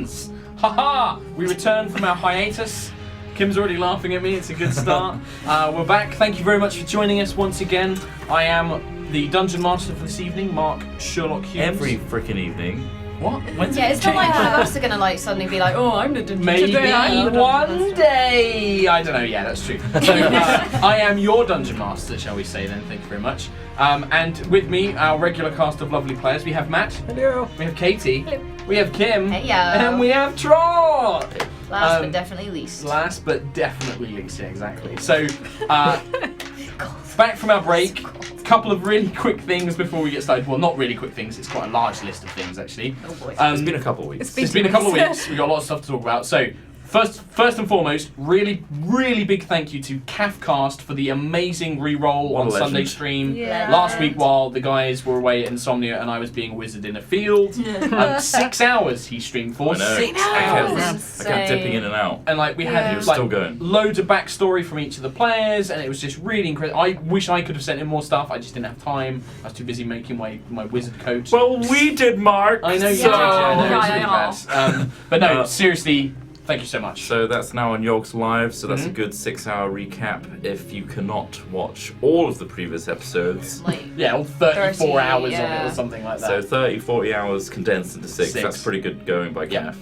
Haha! We return from our hiatus. Kim's already laughing at me, it's a good start. We're back. Thank you very much for joining us once again. I am the Dungeon Master for this evening, Mark Sherlock Hughes. Every freaking evening. What? Yeah, it's not like we're also gonna suddenly be like, oh, I'm the dungeon Maybe today. one day. I don't know. Yeah, that's true. So I am your dungeon master, shall we say? Then, thank you very much. And with me, our regular cast of lovely players. We have Matt. Hello. We have Katie. Hello. We have Kim. Hey, yo. And we have Trot. Last but definitely least. Last but definitely least. Yeah, exactly. So back from our break. Couple of really quick things before we get started. Well, not really quick things. It's quite a large list of things, actually. Oh boy. It's been a couple of weeks. It's been a couple of weeks. We've got a lot of stuff to talk about. So, first and foremost, really big thank you to Cafcast for the amazing re-roll What on a legend. Sunday stream. Yeah. Last week while the guys were away at Insomnia and I was being a wizard in a field. 6 hours he streamed for. I know. 6 I hours. kept dipping in and out. And like we Yeah. had He was like still going. loads of backstory from each of the players, and it was just really incredible. I wish I could have sent in more stuff. I just didn't have time. I was too busy making my wizard coat. Well, we did, Mark. I know you So- did. Yeah, I know, it was Yeah, really I bad. But no, seriously, thank you so much. So that's now on Yogs Live, so that's a good 6-hour recap. If you cannot watch all of the previous episodes, Like, Yeah, all 34 30, hours of it yeah. or something like that. so 30, 40 hours condensed into 6, that's pretty good going by Yeah. Caf.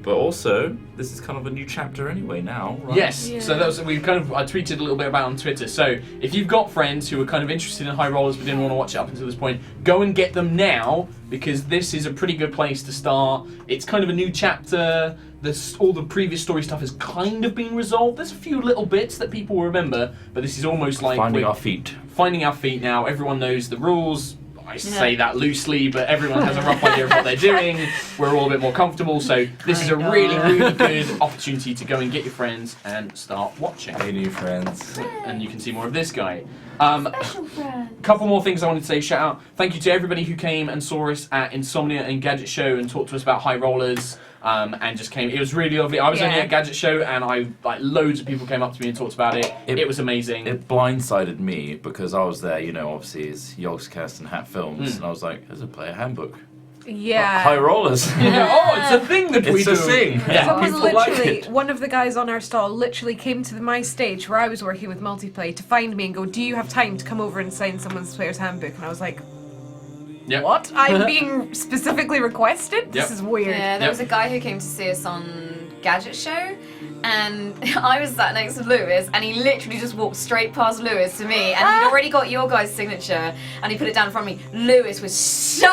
But also, this is kind of a new chapter anyway now, right? Yes, Yeah. so that was, I tweeted a little bit about it on Twitter. So if you've got friends who are kind of interested in high rollers but didn't want to watch it up until this point, go and get them now, because this is a pretty good place to start. It's kind of a new chapter. All the previous story stuff has kind of been resolved. There's a few little bits that people will remember, but this is almost like Finding we're our feet. finding our feet now. Everyone knows the rules. I say that loosely, but everyone has a rough idea of what they're doing. We're all a bit more comfortable, so this is a really good opportunity to go and get your friends and start watching. Hey, new friends. And you can see more of this guy. special friend. Couple more things I wanted to say. Shout out, thank you to everybody who came and saw us at Insomnia and Gadget Show and talked to us about high rollers. And just came. It was really lovely. I was only at Gadget Show, and loads of people came up to me and talked about it. It was amazing. It blindsided me because I was there, obviously it's Yogscast and Hat Films, and I was like, there's a player handbook. Yeah. High rollers. Yeah, it's a thing that we It's do. a thing. Yeah. Someone People like literally, it. one of the guys on our stall literally came to my stage where I was working with multiplay to find me and go, do you have time to come over and sign someone's player's handbook? And I was like, Yep. what? I'm being specifically requested? This Yep. is weird. Yeah, there was a guy who came to see us on Gadget Show, and I was sat next to Lewis, and he literally just walked straight past Lewis to me, and he'd already got your guys' signature, and he put it down in front of me. Lewis was so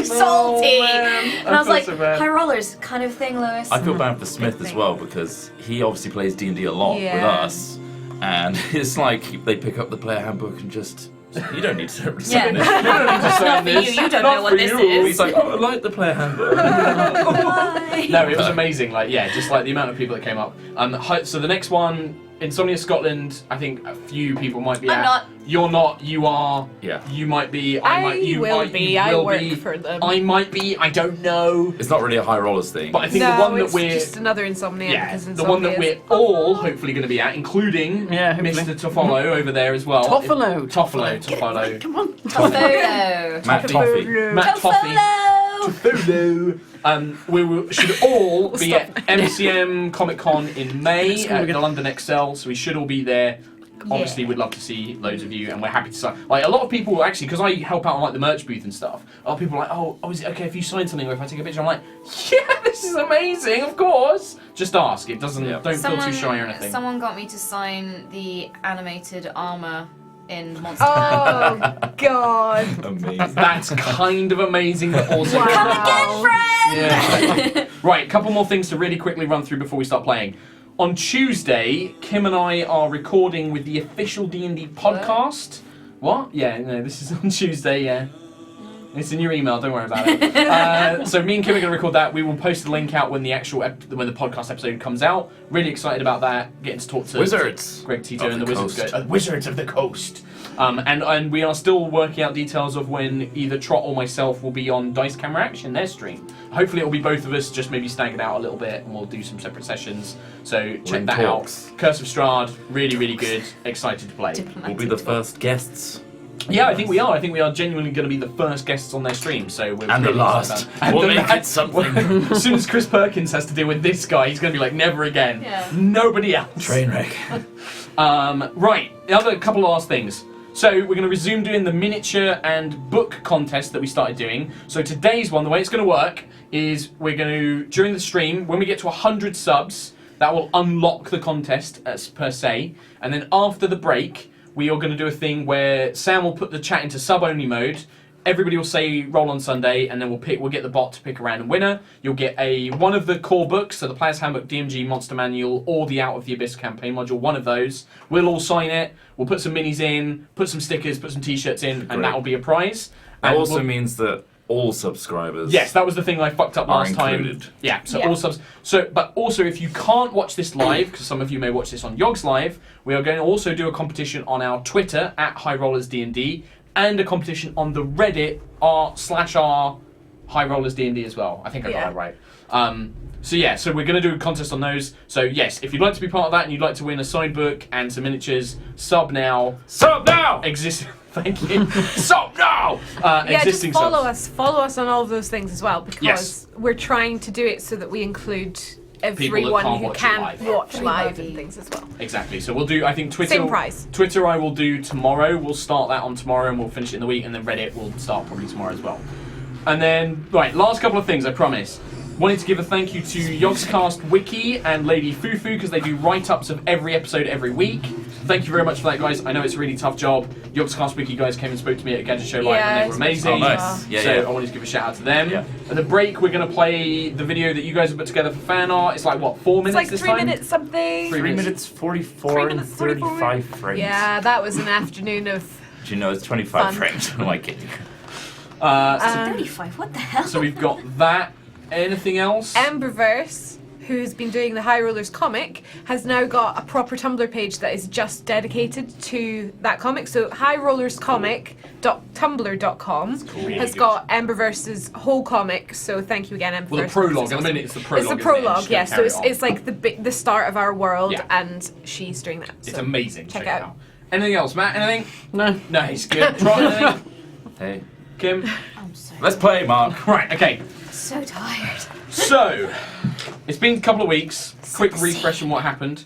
salty, man. and I was feel like, so bad. high rollers kind of thing, Lewis. I feel bad for Smith as thing. well because he obviously plays D&D a lot with Yeah. us, and it's like they pick up the player handbook and just, you don't need to Yeah. sign it. You don't need to sign Not for you, this. you don't Not know what for this you. is. He's like, oh, I like the player handbook. No, it was amazing. Just like the amount of people that came up. So the next one, Insomnia Scotland. I think a few people might be I'm at. not. You're not. You are. Yeah. You might be. I might. You will might, be. You I will work be. for them. I might be. I don't know. It's not really a high rollers thing. But I think No, the one that it's we're. just another Insomnia. Yeah, because the one that Insomnia we're is- all hopefully going to be at, including Mr. Toffolo over there as well. Toffolo. Toffolo. Come on. Toffolo. Matt Toffee. Matt Toffee. Toffolo. We should all be at MCM Comic Con in May at the London Excel, so we should all be there. Obviously, we'd love to see loads of you, and we're happy to sign. Like a lot of people, actually, because I help out on like the merch booth and stuff. A lot of people are like, "Oh, is it okay if you sign something or if I take a picture?" I'm like, "Yeah, this is amazing, of course." Just ask. It doesn't. Yeah. Don't feel too shy or anything. Someone got me to sign the animated armor in Monster Hunter. Oh, God. Amazing. That's kind of amazing, but also. Wow. Come again, friend! Yeah. Right, couple more things to really quickly run through before we start playing. On Tuesday, Kim and I are recording with the official D&D podcast. What? Yeah, no, this is on Tuesday, yeah. It's in your email, don't worry about it. So me and Kim are going to record that. We will post the link out when the actual when the podcast episode comes out. Really excited about that. Getting to talk to Wizards Greg Tito of and the the Wizards, Coast. Wizards of the Coast. And we are still working out details of when either Trot or myself will be on Dice Camera Action, their stream. Hopefully it'll be both of us, just maybe staggered out a little bit, and we'll do some separate sessions. So check Ring that talks. out. Curse of Strahd, really, really good. Excited to play. We'll be the first guests. Yeah, I think we are. I think we are genuinely going to be the first guests on their stream. So we're And the really last. excited about that. We'll And make the it something. As soon as Chris Perkins has to deal with this guy, he's going to be like, never again. Yeah. Nobody else. Train wreck. Right, the other couple of last things. So we're going to resume doing the miniature and book contest that we started doing. So today's one, the way it's going to work is we're going to, during the stream, when we get to 100 subs, that will unlock the contest as per se. And then after the break, we are going to do a thing where Sam will put the chat into sub-only mode. Everybody will say roll on Sunday, and then we'll get the bot to pick a random winner. You'll get one of the core books, so the Player's Handbook, DMG, Monster Manual, or the Out of the Abyss campaign module, one of those. We'll all sign it, we'll put some minis in, put some stickers, put some t-shirts in, and that will be a prize. That And also means that all subscribers yes, that was the thing I fucked up are last time. included. Yeah, so Yeah. all subs. So, but also if you can't watch this live, because some of you may watch this on Yogs Live, we are going to also do a competition on our Twitter at HighRollersDND, and a competition on the Reddit r/r HighRollersDND as well. I think I got Yeah. that right. So we're going to do a contest on those. So yes, if you'd like to be part of that and you'd like to win a signed book and some miniatures, sub now. Sub now! Thank you. Sub now. Yeah, just Existing follow subs. us. Follow us on all of those things as well, because Yes. we're trying to do it so that we include that everyone can't who watch it can live. watch live Everybody. and things as well. Exactly. So we'll do. I think Twitter. Same price. Twitter I will do tomorrow. We'll start that on tomorrow and we'll finish it in the week. And then Reddit will start probably tomorrow as well. And then right, last couple of things I promise. Wanted to give a thank you to Yogscast Wiki and Lady Fufu because they do write-ups of every episode every week. Thank you very much for that, guys. I know it's a really tough job. Yogscast Wiki guys came and spoke to me at Gadget Show Live Yeah, and they were it's amazing. Oh, nice. Yeah, so yeah. I wanted to give a shout out to them. Yeah. At the break, we're going to play the video that you guys have put together for fan art. It's like, what, 4 It's minutes like this 3 time? minutes something. 3 3 minutes. minutes 44 3 and minutes, 44. 35 frames. Yeah, that was an afternoon of. Do you know it's 25 Fun. frames? I'm like, kidding. So 35, what the hell? So we've got that. Anything else? Amberverse, who's been doing the High Rollers comic, has now got a proper Tumblr page that is just dedicated to that comic. So highrollerscomic.tumblr.com Really has good. got Amberverse's whole comic. So thank you again, Amberverse. Well, the prologue. In a minute, it's the prologue. It's the isn't it? prologue, Just yeah. gonna So carry it's, it on. it's like the start of our world, Yeah. and she's doing that. It's so amazing. Check it it out. out. Anything else, Matt? Anything? No. Nice. Good. Try anything? Hey, Kim? I'm so, let's play, Mark. Right, okay. so tired. So, it's been a couple of weeks. Quick refresh on what happened.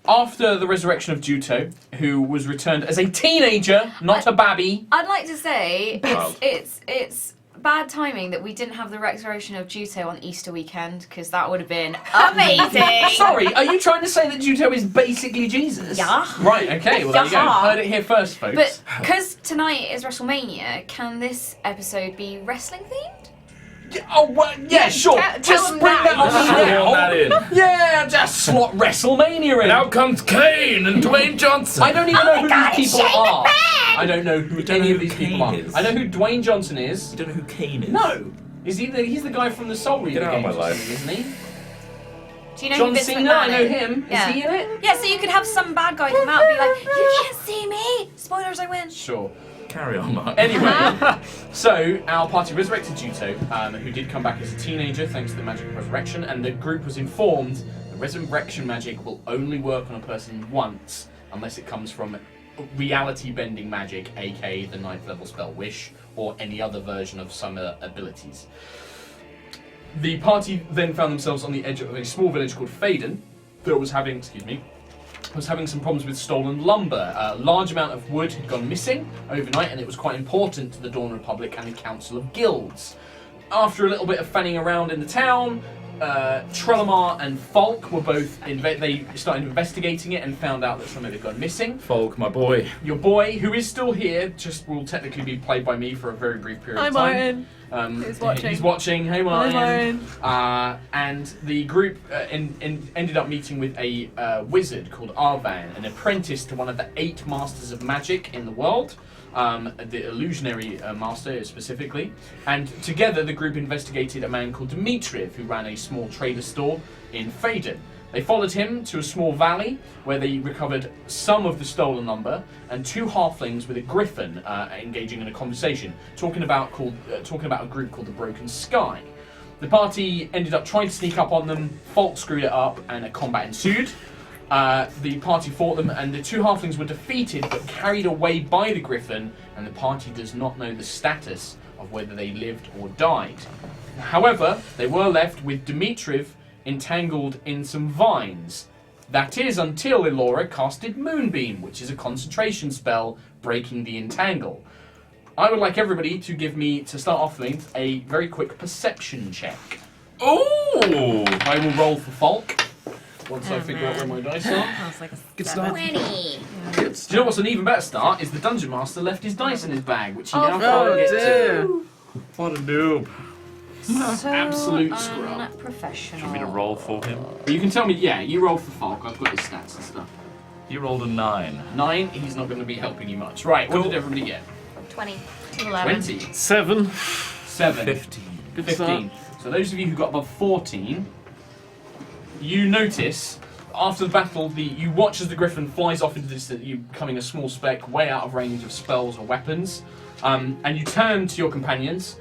After the resurrection of Juto, who was returned as a teenager, not a babby. I'd like to say Wild. it's bad timing that we didn't have the resurrection of Juto on Easter weekend, because that would have been amazing. Sorry, are you trying to say that Juto is basically Jesus? Yeah. Right, okay, well there you go. Yeah. Heard it here first, folks. But because tonight is WrestleMania, can this episode be wrestling themed? Oh, well, yeah, sure. Tell Just them bring now. that on Shoehorn now. that in. Yeah, just slot WrestleMania in. Now comes Kane and Dwayne Johnson. I don't even know who these people are. I don't know who don't any know of who these people Kane are. is. I know who Dwayne Johnson is. You don't know who Kane is? No. He's the guy from the Soul Reaver Get out of games, my life. isn't he? Do you know John who Vince Cena, McMahon I know is? him. Yeah. Is he in it? Yeah, so you could have some bad guy come out and be like, you can't see me! Spoilers, I win. Sure. Carry on, Mark. Anyway, so our party resurrected Juto, who did come back as a teenager thanks to the magic of resurrection, and the group was informed that resurrection magic will only work on a person once, unless it comes from reality-bending magic, aka the 9th level spell Wish, or any other version of some abilities. The party then found themselves on the edge of a small village called Faden that was having, some problems with stolen lumber. A large amount of wood had gone missing overnight, and it was quite important to the Dawn Republic and the Council of Guilds. After a little bit of fanning around in the town, Trellamar and Falk were both they started investigating it and found out that something had gone missing. Folk, my boy. Your boy, who is still here, just will technically be played by me for a very brief period Hi, of time. Martin. He's watching. watching. Hey, Martin. Martin. And the group ended up meeting with a wizard called Arvan, an apprentice to one of the 8 masters of magic in the world. The illusionary master specifically, and together the group investigated a man called Dmitriev who ran a small trader store in Faden. They followed him to a small valley where they recovered some of the stolen lumber and 2 halflings with a griffin engaging in a conversation, talking about a group called the Broken Sky. The party ended up trying to sneak up on them. Falk screwed it up and a combat ensued. The party fought them, and the 2 halflings were defeated but carried away by the griffin, and the party does not know the status of whether they lived or died. However, they were left with Dmitriev entangled in some vines. That is until Elora casted Moonbeam, which is a concentration spell, breaking the entangle. I would like everybody to give me, to start off with, a very quick perception check. Oh! I will roll for Falk, once I figure out where my dice are. That was like a Good 7. start. 20. Do you know what's an even better start? Is the Dungeon Master left his dice in his bag, which he now Oh can't get to. dear. What a noob. So Absolute scrub. unprofessional. Do you want me to roll for him? You can tell me, yeah, you roll for Falk. I've got his stats and stuff. You rolled a 9. 9, he's not going to be helping you much. Right, what Cool. did everybody get? 20. 11. 20. 7. 7. 15. Good 15. So those of you who got above 14, you notice after the battle, you watch as the griffin flies off into the distance, you becoming a small speck way out of range of spells or weapons, and you turn to your companions,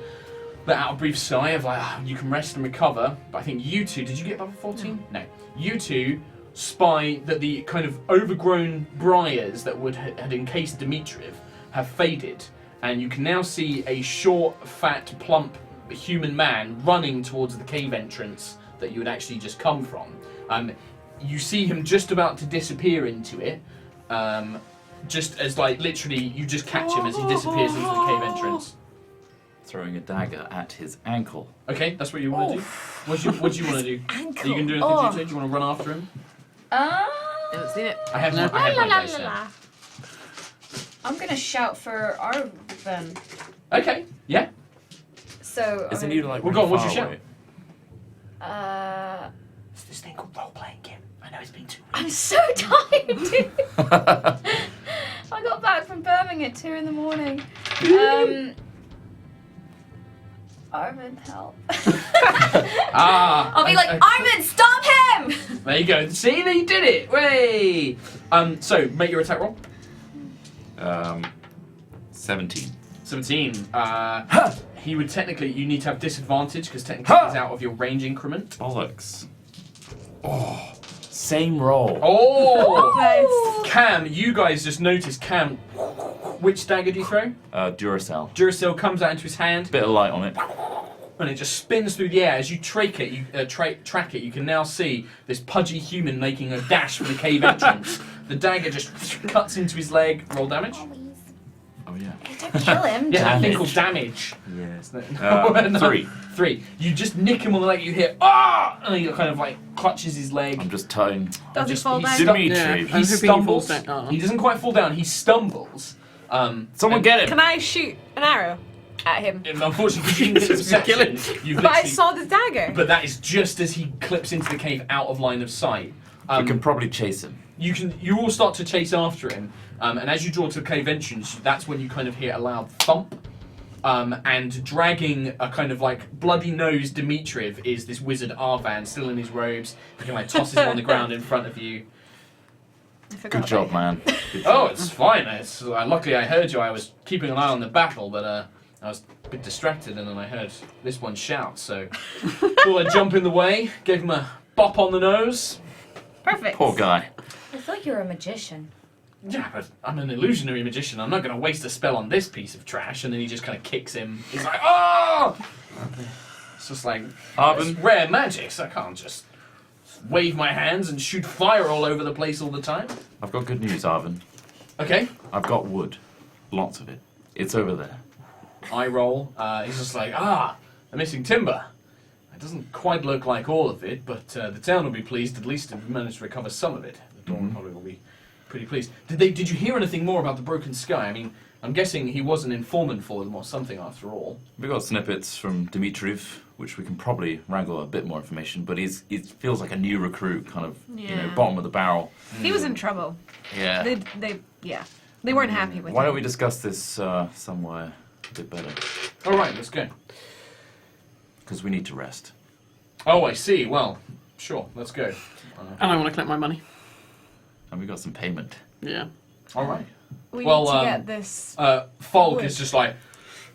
let out a brief sigh of like, you can rest and recover. But I think you two, did you get above 14? No. You two spy that the kind of overgrown briars that had encased Dmitriev have faded, and you can now see a short, fat, plump human man running towards the cave entrance that you had actually just come from. You see him just about to disappear into it, just as like literally you just catch him as he disappears into the cave entrance. Throwing a dagger at his ankle. Okay, that's what you want to do. What do you want to do? Are you going to do anything, Oh. do you want to run after him? Haven't seen it. I have No. I have La, my la, dice la, here. la. I'm gonna shout for Arven. Okay, yeah. So. Isn't he like Well, go on, really what's your far shout? away? It's this thing called role-playing, Kim. I know it's been 2 weeks. I'm so tired, dude. I got back from Birmingham at 2 in the morning. Arven, help. I'll be like, Arven, stop him! There you go. See, they did it. Way. So make your attack roll. 17. 17. He would technically, you need to have disadvantage because technically he's out of your range increment. Bollocks. Oh, same roll. Oh! Nice. Cam, you guys just noticed Cam. Which dagger do you throw? Duracell. Duracell comes out into his hand Bit of light on it. and it just spins through the air. As you track it, you can now see this pudgy human making a dash for the cave entrance. The dagger just cuts into his leg. Roll damage. Oh yeah. Don't kill him. Yeah, that thing Damage. called damage. Yes. No. 3. 3. You just nick him on the leg. You hear ah, and he kind of like clutches his leg. I'm just tying. Does he Just- fall he down? stu- Dimitri. Yeah, He I'm hoping he stumbles. falls down. Oh. He doesn't quite fall down. He stumbles. Someone get him. Can I shoot an arrow at him? And unfortunately, because you didn't get the Jesus, kill him. perception, you've But I literally. saw the dagger. But that is just as he clips into the cave, out of line of sight. We can probably chase him. You all start to chase after him, and as you draw to the cave entrance, that's when you kind of hear a loud thump. And dragging a kind of like bloody-nosed Dmitriev is this wizard Arvan, still in his robes. He kind of like tosses him on the ground in front of you. I forgot Good job, about man. Good Oh, job. it's fine. Luckily, I heard you. I was keeping an eye on the battle, but I was a bit distracted, and then I heard this one shout. So, thought I'd jump in the way, gave him a bop on the nose. Perfect. Poor guy. I thought you were a magician. Yeah, but I'm an illusionary magician. I'm not going to waste a spell on this piece of trash. And then he just kind of kicks him. He's like, oh! It's just like, Arvin. it's rare magic, so I can't just wave my hands and shoot fire all over the place all the time. I've got good news, Arvin. Okay. I've got wood. Lots of it. It's over there. I roll. He's just like, the missing timber. It doesn't quite look like all of it, but the town will be pleased at least if we manage to recover some of it. The Dawn probably will be pretty pleased. Did you hear anything more about the broken sky? I mean, I'm guessing he was an informant for them or something after all. We got snippets from Dmitriev, which we can probably wrangle a bit more information, but it feels like a new recruit, kind of, Yeah. bottom of the barrel. He was in trouble. Yeah. They weren't happy with Why him. don't we discuss this somewhere a bit better? All right, let's go. Because we need to rest. Oh, I see. Well, sure, let's go. And I want to collect my money. And we got some payment. Yeah. All right. We Well, need to get this. Falk Wood. is just like,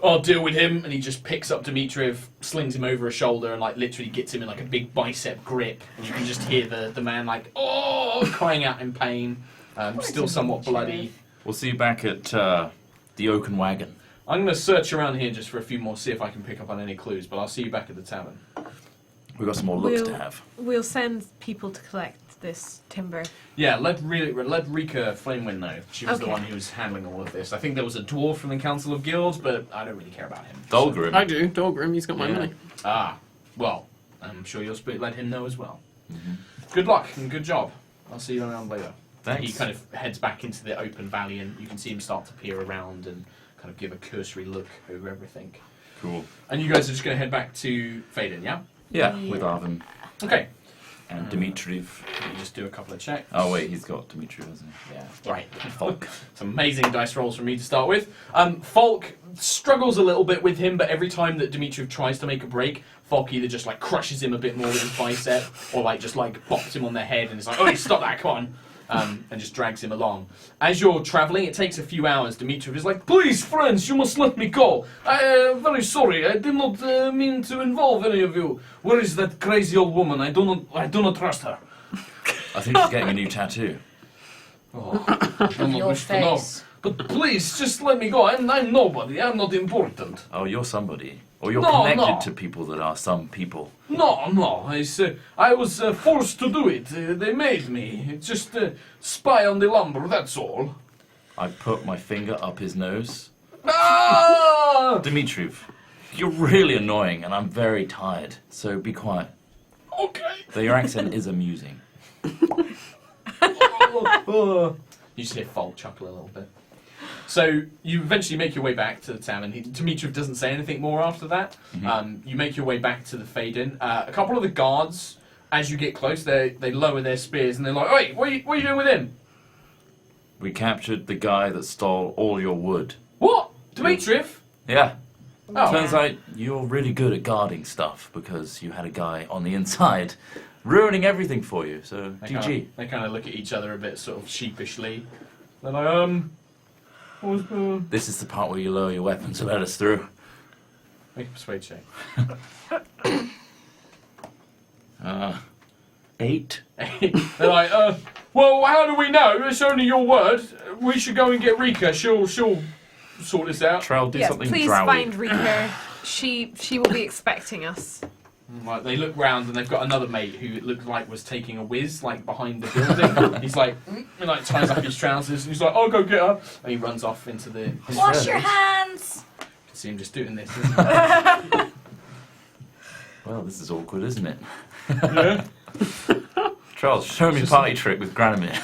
I'll deal with him. And he just picks up Dmitriev, slings him over a shoulder, and like literally gets him in like a big bicep grip. And you can just hear the man like, oh, crying out in pain, still somewhat bloody. We'll see you back at the Oaken Wagon. I'm going to search around here just for a few more, see if I can pick up on any clues, but I'll see you back at the tavern. We've got some more looks to have. We'll send people to collect this timber. Yeah, let Rika Flamewind know. She was the Okay. one who was handling all of this. I think there was a dwarf from the Council of Guilds, but I don't really care about him. Dolgrim. I do. Dolgrim, he's got my Yeah. money. Well, I'm sure you'll let him know as well. Mhm. Good luck and good job. I'll see you around later. Thanks. He kind of heads back into the open valley, and you can see him start to peer around and kind of give a cursory look over everything. Cool. And you guys are just going to head back to Faden, yeah? Yeah, with Arvin Okay. and Dmitriev. Let me just do a couple of checks. Oh wait, he's got Dmitriev, hasn't he? Yeah, right. Folk. Some amazing dice rolls from me to start with. Falk struggles a little bit with him, but every time that Dmitriev tries to make a break, Falk either just like crushes him a bit more with his bicep, or like just like bops him on the head and it's like, oh, stop that, come on. And just drags him along. As you're travelling, it takes a few hours. Dmitriev is like, please, friends, you must let me go. I am very sorry. I did not mean to involve any of you. Where is that crazy old woman? I do not trust her. I think she's getting a new tattoo. Oh, I do not Your wish to know. face. But please, just let me go. I'm nobody. I'm not important. Oh, you're somebody. Or you're No, connected no. to people that are some people. No. I was forced to do it. They made me. Just spy on the lumber, that's all. I put my finger up his nose. Ah! Dmitriev, you're really annoying and I'm very tired, so be quiet. Okay. Though your accent is amusing. You just hear Falk chuckle a little bit. So you eventually make your way back to the tavern. Dmitriev doesn't say anything more after that. You make your way back to the Faden. A couple of the guards, as you get close, they lower their spears and they're like, "Wait, what are you doing with him?" We captured the guy that stole all your wood. What? Dmitriev? Yeah. Oh. Turns out you're really good at guarding stuff because you had a guy on the inside ruining everything for you, so GG. They kind of look at each other a bit sort of sheepishly. They're like, This is the part where you lower your weapon to let us through. make a persuade check. 8. They're like, well, how do we know? It's only your word. We should go and get Rika. She'll sort this out. Trell, do Yes, something please drowy. find Rika. She will be expecting us. Right, they look round and they've got another mate who it looked like was taking a whiz, like behind the building. He's like, he like ties up his trousers and he's like, I'll go get her. And he runs off into the. Wash your hands! You can see him just doing this. Isn't he? Well, this is awkward, isn't it? Yeah. Charles, show me a party trick with Granamir.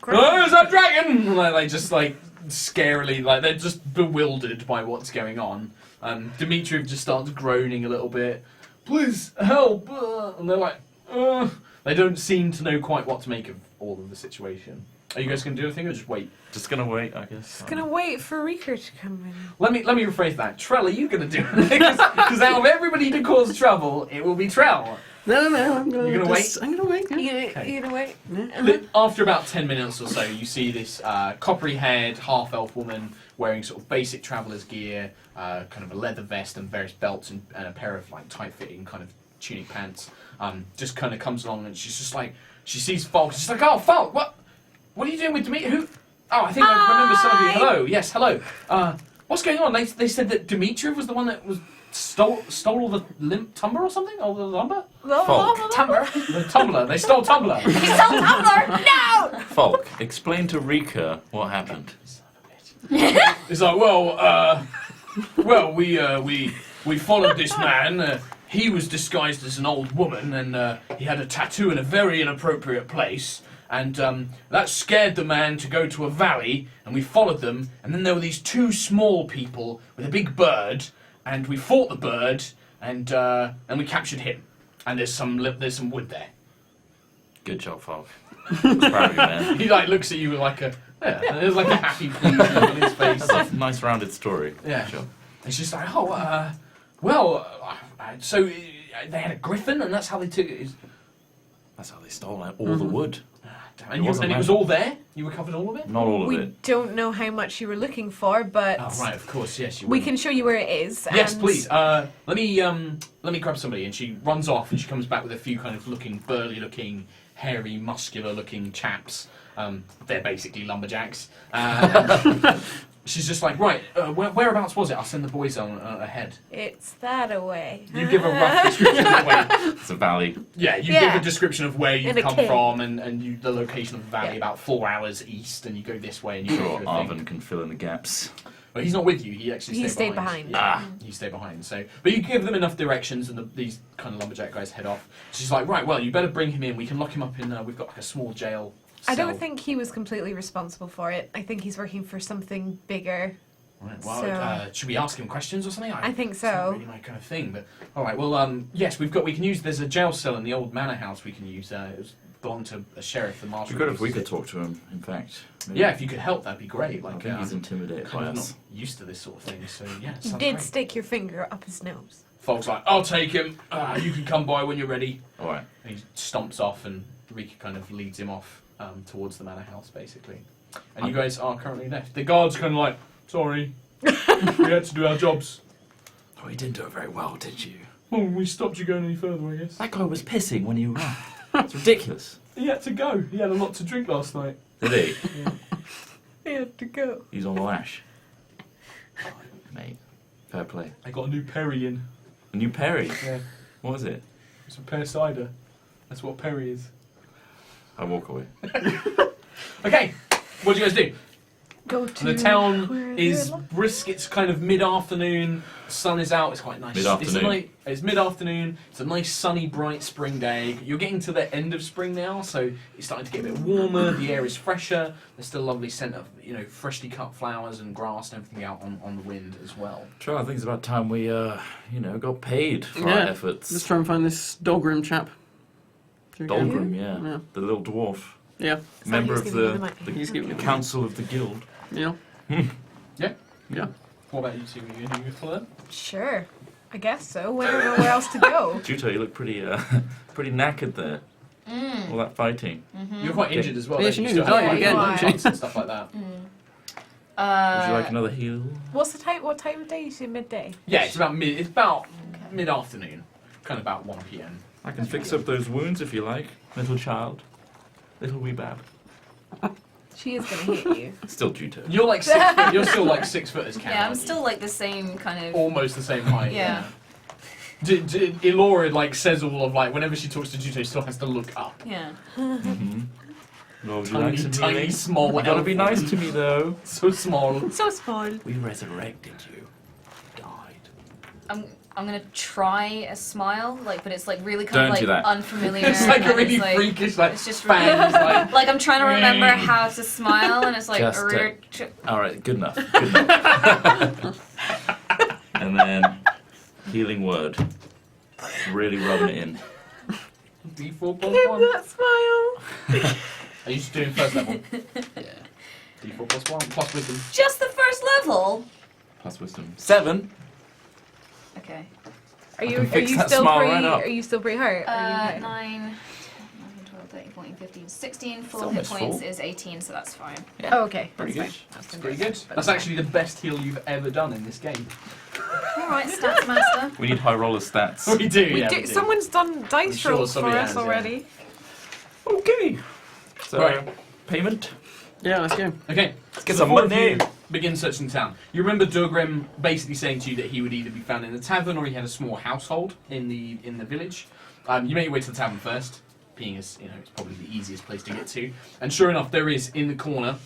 Oh, there's that dragon! And they just like scarily, like they're just bewildered by what's going on. Dmitriev just starts groaning a little bit. Please help! And they're like, they don't seem to know quite what to make of all of the situation. Are you guys going to do anything or just wait? Just gonna wait, I guess. Just gonna wait for Rika to come in. Let me rephrase that. Trell, are you going to do anything? Because out of everybody to cause trouble, it will be Trell. No, I'm gonna. You're gonna wait? I'm gonna wait. Yeah. You gonna wait? After about 10 minutes or so, you see this coppery-haired half-elf woman wearing sort of basic traveller's gear, kind of a leather vest and various belts and a pair of like tight-fitting kind of tunic pants. Just kind of comes along and she's just like, she sees Falk. She's like, oh, Falk, what are you doing with Dmitri? Who? Oh, I think I remember some of you. Hello, yes, hello. What's going on? They said that Dmitriev was the one that stole all the tumbler or something? All the lumber? Falk. Tumbler. The tumbler. They stole tumbler. He stole Tumbler! No! Falk, explain to Rika what happened. It's like, we followed this man. He was disguised as an old woman, and he had a tattoo in a very inappropriate place. And that scared the man to go to a valley, and we followed them. And then there were these two small people with a big bird, and we fought the bird, and we captured him. And there's some wood there. Good job, Falk. Proud of you, man. He like looks at you with like a there's like a happy pleased look on his face. That's a nice rounded story. Yeah. Sure. It's just like, so they had a griffin, and that's how they took it. That's how they stole all the wood. And it was all there? You recovered all of it? Not all of We it. don't know how much you were looking for, but Oh, right, of course, yes, you we will. can show you where it is. Yes, and please. Let me grab somebody, and she runs off, and she comes back with a few kind of burly-looking, hairy, muscular-looking chaps. They're basically lumberjacks. She's just like, right, whereabouts was it? I'll send the boys on ahead. It's that away. You give a rough description of where. It's a valley. Yeah, you Yeah. give a description of where you've In a come cave. from, and the location of the valley, Yeah. about 4 hours east, and you go this way, and you go Sure, through a thing. Arvin can fill in the gaps. Well, he's not with you. He actually He stayed stayed behind. Yeah, he stayed behind. So, but you give them enough directions, and these kind of lumberjack guys head off. She's like, right, well, you better bring him in. We can lock him up in. We've got like a small jail. I cell. don't think he was completely responsible for it. I think he's working for something bigger. Right, well, So- should we ask him questions or something? I think It's not so. really my kind of thing, but all right. Well, yes, we can use. There's a jail cell in the old manor house. We can use. It was belonged to a sheriff, the It'd marshal. be good if we uses could it. talk to him, in fact. Maybe. Yeah, if you could help, that'd be great. I Like, think he's intimidated kind by of us. not used to this sort of thing, so yeah. You sounds did great. stick your finger up his nose. Folks like, I'll take him. You can come by when you're ready. Alright. And he stomps off, and Rika kind of leads him off towards the manor house, basically. And you guys are currently left. The guard's kind of like, sorry, we had to do our jobs. Oh, you didn't do it very well, did you? Well, we stopped you going any further, I guess. That guy was pissing when you arrived. It's ridiculous. He had to go. He had a lot to drink last night. Did he? He had to go. He's on the lash. Mate, fair play. I got a new Perry in. A new Perry. Yeah, What was it? it's a pear cider. That's what Perry is. I walk away. Okay, what do you guys do? Go to The town where is they're brisk. It's kind of mid-afternoon. Sun is out. It's quite nice. Mid-afternoon. It's mid-afternoon. It's a nice, sunny, bright spring day. You're getting to the end of spring now, so it's starting to get a bit warmer. The air is fresher. There's still a lovely scent of freshly cut flowers and grass and everything out on the wind as well. Sure, I think it's about time we, got paid for our Yeah. efforts. Let's try and find this Dolgrim chap. Should we go? Dolgrim, yeah. Yeah. The little dwarf. Yeah. Member he's of giving you the the, money. the, He's giving the you the council of the guild. Yeah. Yeah. Yeah. What about you two? Are you going to follow them? Sure. I guess so. We don't know where else to go. Juto, you look pretty, pretty knackered there. All that fighting. You're quite injured as well. Yeah, don't she you? knew. Still have Yeah, like, you are. shots and stuff like that. Would you like another heal? What's the time? What time of day? You say midday. Yeah, it's about mid-afternoon, kind of about 1 p.m. I can fix up those wounds if you like, little child. Little wee bab. She is gonna hit you. Still Juto. You're like 6 foot. You're still like 6 foot as Cam. Yeah, I'm aren't you? still like the same kind of. Almost the same height. Yeah. Elora like says all of like whenever she talks to Juto, still has to look up. Yeah. Mm-hmm. Well, would you Tiny, like some tiny, healing? small. You gotta be elf. nice to me though. So small. So small. We resurrected you. Died. I'm gonna try a smile, but it's like really kind Don't do of that. like unfamiliar. It's like a and really it's, like, freakish like it's just fangs. like I'm trying to remember how to smile, and it's like Just Alright, good enough. Good enough. And then healing word. Really rubbing it in. D4 plus Give 1. that smile. Are you just doing first level? Yeah. D4 plus 1 plus wisdom. just the first level. Plus wisdom. 7. Okay. Are you can fix that still smile pretty? right up. Are you still pretty hurt? Are you okay? 9, 10, 11, 12, 13, 14, 15, 16. Full hit almost points full. is 18, so that's fine. Oh, okay. Pretty That's good. fine. That's pretty good. That's actually the best heal you've ever done in this game. Alright, stats master. We need high roller stats. We do. We yeah, do. we do. Someone's done dice sure rolls for somebody us has, yeah. already. Okay. So, Right. payment? Yeah, let's go. Okay. get so some the four of money. you begin searching town. You remember Durgrim basically saying to you that he would either be found in the tavern or he had a small household in the village. You make your way to the tavern first, being as it's probably the easiest place to get to. And sure enough, there is in the corner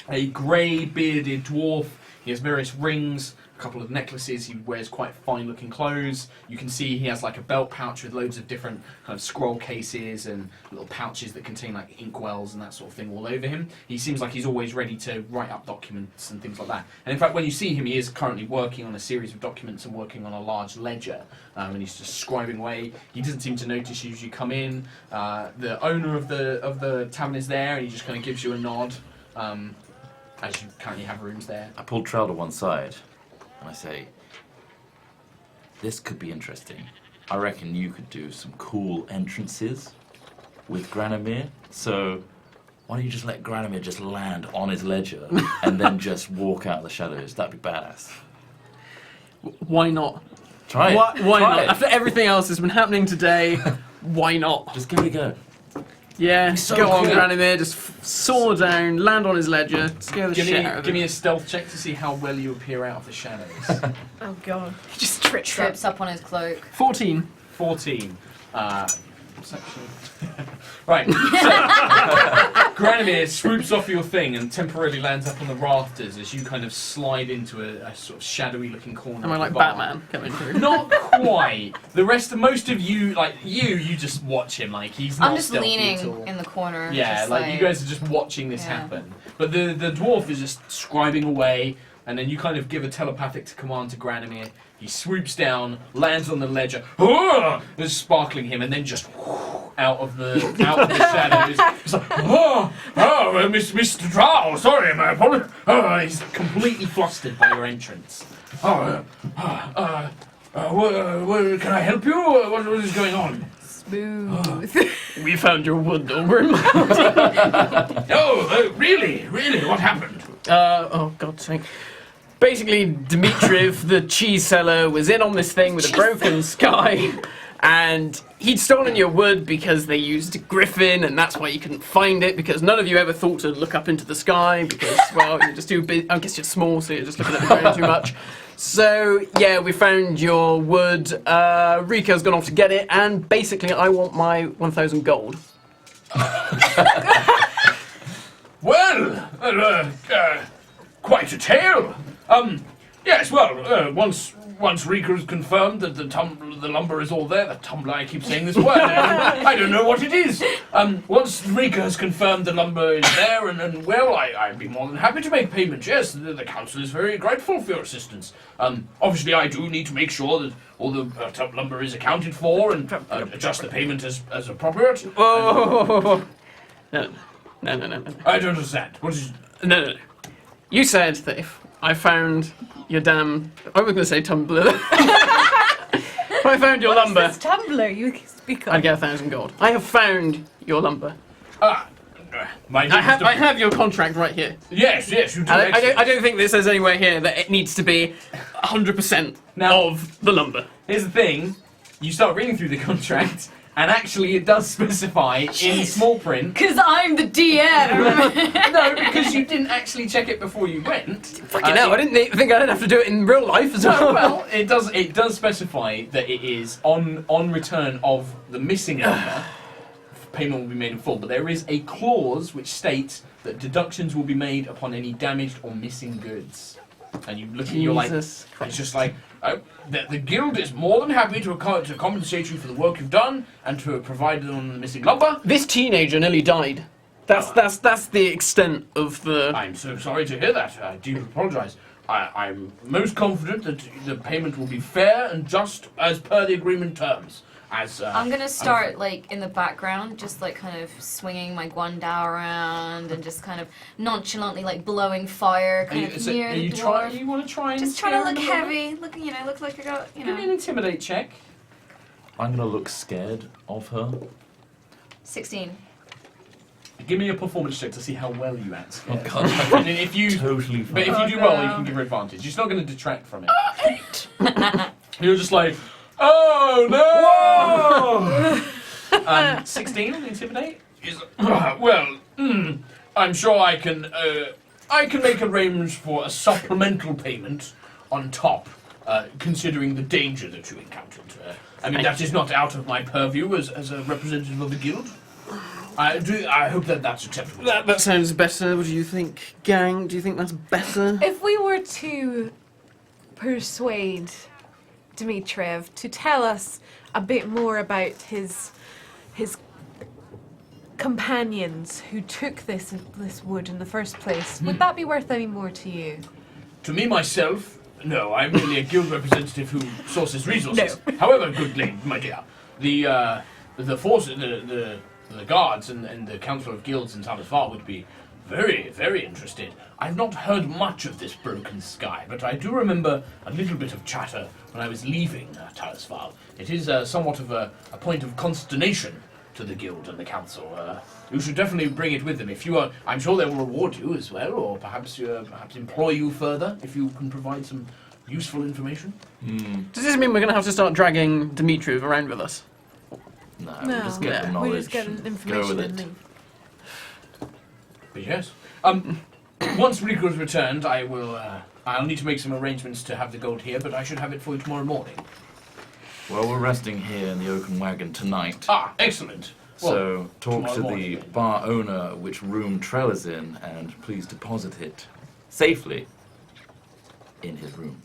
a grey bearded dwarf. He has various rings, a couple of necklaces. He wears quite fine-looking clothes. You can see he has like a belt pouch with loads of different kind of scroll cases and little pouches that contain like inkwells and that sort of thing all over him. He seems like he's always ready to write up documents and things like that. And in fact, when you see him, he is currently working on a series of documents and working on a large ledger. And he's just scribing away. He doesn't seem to notice you as you come in. The owner of the tavern is there, and he just kind of gives you a nod. As you currently have rooms there. I pulled Trell to one side and I say, this could be interesting. I reckon you could do some cool entrances with Granamir. So why don't you just let Granamir just land on his ledger and then just walk out of the shadows? That'd be badass. Why not? Try it. Why Try not? it. After everything else that's been happening today, why not? Just give it a go. Yeah, so go on, cool. Granamir, just soar down, land on his ledger, scare the Give shit out of me him. a stealth check to see how well you appear out of the shadows. Oh god. He just trips up. Trips up on his cloak. 14. 14. Perception. Right. So, Granamir swoops off your thing and temporarily lands up on the rafters as you kind of slide into a sort of shadowy looking corner. Am I of like the bar. Batman coming through? Not quite. Most of you, like you just watch him. Like he's not I'm just stealthy leaning at all. in the corner. Yeah, just like you guys are just watching this Yeah. happen. But the dwarf is just scribing away, and then you kind of give a telepathic command to Granamir. He swoops down, lands on the ledger, there's sparkling him, and then just out of the shadows. It's like, Mr. Drow, sorry, my apologies. He's completely flustered by your entrance. Can I help you? What is going on? Smooth. We found your wood, Ogrim. Really? What happened? Oh, God's sake. Basically, Dmitriev, the cheese seller, was in on this thing with a broken sky, and he'd stolen your wood because they used Griffin, and that's why you couldn't find it, because none of you ever thought to look up into the sky, because, well, you're just too big. I guess you're small, so you're just looking at the ground too much. So, yeah, we found your wood. Rico's gone off to get it, and basically, I want my 1,000 gold. Well, quite a tale. Yes, well, once Rika has confirmed that the lumber is all there, the tumbler, I keep saying this word, I don't know what it is. Once Rika has confirmed the lumber is there, and well, I'd be more than happy to make payment, yes, the council is very grateful for your assistance. Obviously, I do need to make sure that all the lumber is accounted for, and adjust the payment as appropriate. Oh, no. I don't understand. What is... No. You said that if I found your damn... I was going to say tumbler. If I found your lumber, This tumbler you speak of. I'd get 1,000 gold. I have found your lumber. My I have your contract right here. Yes, you do. And I don't think this says anywhere here that it needs to be 100% Now- of the lumber. Here's the thing, you start reading through the contract, and actually it does specify in small print. Because I'm the DM! No, because you didn't actually check it before you went. Fucking hell, I didn't think I'd have to do it in real life as well. Well, it does specify that it is on return of the missing lumber, payment will be made in full, but there is a clause which states that deductions will be made upon any damaged or missing goods. And you look at you're like, Jesus it's just like, the guild is more than happy to compensate you for the work you've done and to provide them on the missing lumber. This teenager nearly died. That's the extent of the... I'm so sorry to hear that. I do apologise. I'm most confident that the payment will be fair and just as per the agreement terms. I'm gonna start like in the background, just like kind of swinging my guandao around and just kind of nonchalantly like blowing fire kind of near the dwarf. You want to try and Just trying to scare look him a little heavy, look like I got, bit? Give me an intimidate check. I'm going to look scared of her. 16. Give me a performance check to see how well you act. Oh, God. And then if you, Totally but fine. if you do well, you can give her advantage. It's not going to detract from it. 8. You're just like, oh no! 16 on the intimidate. I'm sure I can make arrangements for a supplemental payment on top, considering the danger that you encountered. That is not out of my purview as a representative of the guild. I hope that's acceptable. That sounds better. What do you think, gang? Do you think that's better? If we were to persuade Dmitriev to tell us a bit more about his companions who took this wood in the first place, would that be worth any more to you? To me, myself, no. I'm merely a guild representative who sources resources. No. However, good lady, my dear, the forces, the guards and the council of guilds in Talasvar would be very, very interested. I've not heard much of this broken sky, but I do remember a little bit of chatter when I was leaving Talasvar. It is somewhat of a point of consternation to the guild and the council. You should definitely bring it with them. If you are, I'm sure they will reward you as well, or perhaps employ you further if you can provide some useful information. Does this mean we're going to have to start dragging Dmitriev around with us? No, No, we just get the knowledge. we just get and information go with and it. leave. But yes. Once Rico's returned, I will. I'll need to make some arrangements to have the gold here, but I should have it for you tomorrow morning. Well, we're resting here in the Oaken Wagon tonight. Ah, excellent. So talk to tomorrow the morning. bar owner which room Trell is in, and please deposit it safely in his room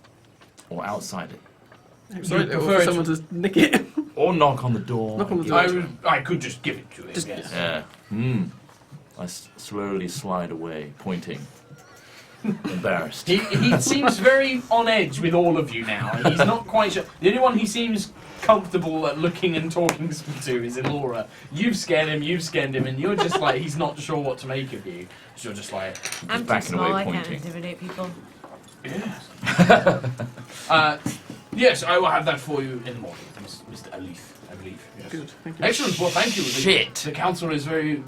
or outside it, Sorry, You prefer for it- someone to nick it. or knock on the door. Knock on the and door. give it to him. I could just give it to him. Just- Yes. Yeah. I slowly slide away, pointing, embarrassed. He seems very on edge with all of you now. He's not quite sure. The only one he seems comfortable at looking and talking to is Elora. You've scared him, and you're just like, he's not sure what to make of you. So you're just like, I'm too backing small, away, I can't pointing. intimidate people. yes. Yes, I will have that for you in the morning, Mr. Alif, I believe. Yes. Good, thank you. Excellent. Well, thank you. Shit. The council is very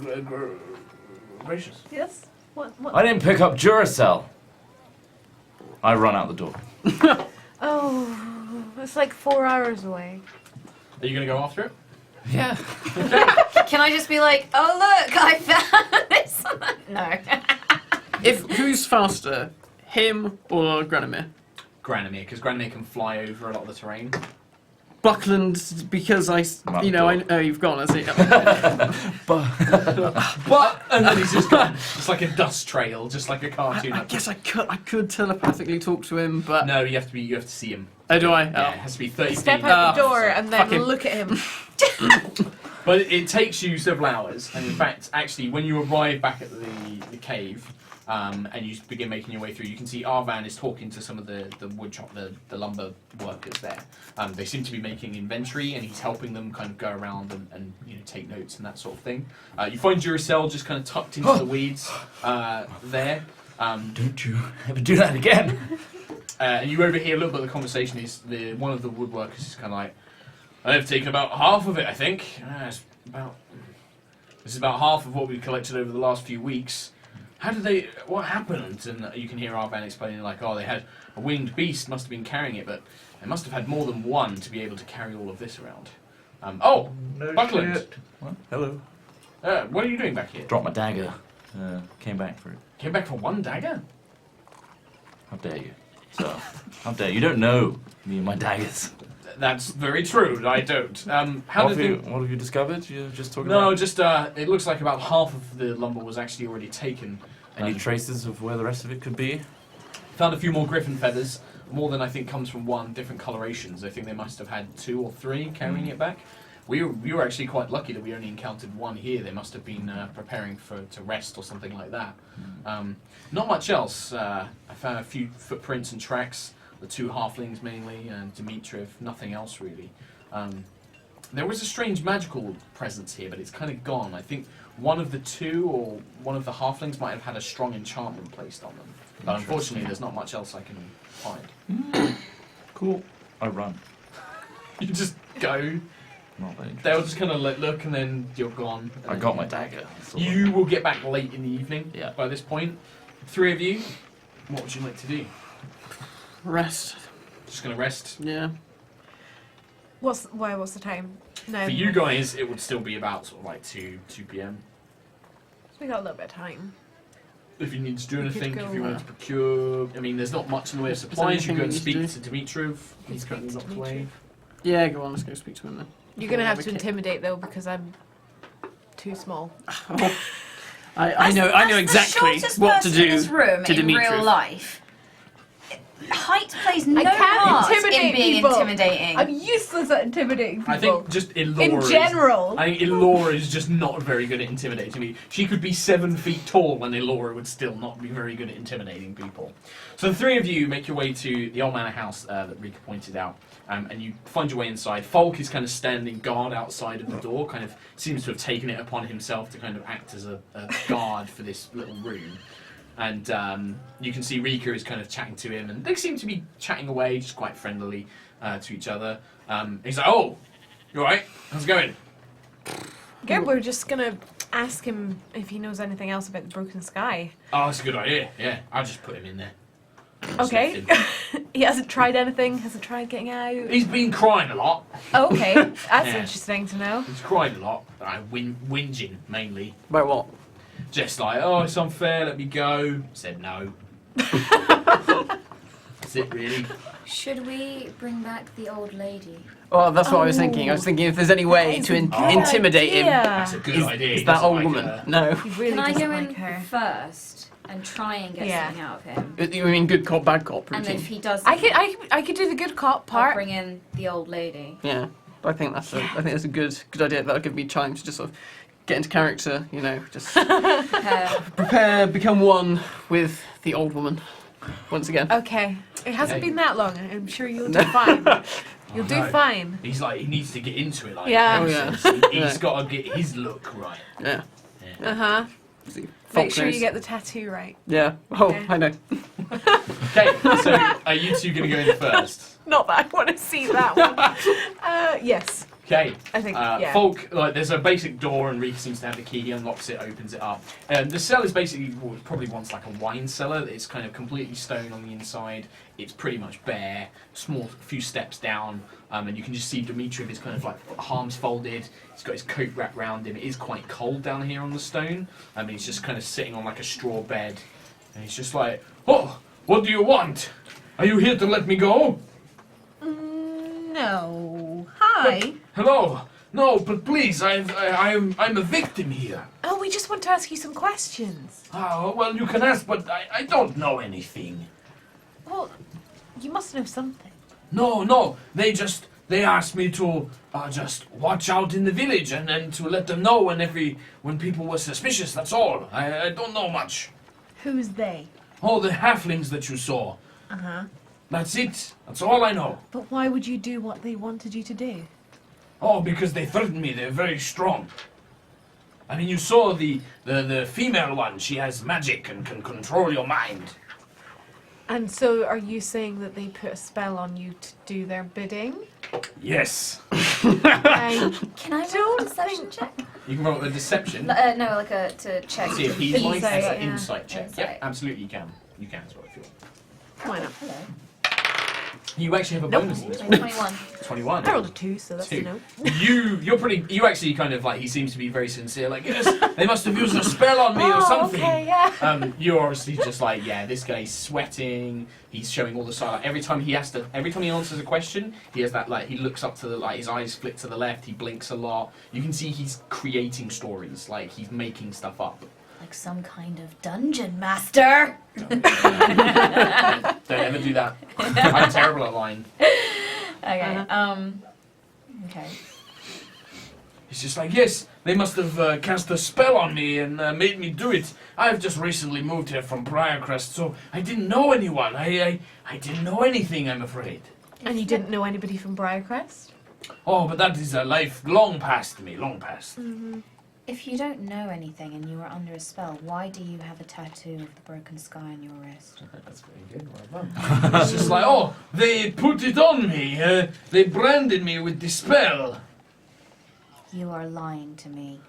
gracious. Yes? What? I didn't pick up Duracell. I run out the door. Oh, it's like 4 hours away. Are you going to go after it? Yeah. Can I just be like, oh look, I found this? No. Who's faster, him or Granomir? Granomir, because Granomir can fly over a lot of the terrain. Buckland, because I oh, you've gone, has it? But and then he's just gone. It's like a dust trail, just like a cartoon. I guess I could telepathically talk to him, but No, you have to see him. oh, do I? Yeah, it has to be 30 Step feet. out the door and then fuck him. look at him. But it takes you several hours, and in fact, actually, when you arrive back at the cave, and you begin making your way through, you can see Arvan is talking to some of the wood shop, the lumber workers there. They seem to be making inventory, and he's helping them kind of go around and take notes and that sort of thing. You find Duracell just kind of tucked into the weeds there. Don't you ever do that again? And you overhear a little bit of the conversation. One of the woodworkers is kind of like, I've taken about half of it, I think. This is about half of what we've collected over the last few weeks. What happened? And you can hear Arvan explaining like, they had a winged beast, must have been carrying it, but they must have had more than one to be able to carry all of this around. Buckland. Shit. What? Hello. What are you doing back here? Dropped my dagger. Came back for it. Came back for one dagger? How dare you? So, how dare you? You don't know me and my daggers. That's very true, I don't. What have you discovered? You're just talking No, about? just, it looks like about half of the lumber was actually already taken. Any traces of where the rest of it could be? Found a few more griffin feathers, more than I think comes from one, different colorations. I think they must have had 2 or 3 carrying it back. We were actually quite lucky that we only encountered one here. They must have been preparing to rest or something like that. Not much else. I found a few footprints and tracks, the 2 halflings mainly, and Dmitriev, nothing else really. There was a strange magical presence here, but it's kind of gone. I think one of the 2 or one of the halflings might have had a strong enchantment placed on them. But unfortunately, there's not much else I can find. Cool. I run. You just go. Not very interesting. They'll just kind of look, and then you're gone. I got my dagger. So You will get back late in the evening. Yeah. By this point, 3 of you. What would you like to do? Rest. Just gonna rest. Yeah. What's the time? No. For you guys, it would still be about sort of like 2 p.m. We got a little bit of time. If you need to do We could anything, go, if you wanted to procure, I mean, there's not much in the way of supplies. You anything go we and need speak to to Dmitriev. He's Speak currently to locked away. Dmitriev. Yeah, go on, let's go speak to him then. You're gonna have to Okay. intimidate though because I'm too small. I know As exactly the shortest what to person in do this room to in Dmitriev. real life. Height plays no can't part intimidate in being people. intimidating. I'm useless at intimidating people. I think just Elora. in general. I think Elora is just not very good at intimidating me. She could be 7 feet tall, and Elora would still not be very good at intimidating people. So the 3 of you make your way to the old manor house that Rika pointed out, and you find your way inside. Falk is kind of standing guard outside of the door, kind of seems to have taken it upon himself to kind of act as a guard for this little room. And you can see Rika is kind of chatting to him, and they seem to be chatting away, just quite friendly to each other. He's like, "Oh, you alright? How's it going?" Good, we're just gonna ask him if he knows anything else about the broken sky. Oh, that's a good idea. Yeah, I'll just put him in there. Just Okay. left him. He hasn't tried anything, hasn't tried getting out. He's been crying a lot. Okay, that's Yeah. interesting to know. He's crying a lot. Whinging, mainly. About what? Just like, oh, it's unfair, let me go. Said no. That's it, really. Should we bring back the old lady? Oh, that's what I was thinking. I was Oh. thinking if there's any way That is to a good intimidate him. That's a idea. good idea. Is He that doesn't old like woman? her. No. He really Can I doesn't go like in her. first and try and get Yeah. something out of him? You mean good cop, bad cop And routine? if he does, I could do the good cop I'll part. bring in the old lady. Yeah, I think that's a good idea. That'll give me time to just sort of get into character. You know, just prepare, become one with the old woman once again. Okay. It hasn't Okay. been that long. I'm sure you'll do fine. You'll do no. fine. He's like, he needs to get into it. Like, Yeah. Oh, yeah. He's Yeah. got to get his look right. Yeah. Uh huh. See, Make Fox sure you knows. get the tattoo right. Yeah. Oh, Okay. I know. Okay, so are you two going to go in first? Not that I want to see that one. Yes. Okay. I think, yeah. Folk, like, there's a basic door, and Rika seems to have the key. He unlocks it, opens it up. The cell is basically probably once like a wine cellar. It's kind of completely stone on the inside. It's pretty much bare. Small, few steps down, and you can just see Dmitriev is kind of like arms folded. He's got his coat wrapped around him. It is quite cold down here on the stone. And he's just kind of sitting on like a straw bed, and he's just like, "Oh, what do you want? Are you here to let me go?" No. Hi. Hello. No, but please, I'm a victim here. Oh, we just want to ask you some questions. Oh, well, you can ask, but I don't know anything. Well, you must know something. No, they asked me to just watch out in the village and to let them know when people were suspicious, that's all. I don't know much. Who's they? Oh, the halflings that you saw. Uh-huh. That's it. That's all I know. But why would you do what they wanted you to do? Oh, because they threatened me. They're very strong. I mean, you saw the female one. She has magic and can control your mind. And so are you saying that they put a spell on you to do their bidding? Yes. I Can I roll a don't deception think... check? You can roll a deception. No, like to check. See if he's Insight, like that's an yeah. insight check. Insight. Yep, absolutely you can. You can as well if you want. Why not? Hello. You actually have a Nope. bonus in this one. 21. 21. I rolled a 2, so that's a 2. no. You actually kind of like, he seems to be very sincere, like, yes, they must have used a spell on me or Oh, something. okay, yeah. You're obviously just like, yeah, this guy's sweating, he's showing all the signs. Like, every time he answers a question, he has that, like, he looks up to the, like, his eyes flick to the left, he blinks a lot. You can see he's creating stories, like, he's making stuff up. Like some kind of dungeon master. Don't ever do that. I'm terrible at lying. Okay. Okay. He's just like, yes, they must have cast a spell on me and made me do it. I've just recently moved here from Briarcrest, so I didn't know anyone. I didn't know anything, I'm afraid. And you didn't know anybody from Briarcrest? Oh, but that is a life long past me, long past. If you don't know anything and you are under a spell, why do you have a tattoo of the broken sky on your wrist? That's very good, well done. It's just like, oh, they put it on me. They branded me with the spell. You are lying to me.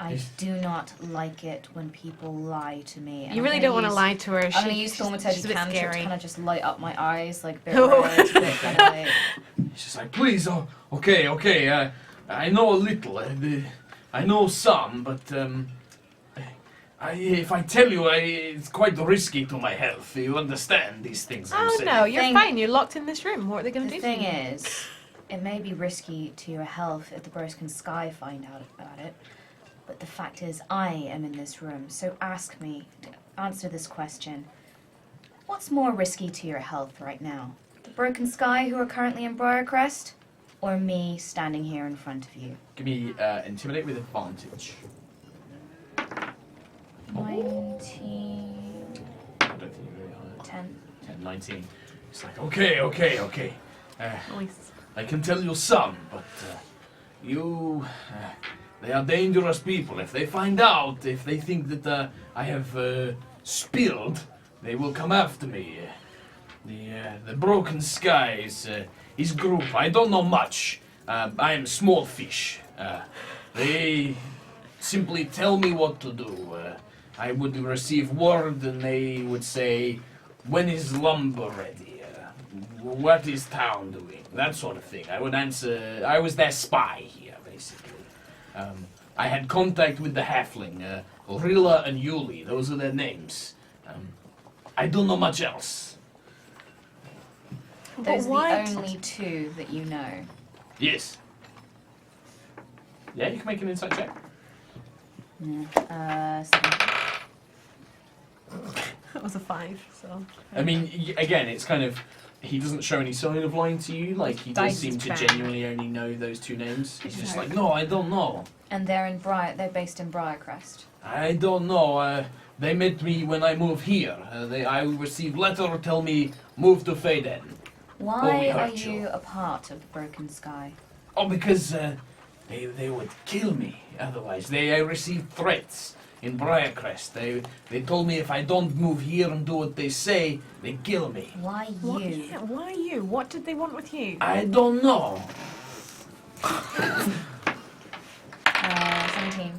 I do not like it when people lie to me. and You I'm really gonna don't want to use- lie to her. I'm going to She- use she's Thaumaturgy a bit Cantrip to scary. kind of just light up my eyes, like a bit Oh. red, a bit kind of like... It's just like, please, oh, okay. I know a little. I know some, but if I tell you, it's quite risky to my health. You understand these things I'm Oh saying? no, you're Thing- fine. You're locked in this room. What are they going to The do? thing to you? is, it may be risky to your health if the broken sky find out about it, but the fact is, I am in this room, so ask me to answer this question. What's more risky to your health right now? The broken sky who are currently in Briarcrest, or me standing here in front of you? Give me intimidate with advantage. 19... I don't think you're very high. 10. 10, 19. It's like, okay. Nice. I can tell you some, but they are dangerous people. If they find out, if they think that I have spilled, they will come after me. The Broken Sky is his group. I don't know much. I am small fish. They simply tell me what to do. I would receive word and they would say, when is lumber ready? What is town doing? That sort of thing. I would answer, I was their spy here, basically. I had contact with the halfling, Rilla and Yuli, those are their names. I don't know much else. Those are why the only two that you know. Yes. Yeah, you can make an insight check. That was a 5, so. I mean, again, it's kind of, he doesn't show any sign of lying to you, like he does Dice seem is to bad. genuinely only know those two names. He's just Okay. like, no, I don't know. And they're based in Briarcrest. I don't know. They met me when I moved here. I received letter tell me move to Faden. Why we are hurt you. you a part of the Broken Sky? Oh, because they would kill me otherwise. I received threats in Briarcrest. They told me if I don't move here and do what they say, they kill me. Why What, you? yeah, why you? What did they want with you? I don't know. 17.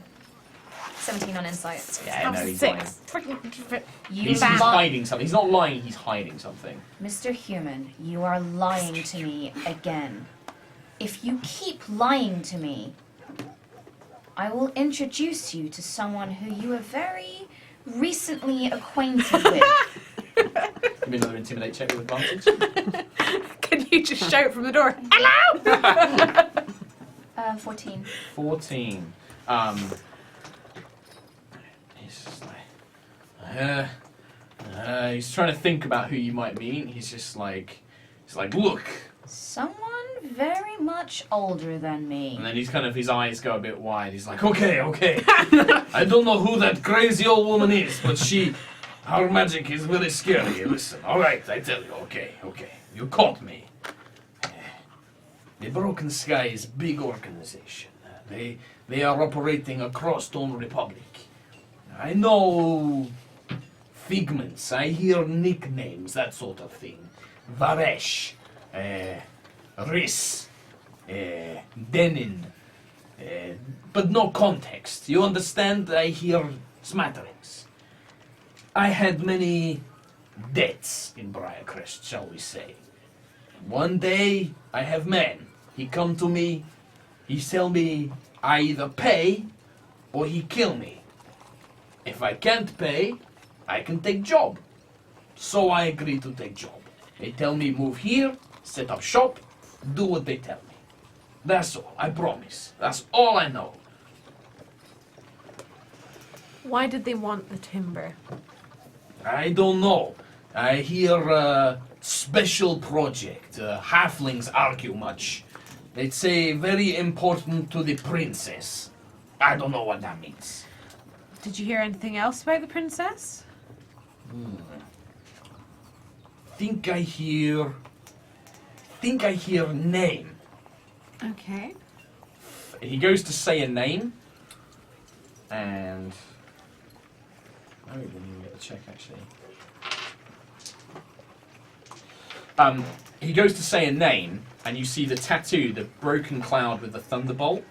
17 on insight. Yeah, That no, was he's 6. He's lie- hiding something. He's not lying, he's hiding something. Mr. Human, you are lying to me again. If you keep lying to me, I will introduce you to someone who you are very recently acquainted with. Give me another intimidate check with advantage. Can you just shout from the door? Hello! 14. 14. He's just like, he's trying to think about who you might meet. He's like, look. Someone very much older than me. And then his eyes go a bit wide. He's like, okay. I don't know who that crazy old woman is, but her magic is really scary. Listen, alright, I tell you, okay. You caught me. The Broken Sky is a big organization. They are operating across Stone Republic. I know figments, I hear nicknames, that sort of thing. Varesh, Riss, Denin, but no context. You understand? I hear smatterings. I had many debts in Briarcrest, shall we say. One day, I have man. He come to me, he tell me I either pay or he kill me. If I can't pay, I can take job. So I agree to take job. They tell me move here, set up shop, do what they tell me. That's all, I promise. That's all I know. Why did they want the timber? I don't know. I hear special project. Halflings argue much. They say very important to the princess. I don't know what that means. Did you hear anything else about the princess? Think I hear name. Okay. He goes to say a name, and I didn't even get the check actually. He goes to say a name, and you see the tattoo, the broken cloud with the thunderbolt.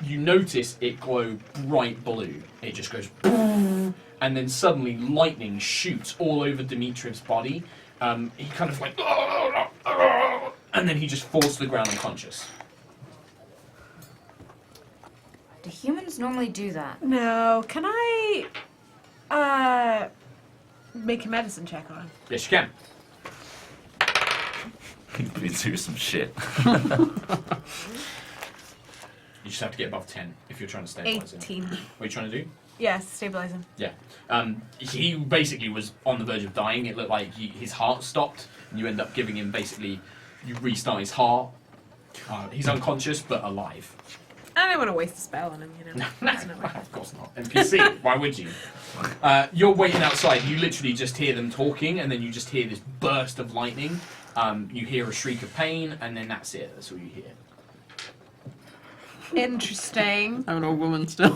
You notice it glow bright blue. It just goes boom, and then suddenly lightning shoots all over Dimitriev's body. He kind of like, and then he just falls to the ground unconscious. Do humans normally do that? No. Can I make a medicine check on him? Yes, you can. You've been through some shit. You just have to get above 10 if you're trying to stabilize him. 18. What are you trying to do? Yes, stabilize him. Yeah. He basically was on the verge of dying. It looked like his heart stopped, and you end up giving him basically, you restart his heart. He's unconscious, but alive. I don't want to waste a spell on him, you know. That's no way. Of course not. NPC, why would you? You're waiting outside. You literally just hear them talking, and then you just hear this burst of lightning. You hear a shriek of pain, and then that's it. That's all you hear. Interesting. I'm an old woman still.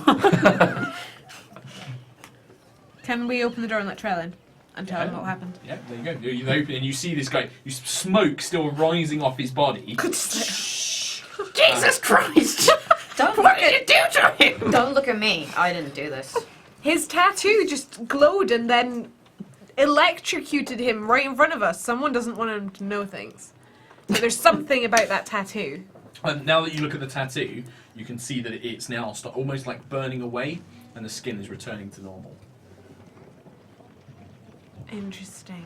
Can we open the door and let Trell in and tell him what happened? Yeah, there you go. You open and you see this guy. You smoke still rising off his body. Jesus Christ! Don't What did you do to him? don't look at me. I didn't do this. His tattoo just glowed and then electrocuted him right in front of us. Someone doesn't want him to know things. But there's something about that tattoo. And now that you look at the tattoo, you can see that it's now almost like burning away, and the skin is returning to normal. Interesting.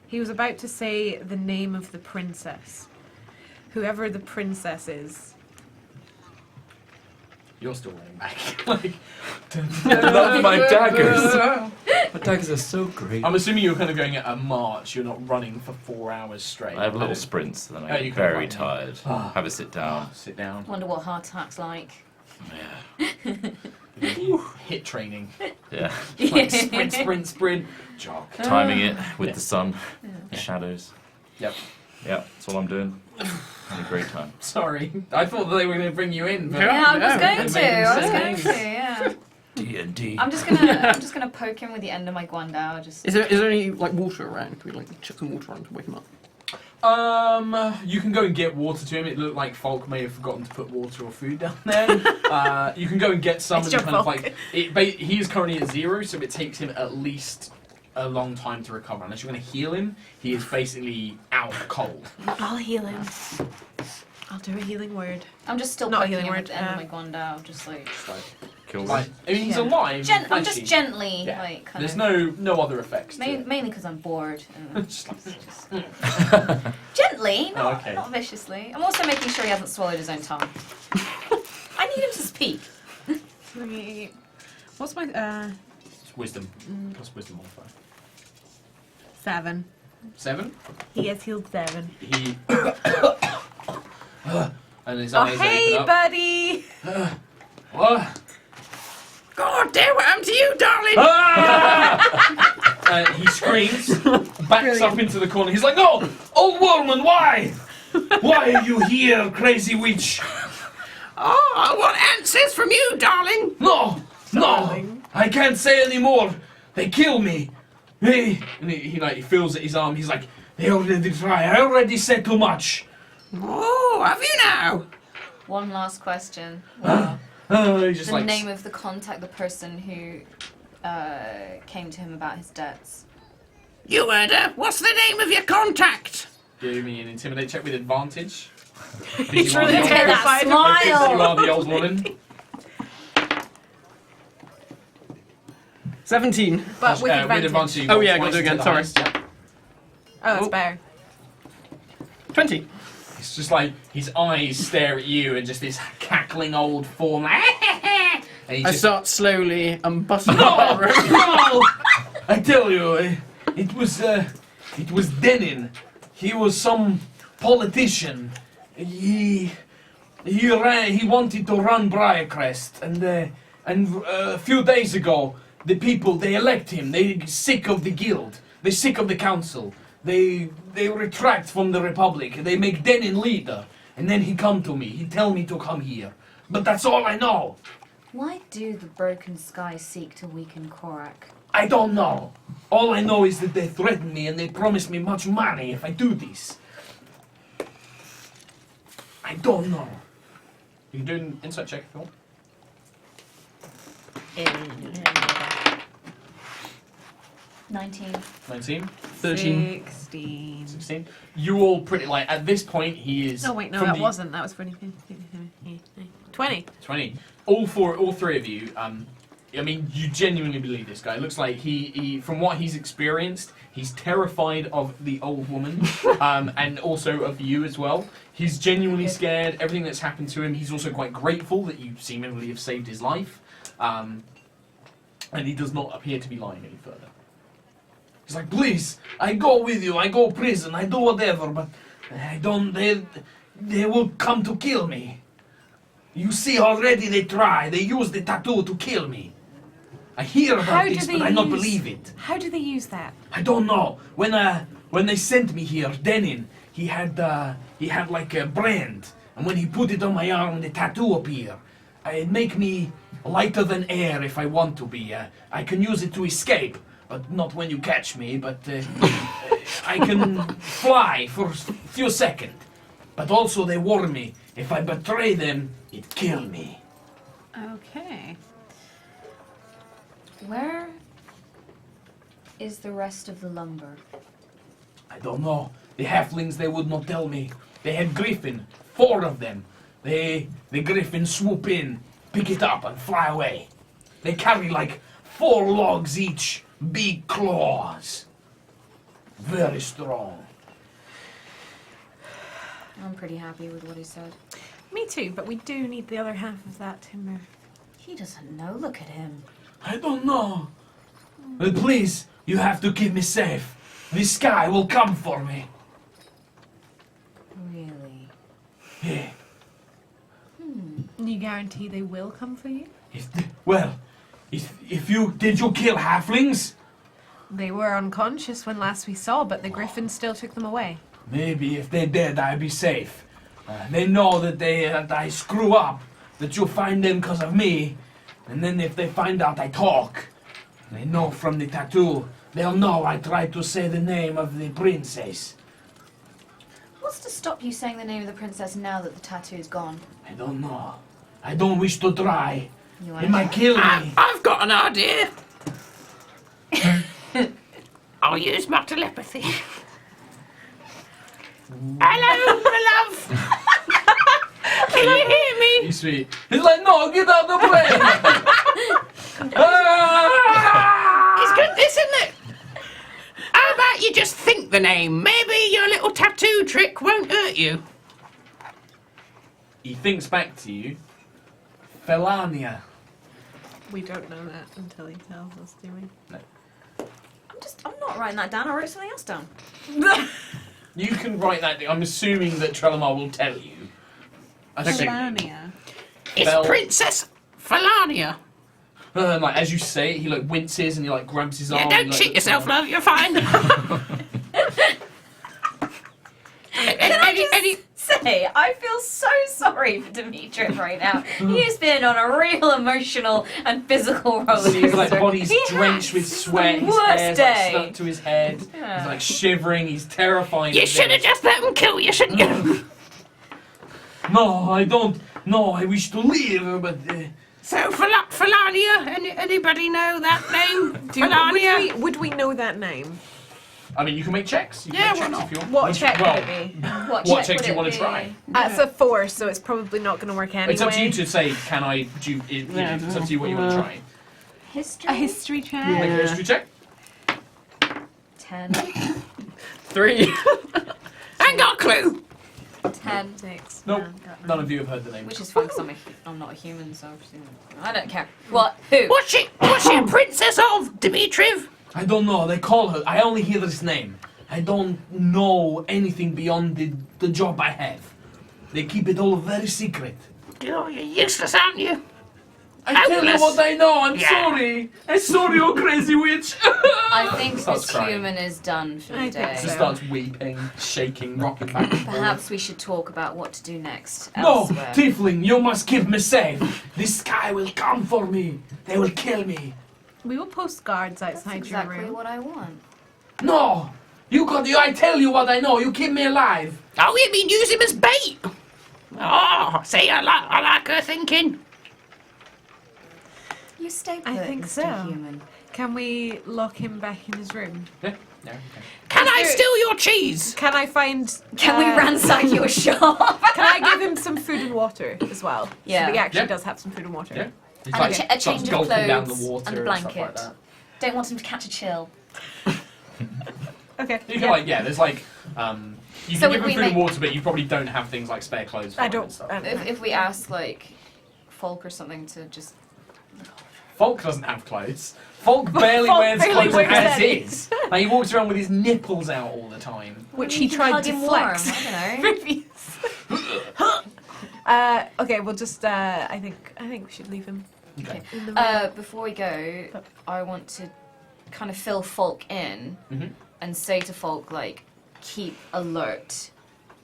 He was about to say the name of the princess. Whoever the princess is. You're still laying back. like, I love my daggers. My daggers are so great. I'm assuming you're kind of going at a march. You're not running for 4 hours straight. I have little sprints, then I you get can very run, yeah. tired. Ah. Have a sit down. Sit down. Wonder what heart attack's like. Yeah. Hit training. Yeah. Like sprint, sprint, sprint. Jog. Timing it with Yeah. the sun, the shadows. Yep. Yeah, that's all I'm doing. Having a great time. Sorry. I thought they were going to bring you in. But Yeah, I was no, going to. I was going Thanks. to. Yeah. D&D. I'm just gonna poke him with the end of my guandao. Just. Is there any like water around? Can we like chuck some water on to wake him up? You can go and get water to him. It looked like Falk may have forgotten to put water or food down there. You can go and get some. It's And your kind of Falk. like he is currently at 0, so it takes him at least a long time to recover. Unless you're going to heal him, he is basically out cold. I'll heal him. I'll do a healing word. I'm just still Not a poking healing him word, with the end of my guandao, just like. Kill Like, them. I mean, he's Yeah. alive. I'm fleshy. just gently, Yeah. like, kind There's of. no other effects. To it. Mainly because I'm bored. And Just like- gently, Oh, not, okay. not viciously. I'm also making sure he hasn't swallowed his own tongue. I need him to speak. Three. What's my It's wisdom. Plus wisdom modifier. 7? 7. He gets healed 7. He. and his Oh eyes hey, open up. buddy! What? God damn, what happened to you, darling? Ah! He screams, backs up into the corner. He's like, "No, old woman, why? Why are you here, crazy witch? Oh, I want answers from you, darling. No, no, Darling. I can't say anymore. They kill me. Hey." And he feels at his arm. He's like, "They already try. I already said too much." Oh, have you now? One last question. Wow. He's just The like, name of the contact, the person who came to him about his debts. You heard her. What's the name of your contact? give me an intimidate check with advantage. He's You are really the old- terrified. That You smile. are the old woman. 17. But with advantage. you Oh, roll yeah, twice gotta do to again, the sorry. highest, yeah. Oh, it's Oh. better. 20. It's just like his eyes stare at you and just this cackling old form. And he I just, start slowly unbuttoning no, my robe. no! I tell you, it was Denin. He was some politician. He wanted to run Briarcrest, and a few days ago, the people they elect him. They sick of the guild. They sick of the council. They retract from the republic. They make Denin leader, and then he come to me. He tell me to come here, but that's all I know. Why do the broken skies seek to weaken Korak? I don't know. All I know is that they threaten me and they promise me much money if I do this. I don't know. You can do an insight check if you want. 19. 19, 13. 16. 16. You all pretty like at this point he is. No, wait, no, from that the- wasn't. That was 20. 20. 20. All three of you. I mean, you genuinely believe this guy. It looks like he from what he's experienced, he's terrified of the old woman, and also of you as well. He's genuinely scared. Everything that's happened to him. He's also quite grateful that you seemingly have saved his life, and he does not appear to be lying any further. He's like, "Please, I go with you. I go prison. I do whatever, but I don't. They will come to kill me. You see, already they try. They use the tattoo to kill me. I hear about How do this, they but I don't use- believe it. How do they use that? I don't know. When they sent me here, Denin, he had like a brand, and when he put it on my arm, the tattoo appear. It make me lighter than air if I want to be. I can use it to escape, but not when you catch me. But I can fly for a few seconds. But also they warn me if I betray them, it kill me. Okay. Where is the rest of the lumber? I don't know. The halflings, they would not tell me. They had griffin, 4 of them. The griffin swoop in, pick it up, and fly away. They carry like 4 logs each, big claws. Very strong. I'm pretty happy with what he said. Me too, but we do need the other half of that timber. He doesn't know. Look at him. I don't know. But please, you have to keep me safe. This guy will come for me. Really? Yeah. You guarantee they will come for you? If you did you kill halflings? They were unconscious when last we saw, but the griffin still took them away. Maybe if they're dead, I'll be safe. They know that that I screw up, that you'll find them because of me, and then if they find out I talk, they know from the tattoo, they'll know I tried to say the name of the princess. What's to stop you saying the name of the princess now that the tattoo is gone? I don't know. I don't wish to try. You It might kill me. I've got an idea. I'll use my telepathy. Hello, my love. Can you hear me? He's sweet. He's like, no, get out of the way. It's good, isn't it? How about you just think the name? Maybe your little tattoo trick won't hurt you. He thinks back to you. Felania. We don't know that until he tells us, do we? I'm not writing that down. I wrote something else down. You can write that down. I'm assuming that Trelemar will tell you. Melania. It's Fel- Princess Felania. Like as you say it, he like winces and he like grabs his arm. Yeah, and, don't like, cheat looks yourself, around. love. You're fine. Any- Say, I feel so sorry for Dimitriv right now. He's been on a real emotional and physical roller See, his like coaster. body's He drenched has with sweat. the His worst hair's day. like stuck to his head. Yeah. He's like shivering. He's terrified. You of should have this. just let them kill you, shouldn't you? No, I don't. No, I wish to live, but. So, Felania, anybody know that name? Felania? Would we know that name? I mean, you can make checks. You can Yeah, make why checks not? if you want. What Would check you, well, would it be? What What check would do you it want to be? try? That's a 4, so it's probably not going to work anyway. It's up to you to say, can I do it? It's up to you what you want to try. History? A history check. Make a history check. 10. 3. I got a clue. 10. 6. Nope. None of you have heard the name. Which is fine because I'm not a human, so I don't care. What? Who? What's she a princess of, Dimitriv? I don't know. They call her. I only hear this name. I don't know anything beyond the job I have. They keep it all very secret. You're useless, aren't you? I tell you Hopeless. what I know. I'm Yeah. sorry. I'm sorry, you crazy witch. I think Starts this crying. human is done for the I think day. She so. starts weeping, shaking, rocking back and forth. Perhaps we should talk about what to do next No, elsewhere. Tiefling, you must keep me safe. This guy will come for me. They will kill me. We will post guards That's outside exactly your room. what I want. No, I tell you what I know. You keep me alive. Oh, you mean use him as bait? Oh, see, I like her thinking. You stay put, I think Mr. so. Human. Can we lock him back in his room? Yeah, okay. Can I there- steal your cheese? Can I find... Can we ransack your shop? Can I give him some food and water as well? Yeah. So he actually Yeah. does have some food and water. Yeah. He's And a starts change of gulping down clothes the water and a stuff blanket. like that. Don't want him to catch a chill. Okay. You can there's like you So can give would him we food and make- water, but you probably don't have things like spare clothes. For I him don't... and stuff. If we ask like Folk or something to just Folk doesn't have clothes. Folk barely Folk wears barely clothes wears as any. is. Like, he walks around with his nipples out all the time. Which You he can tried hug to him flex. warm, I don't know. Okay, we'll just, I think we should leave him Okay. in the room. Before we go, I want to kind of fill Folk in Mhm. and say to Folk like, keep alert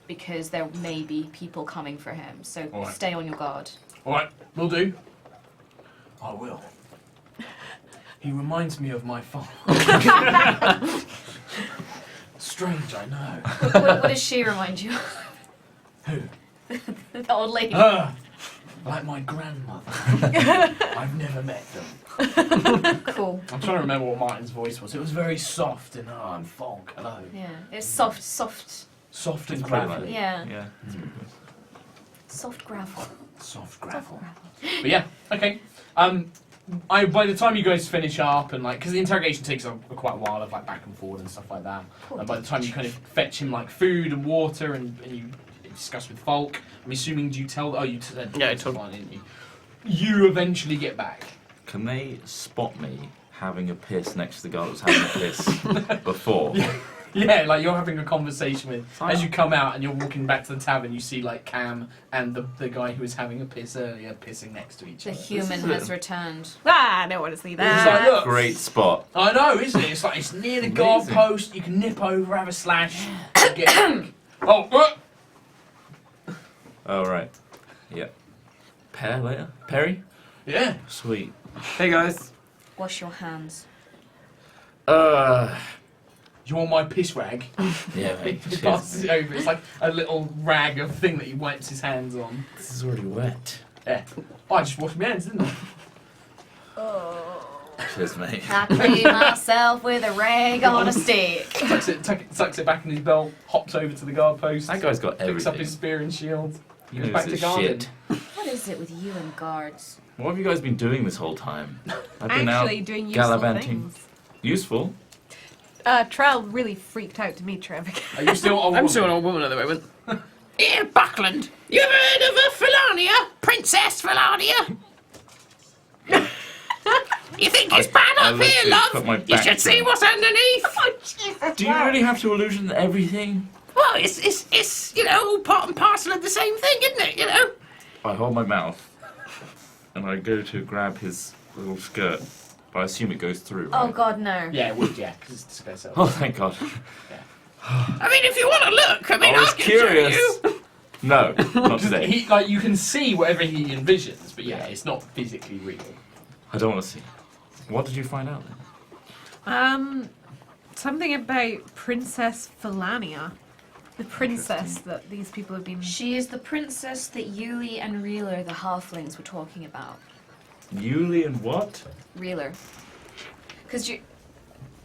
because there may be people coming for him. So All right. stay on your guard. All right, will do. I will. He reminds me of my father. Strange, I know. What does she remind you of? Who? The old lady. Ah, Like my grandmother. I've never met them. Cool. I'm trying to remember what Martin's voice was. It was very soft and I'm fog. Hello. Yeah. It's soft. Soft and It's pretty gravelly. like- Yeah. Yeah. Soft gravel. Soft gravel. But yeah, okay. By the time you guys finish up and like, because the interrogation takes quite a while of like back and forward and stuff like that. Cool. And by the time you kind of fetch him like food and water and you discuss with Falk, I'm assuming you tell. Oh, you said. Yeah, I told- fine, didn't you? You eventually get back. Can they spot me having a piss next to the guy that was having a piss before? Yeah, like you're having a conversation with. As you come out and you're walking back to the tavern, you see like Cam and the guy who was having a piss earlier pissing next to each The other. human is has returned. I don't want to see It's like, that. look, Great spot. I know, isn't it? It's like it's near the Amazing. guard post. You can nip over, have a slash, and get back. Oh, what? Oh, right. Yeah. Pear later? Perry? Yeah. Sweet. Hey guys. Wash your hands. You want my piss rag? Yeah, He mate. passes it over. It's like a little rag of thing that he wipes his hands on. This is already wet. Yeah. I just washed my hands, didn't I? Cheers, mate. I clean myself with a rag on a stick. Tucks it back in his belt, hops over to the guard post, That guy's got picks up everything. his spear and shield. He goes knows back to his guarding. shit. What is it with you and guards? What have you guys been doing this whole time? I've been Actually out doing useful gallivanting. things. Useful? Trell really freaked out Dimitriv. Are you still old? I'm still an old woman at the moment. Here, Buckland. You ever heard of a Felania? Princess Felania? You think it's bad I up here, literally put my love? You back should see to- what's underneath. Do you really have to illusion everything? Well, it's all part and parcel of the same thing, isn't it? You know. I hold my mouth and I go to grab his little skirt, but I assume it goes through. Oh Right? God, no. Yeah, it would, yeah, because it's space Oh, thank God. I mean, if you want to look, I mean, I was can show curious. you. No, not today. He, like, you can see whatever he envisions, but yeah, it's not physically real. I don't want to see. What did you find out then? Something about Princess Felania. The princess that these people have been. She is the princess that Yuli and Reeler, the halflings, were talking about. Yuli and what? Reeler. Because you...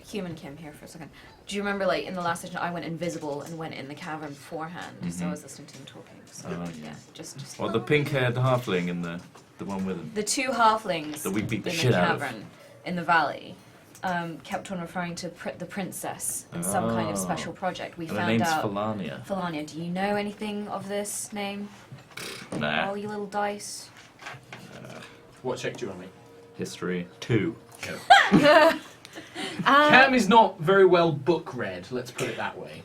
Human Kim here for a second. Do you remember, like, in the last session, I went invisible and went in the cavern beforehand, so I was listening to them talking. So, Oh, yeah. yeah, just... Well, the pink-haired halfling and the one with him. The two halflings That we beat the in shit the out of. cavern in the valley kept on referring to the princess and some kind of Oh. special project. We And her found name's out. Felania. Felania, do you know anything of this name? Nah. All you little dice. What check do you want me? History 2. Cam is not very well book read, let's put it that way.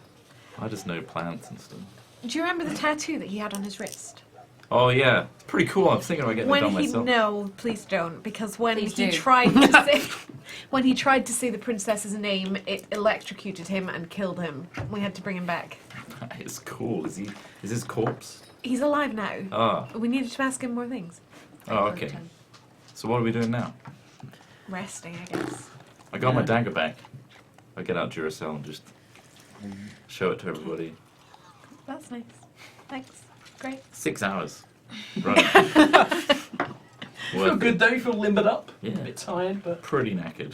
I just know plants and stuff. Do you remember the tattoo that he had on his wrist? Oh yeah, it's pretty cool. I'm thinking about getting it done myself. No, please don't, because when Please he do. tried to say when he tried to say the princess's name, it electrocuted him and killed him. We had to bring him back. That is cool. Is his corpse? He's alive now. Ah. We needed to ask him more things. Oh, okay. So what are we doing now? Resting, I guess. I got my dagger back. I get out Duracell and just show it to everybody. That's nice. Thanks. Great. 6 hours. Right. Feel good though, you feel limbered up. Yeah. A bit tired, but... Pretty knackered.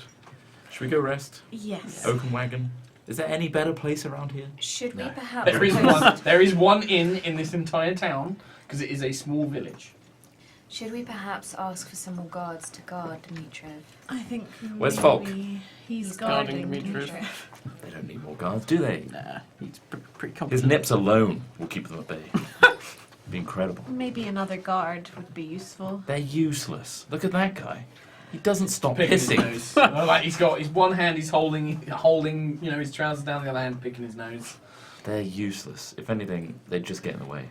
Should we go rest? Yes. Oaken wagon. Is there any better place around here? Should we No. perhaps... There is post- one. There is one inn in this entire town, because it is a small village. Should we perhaps ask for some more guards to guard Dimitriv? I think. Where's maybe Falk? He's guarding guarding Dimitriv. Dimitriv. They don't need more guards, do they? Nah, he's pretty His confident. nips alone will keep them at bay. Be incredible. Maybe another guard would be useful. They're useless. Look at that guy. He doesn't stop Picking his pissing. nose. Like he's got his one hand, he's holding, you know, his trousers down, the other hand picking his nose. They're useless. If anything, they just get in the way.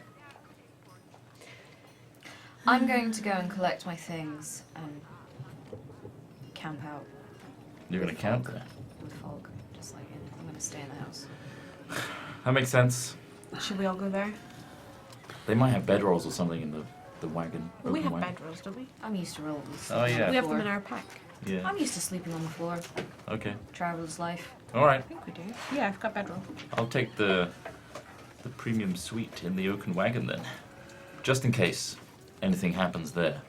I'm going to go and collect my things and camp out You're gonna camp there. with Fog. Just like I'm going to stay in the house. That makes sense. Should we all go there? They might have bedrolls or something in the wagon. We open have wagon. bedrolls, don't we? I'm used to rolling. Oh, yeah. We have them in our pack. Yeah. I'm used to sleeping on the floor. Okay. Traveler's life. All right. I think we do. Yeah, I've got bedroll. I'll take the premium suite in the oaken wagon then, just in case. anything happens there.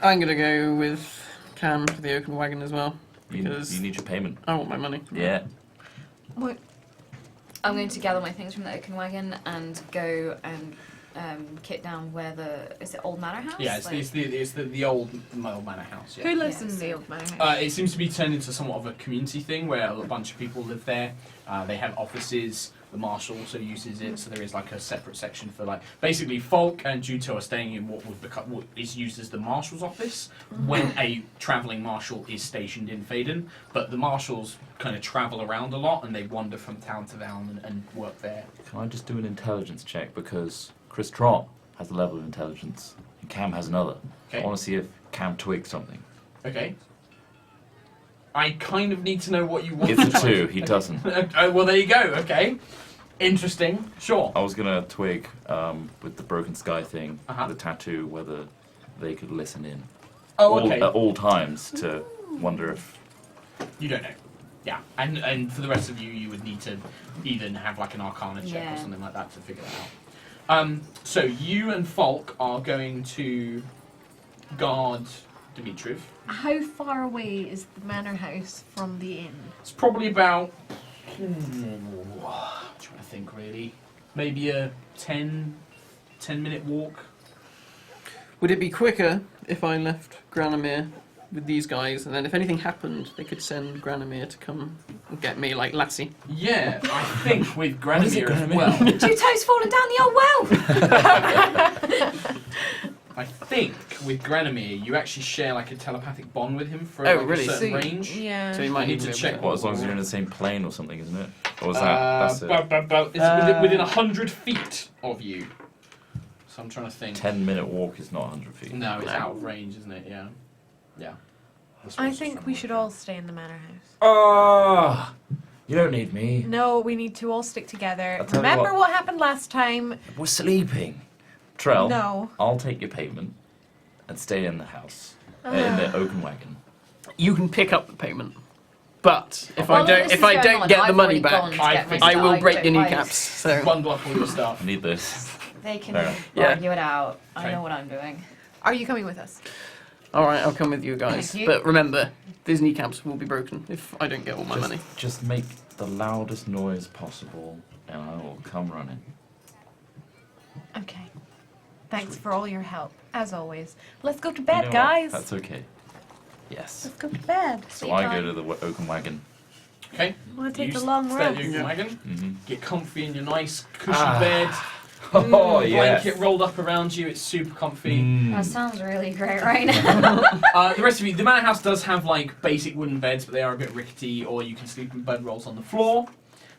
I'm gonna go with Cam for the oaken wagon as well. You Because need your payment. I want my money. Yeah. What? I'm going to gather my things from the oaken wagon and go and kit down where is it Old Manor House? Yeah, it's the old manor house. Yeah. Who lives Yeah, in the so- old manor house? It seems to be turned into somewhat of a community thing where a bunch of people live there. They have offices. The marshal also uses it, so there is like a separate section for like basically Falk and Juto are staying in what is used as the marshal's office when a travelling marshal is stationed in Faden. But the marshals kind of travel around a lot and they wander from town to town and work there. Can I just do an intelligence check because Chris Trott has a level of intelligence and Cam has another. Okay. I want to see if Cam twigs something. Okay. I kind of need to know what you want. It's a 2. He doesn't. Well, there you go. Okay. Interesting. Sure. I was gonna twig with the broken sky thing, Uh-huh. the tattoo, whether they could listen in Oh, okay. at all times to wonder if. You don't know. Yeah, and for the rest of you, you would need to either have like an Arcana check Yeah. or something like that to figure that out. So you and Falk are going to guard Dimitriv. How far away is the manor house from the inn? It's probably about. I'm trying to think really. Maybe a 10-minute walk. Would it be quicker if I left Granamir with these guys, and then if anything happened, they could send Granamir to come and get me, like Lassie? Yeah, I think with is it, Granamir as Granamir? well. Juto's fallen down the old well! I think with Granamir, you actually share like a telepathic bond with him for Oh, like, really? a certain So- range. Yeah. So you I might need need to to check Well, as long as you're in the same plane or something, isn't it? Or was that's it? It's within 100 feet of you. So I'm trying to think. 10-minute walk is not 100 feet. No, it's No. out of range, isn't it? Yeah. Yeah. That's what I was think just we trying should to all stay in the manor house. Oh, you don't need me. No, we need to all stick together. I'll tell you Remember what. what happened last time? We're sleeping. Trell, No. I'll take your payment and stay in the house, in the oaken wagon. You can pick up the payment, but if While I all don't, this if is I going don't on, get the I've money already gone back, to I get my think- I stuff. will break your don't mind. kneecaps. So Bundle up all your stuff. I need this. They can Fair enough. Yeah. argue it out. I Okay. know what I'm doing. Are you coming with us? all right, I'll come with you guys. Thank you. But remember, these kneecaps will be broken if I don't get all my money. Just make the loudest noise possible, and I will come running. Okay. Thanks for all your help, as always. Let's go to bed, You know what? guys. That's okay. Yes. Let's go to bed. So I go to the oaken wagon. Okay. Want to take You the long stay at rest? the oaken Yeah. wagon. Mm-hmm. Get comfy in your nice cushy Ah. bed. Oh, yes. Blanket rolled up around you. It's super comfy. Mm. That sounds really great right now. The rest of you, the manor house does have like basic wooden beds, but they are a bit rickety, or you can sleep in bedrolls on the floor.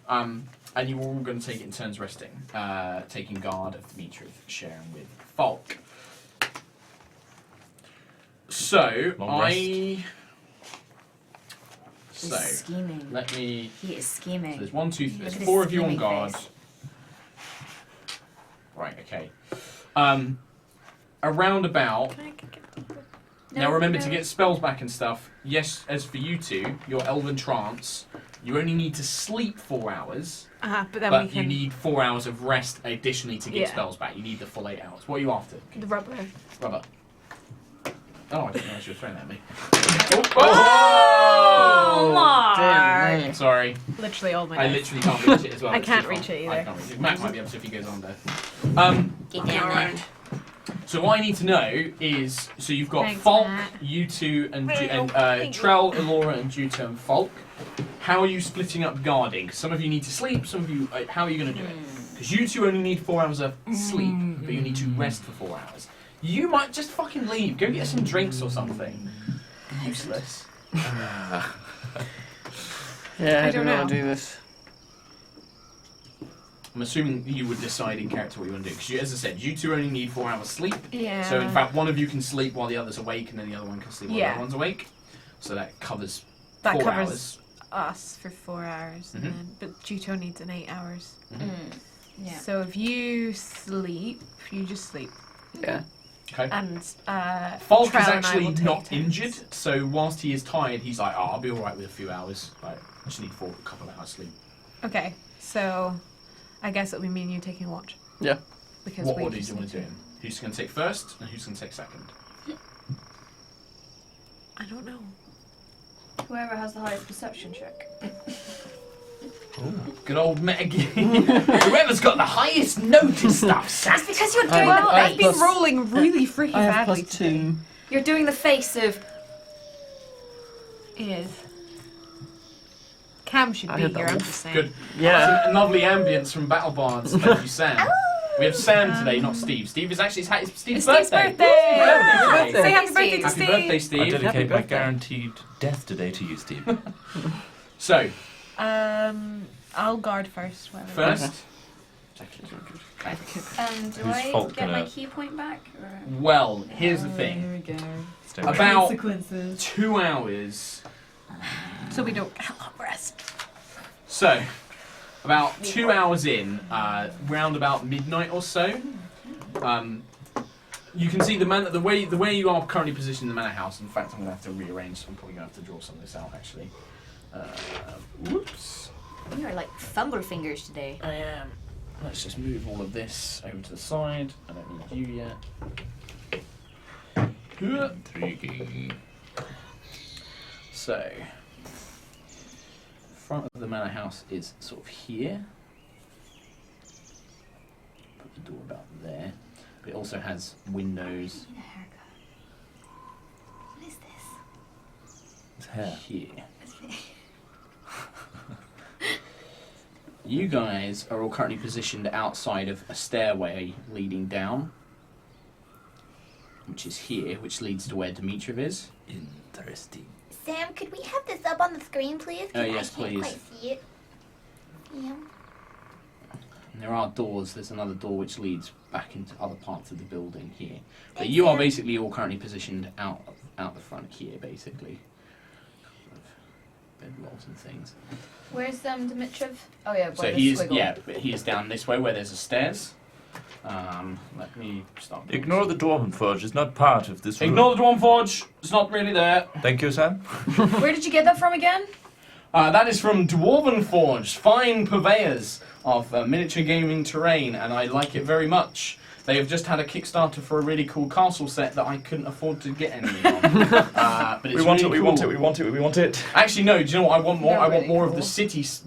And you're all going to take it in turns resting, taking guard of Dimitriv, sharing with Falk. So Long He's So scheming. let me. He is So scheming. there's 1, 2, Look there's at his 4 of you on scheming guard. face. Right. Okay. Around about. Can I get Now No, remember no. to get spells back and stuff. Yes, as for you two, your elven trance, you only need to sleep 4 hours, but then we but you can. need 4 hours of rest additionally to get Yeah. spells back. You need the full 8 hours. What are you after? The rubber. Rubber. Oh, I didn't realise you were throwing that at me. Oh, Mark! Damn, Sorry, Literally all my I dice. literally can't reach it as well. I It's can't too reach far. it I either. can't reach it. Matt might be able to if he goes on there. Get down there. So what I need to know is, so you've got Thanks, Falk, Matt. you two, and Thank you. Trell, Elora, and Juto and Falk. How are you splitting up guarding? Some of you need to sleep. Some of you, how are you going to do it? Because you two only need 4 hours of sleep, but you need to rest for 4 hours. You might just fucking leave. Go get some drinks or something. Useless. Yeah, I, I don't don't know how know. to do this. I'm assuming you would decide in character what you want to do. Because, as I said, you two only need 4 hours sleep. Yeah. So, in fact, one of you can sleep while the other's awake, and then the other one can sleep while the Yeah. other one's awake. So that covers that 4 covers hours. us for 4 hours, Mhm. and then, but Juto needs an 8 hours. Yeah. So if you sleep, you just sleep, Yeah. Okay. and Falk is Trell and I actually will take not turns. injured, so whilst he is tired, he's like, oh, I'll be alright with a few hours. Like, I just need a couple of hours sleep. Okay, so I guess it'll be me and you taking watch. Yeah. Because What we order do just you want to do him? Who's going to take first and who's going to take second? I don't know. Whoever has the highest perception check. Good old metagame. Whoever's got the highest notice stuff, That's because you're doing Well, the I've face. been rolling really freaking I have badly plus today. 2. You're doing the face of. Is. Cam should I be heard that here, I'm wolf. just saying. Good. Yeah. Some lovely ambience from Battle Bards. Thank you, Sam. We have Sam today, not Steve. Steve is actually it's Steve's It's Steve's birthday! Birthday today. Say happy birthday to Happy Steve! birthday, I Steve. dedicate my birthday. guaranteed death today to you, Steve. So, I'll guard first. Whatever. first. Do Who's I Falk get my gonna- key point back? Or... Well, here's the thing. Here we go. Stay away. About Consequences. 2 hours. So we don't get a long rest. So, about 2 hours in, round about midnight or so, you can see the way you are currently positioned in the manor house. In fact, I'm going to have to rearrange. I'm probably going to have to draw some of this out actually. Whoops. You are like fumble fingers today. I am. Let's just move all of this over to the side. I don't need you yet. Intriguing. So, front of the manor house is sort of here. Put the door about there. But it also has windows I need a haircut. What is this? His hair. here. You guys are all currently positioned outside of a stairway leading down, which is here, which leads to where Dimitrov is. Interesting. Sam, could we have this up on the screen, please? 'Cause Yes, I can't please. quite see it. Yeah. And there are doors. There's another door which leads back into other parts of the building here. But you are basically all currently positioned out the front here, basically. Bed rolls and things. Where's Dimitrov? Oh yeah, So by the he is, squiggle. but he is down this way where there's a stairs. Let me start. Ignore the Dwarven Forge. It's not part of this room. Ignore the Dwarven Forge. It's not really there. Thank you, Sam. Where did you get that from again? That is from Dwarven Forge, fine purveyors of miniature gaming terrain, and I like it very much. They have just had a Kickstarter for a really cool castle set that I couldn't afford to get any of. But it's We want really it, we want cool. it, we want it, we want it. Actually, no. Do you know what I want more? They're I want really more of cool.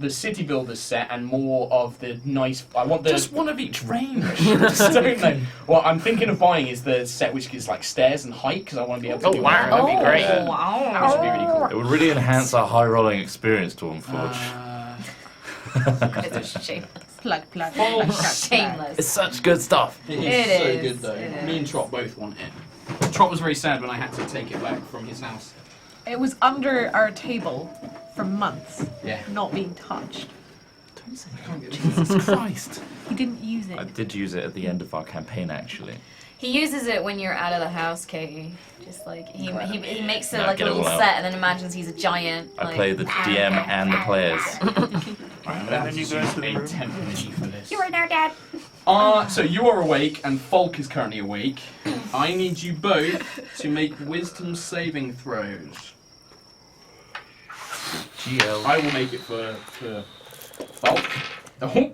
the city builders set, and more of the nice. I want the. Just one of each range. Just don't know. What I'm thinking of buying is the set which gives like stairs and height, because I want to be able to. Oh, do wow, that. that'd be great. Yeah. That would be really cool. It would really enhance our high rolling experience, Dwarven Forge. It's shameless. Plug, plug. Shameless. It's such good stuff. It is It so is, good though. it Me and is. Trot both want it. Trot was very sad when I had to take it back from his house. It was under our table for months, Yeah. not being touched. Jesus Christ. He didn't use it. I did use it at the end of our campaign, actually. He uses it when you're out of the house, Katie. Just like he makes it No, like a get it little all out. set and then imagines he's a giant. I like, play the DM and the players. And then you go into the room. Temp energy for this. You were there, Dad. So you are awake, and Falk is currently awake. I need you both to make wisdom saving throws. GL. I will make it for Falk. Oh.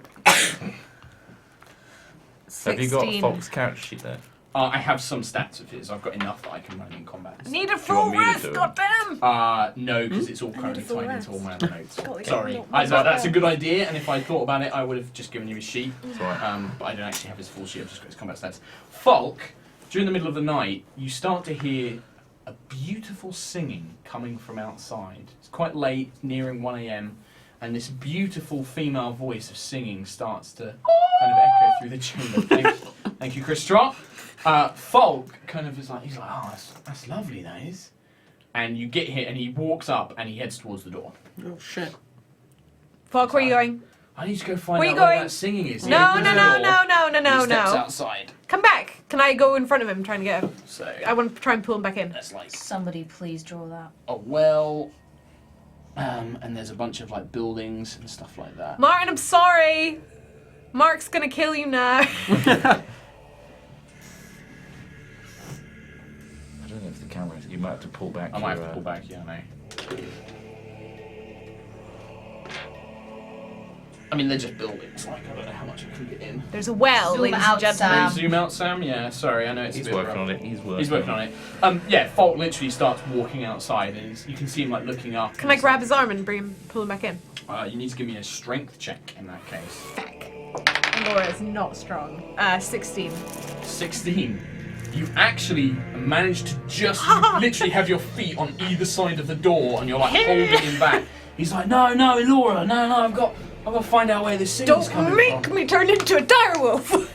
Have you got 16. Fox's character sheet there? I have some stats of his. I've got enough that I can run in combat. Need a you full want me to rest, do it? goddamn! No, because it's all need currently a full tied into all my rest. other notes. God, we Sorry. don't I know thought that's a that. good idea, and if I thought about it, I would have just given you his sheet. It's alright. But I don't actually have his full sheet. I've just got his combat stats. Falk, during the middle of the night, you start to hear a beautiful singing coming from outside. It's quite late, nearing 1 a.m., and this beautiful female voice of singing starts to kind of echo through the chamber. Thank you, Chris Trott. Falk kind of is like, he's like, oh, that's lovely, that is. And you get here, and he walks up, and he heads towards the door. Oh shit. Falk, where are you going? I need to go find Where out you where going? that singing is. He No, opens no, the no, door, no, no, no, and no, he steps no. outside. Come back. Can I go in front of him trying to get him? So I want to try and pull him back in. that's like Somebody please draw that. a well, and there's a bunch of like buildings and stuff like that. Martin, I'm sorry. Mark's gonna kill you now. I don't know if the camera is. You might have to pull back. I might have your, to pull back, yeah, I know. I mean, they're just buildings. Like, I don't know how much I can get in. There's a well, Zoom ladies and out, gentlemen. Sam. Zoom out, Sam. Yeah, sorry, I know it's He's a bit working rough. on it. He's He's working on it. Yeah, Falk literally starts walking outside, and you can see him like looking up. Can I grab his arm and bring him, pull him back in? You need to give me a strength check in that case. Laura is not strong. 16. 16. You actually managed to just literally have your feet on either side of the door, and you're like holding him back. He's like, no, Laura, no, I've got to find out where this singing's Don't coming make from. me turn into a direwolf!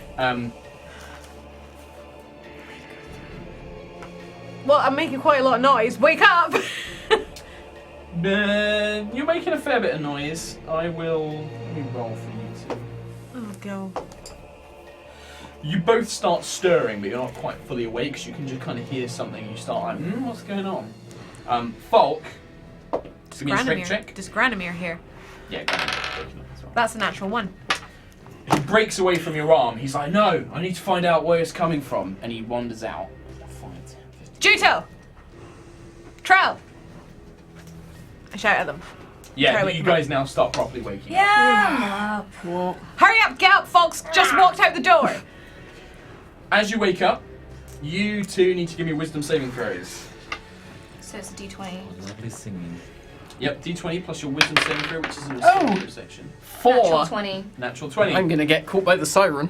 Well, I'm making quite a lot of noise. Wake up! You're making a fair bit of noise. Let me roll for you two. Oh, go. You both start stirring, but you're not quite fully awake, because you can just kind of hear something. You start like, what's going on? Falk, give me a strength check. Does Granomir here? Yeah, Granomir. That's a natural 1. He breaks away from your arm. He's like, no, I need to find out where it's coming from. And he wanders out. 5, 10, 15. Juto! Trell! I shout at them. Yeah, Try but wake you him up. guys now start properly waking up. Yeah, I'm up. Hurry up, get up, folks! Just walked out the door! As you wake up, you two need to give me wisdom saving throws. So it's a D20. Lovely singing. Yep, d20 plus your wisdom saving throw, which is in the second section. 4. Natural 20. Natural 20. I'm gonna get caught by the siren.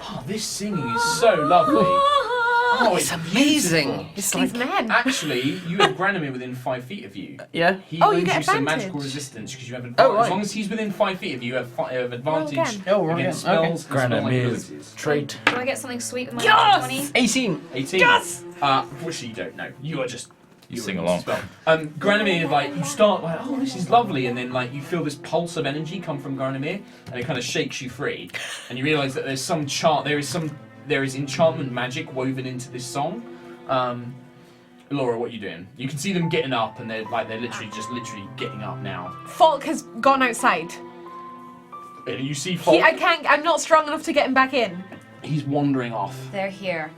Oh, this singing is so lovely. Oh, It's amazing. beautiful. It's These like, men. Actually, you have Granomir within 5 feet of you. yeah. He Oh, you lends get you some advantage. magical resistance because you have Oh, right. As long as he's within 5 feet of you, you have advantage again. Oh, right, against yeah. Okay. spells and spell-like Granomir's abilities. trait. Do I get something sweet with my natural 20? 18. 18. Yes! Which you don't know. You are just... You sing along. Granomir, like, you start like, oh, this is lovely, and then, like, you feel this pulse of energy come from Granomir, and it kind of shakes you free, and you realise that there's some there is enchantment magic woven into this song. Laura, what are you doing? You can see them getting up, and they're literally getting up now. Falk has gone outside. And you see Falk, I'm not strong enough to get him back in. he's wandering off. They're here.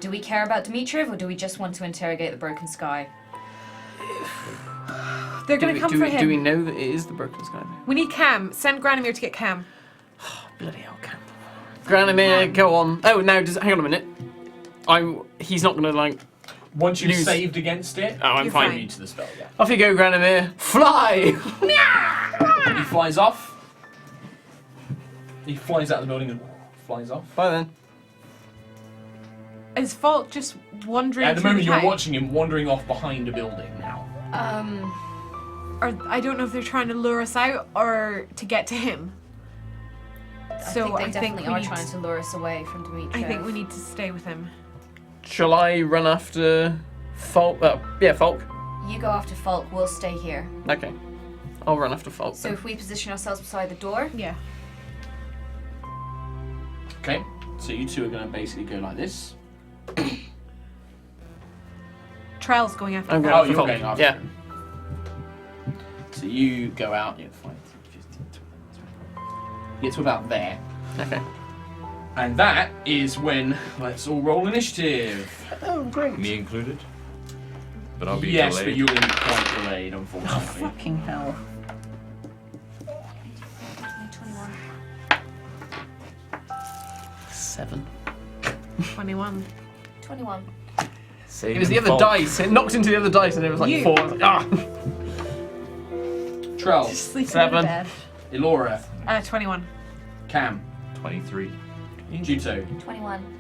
Do we care about Dmitriev, or do we just want to interrogate the broken sky? They're gonna come for him. Do we know that it is the broken sky? We need Cam. Send Granomir to get Cam. Bloody hell, Cam. Granomir, go on. Oh, now, hang on a minute. He's not gonna, like... Once you've Lose. saved against it, Oh, I'm You're fine. fine. you to the spell, yeah. Off you go, Granomir. Fly! He flies off. He flies out of the building and flies off. Bye then. Is Falk just wandering At the through moment, you're town? watching him wandering off behind a building now. Or I don't know if they're trying to lure us out or to get to him. So I think they definitely we are need trying to lure us away from Dmitriev. I think we need to stay with him. Shall I run after Falk? Yeah, Falk. You go after Falk, we'll stay here. Okay. I'll run after Falk So then. if we position ourselves beside the door, Yeah. Okay, so you two are going to basically go like this. Trell's going after I'm Falk. going Oh, after you're Falk. going after Yeah. him. So you go out, 5, 10, 15, 20. Get to about there. Okay. And that is when, let's all roll initiative. Oh, great. Me included. But I'll be Yes, delayed. but you're going to be quite delayed, unfortunately. Fucking hell. 21. 7. 21. 21. Save It was the and other Falk. dice. It knocked into the other dice and it was like You. 4. I was like, ah! Trell, Sleeping 7. in bed. Elora, 21. Cam, 23. Juto. 21.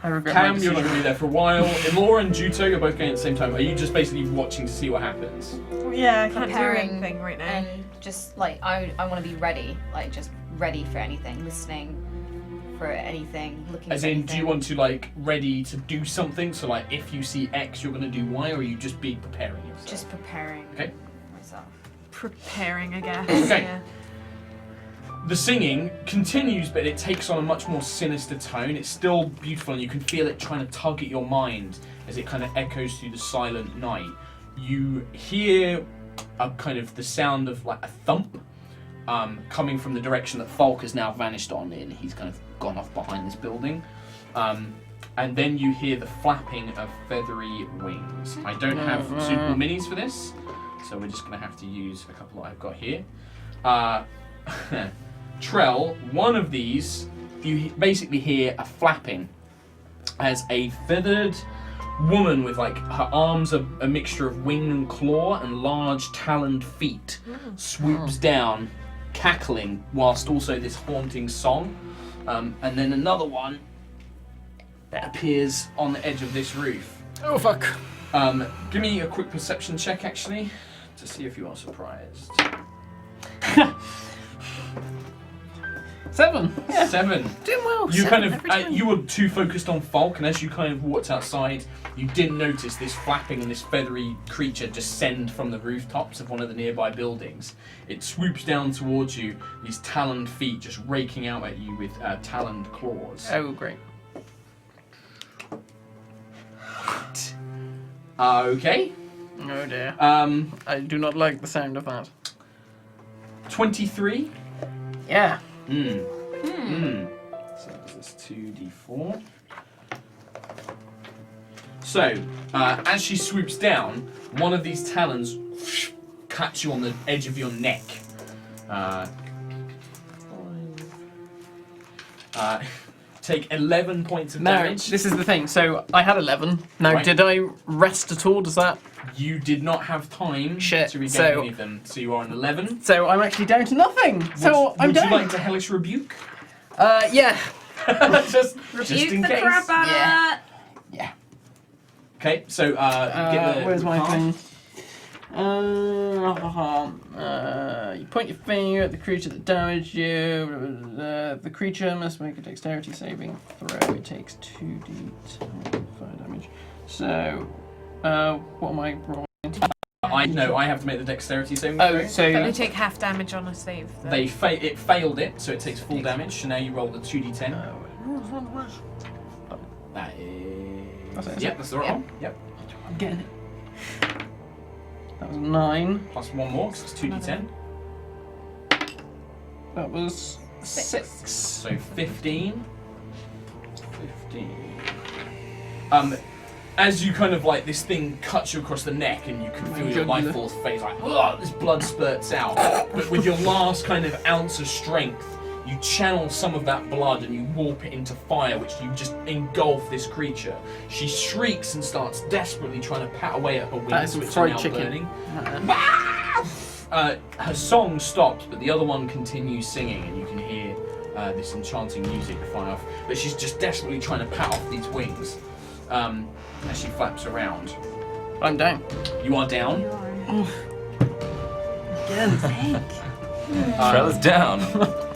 I regret Cam, my you're not decision. going to be there for a while. Elora and Juto, you're both going at the same time. Are you just basically watching to see what happens? Yeah, I can't do Preparing anything right now. And just like, I want to be ready. Like, just ready for anything. Listening for anything. Looking As for in, anything. do you want to, like, ready to do something? So, like, if you see X, you're going to do Y, or are you just be preparing yourself? Just preparing Okay. myself. Preparing, I guess. Okay. Yeah. The singing continues, but it takes on a much more sinister tone. It's still beautiful, and you can feel it trying to tug at your mind as it kind of echoes through the silent night. You hear a kind of the sound of like a thump coming from the direction that Falk has now vanished on in. He's kind of gone off behind this building. And then you hear the flapping of feathery wings. I don't have suitable minis for this, so we're just going to have to use a couple that I've got here. Trell, one of these, you basically hear a flapping as a feathered woman with like her arms are a mixture of wing and claw and large taloned feet swoops down, cackling, whilst also this haunting song. And then another one that appears on the edge of this roof. Oh fuck. Give me a quick perception check, actually, to see if you are surprised. 7. Yeah. 7. Doing well. You 7 kind of every time. you were too focused on Falk, and as you kind of walked outside, you didn't notice this flapping and this feathery creature descend from the rooftops of one of the nearby buildings. It swoops down towards you, these taloned feet just raking out at you with taloned claws. Oh great. Okay. Oh dear. Um, I do not like the sound of that. 23. Yeah. So this is 2d4. So, as she swoops down, one of these talons cuts you on the edge of your neck. Take 11 points of Now, damage. this is the thing. So I had 11. Now, Right. did I rest at all? Does that? You did not have time Shit, to regain so- any of them, so you are on 11. So I'm actually down to nothing. So I'm would down. you like to hellish rebuke? Yeah. just Rebuke in the case. crap out Yeah. of Yeah. Okay, so get the Where's my card. thing? You point your finger at the creature that damaged you. The creature must make a dexterity saving throw. It takes 2d10 fire damage. So, what am I rolling? I have to make the dexterity saving Oh, throw. But so they take half damage on a save. though. It failed it, so it takes full damage. So now you roll the 2d10. That is. That's it, is Yep, it? that's the right one. Yep. I'm getting it. That was 9. Plus one more, because it's 2d10. That was 6. So 15. 15. As you kind of like this thing cuts you across the neck, and you can feel your life Jugular. force phase like, ugh, this blood spurts out. But with your last kind of ounce of strength, you channel some of that blood and you warp it into fire, which you just engulf this creature. She shrieks and starts desperately trying to pat away at her That wings, is some which are fried now chicken. burning. Her song stops, but the other one continues singing, and you can hear this enchanting music fly off. But she's just desperately trying to pat off these wings as she flaps around. I'm down. You are down. Again. Trell is down.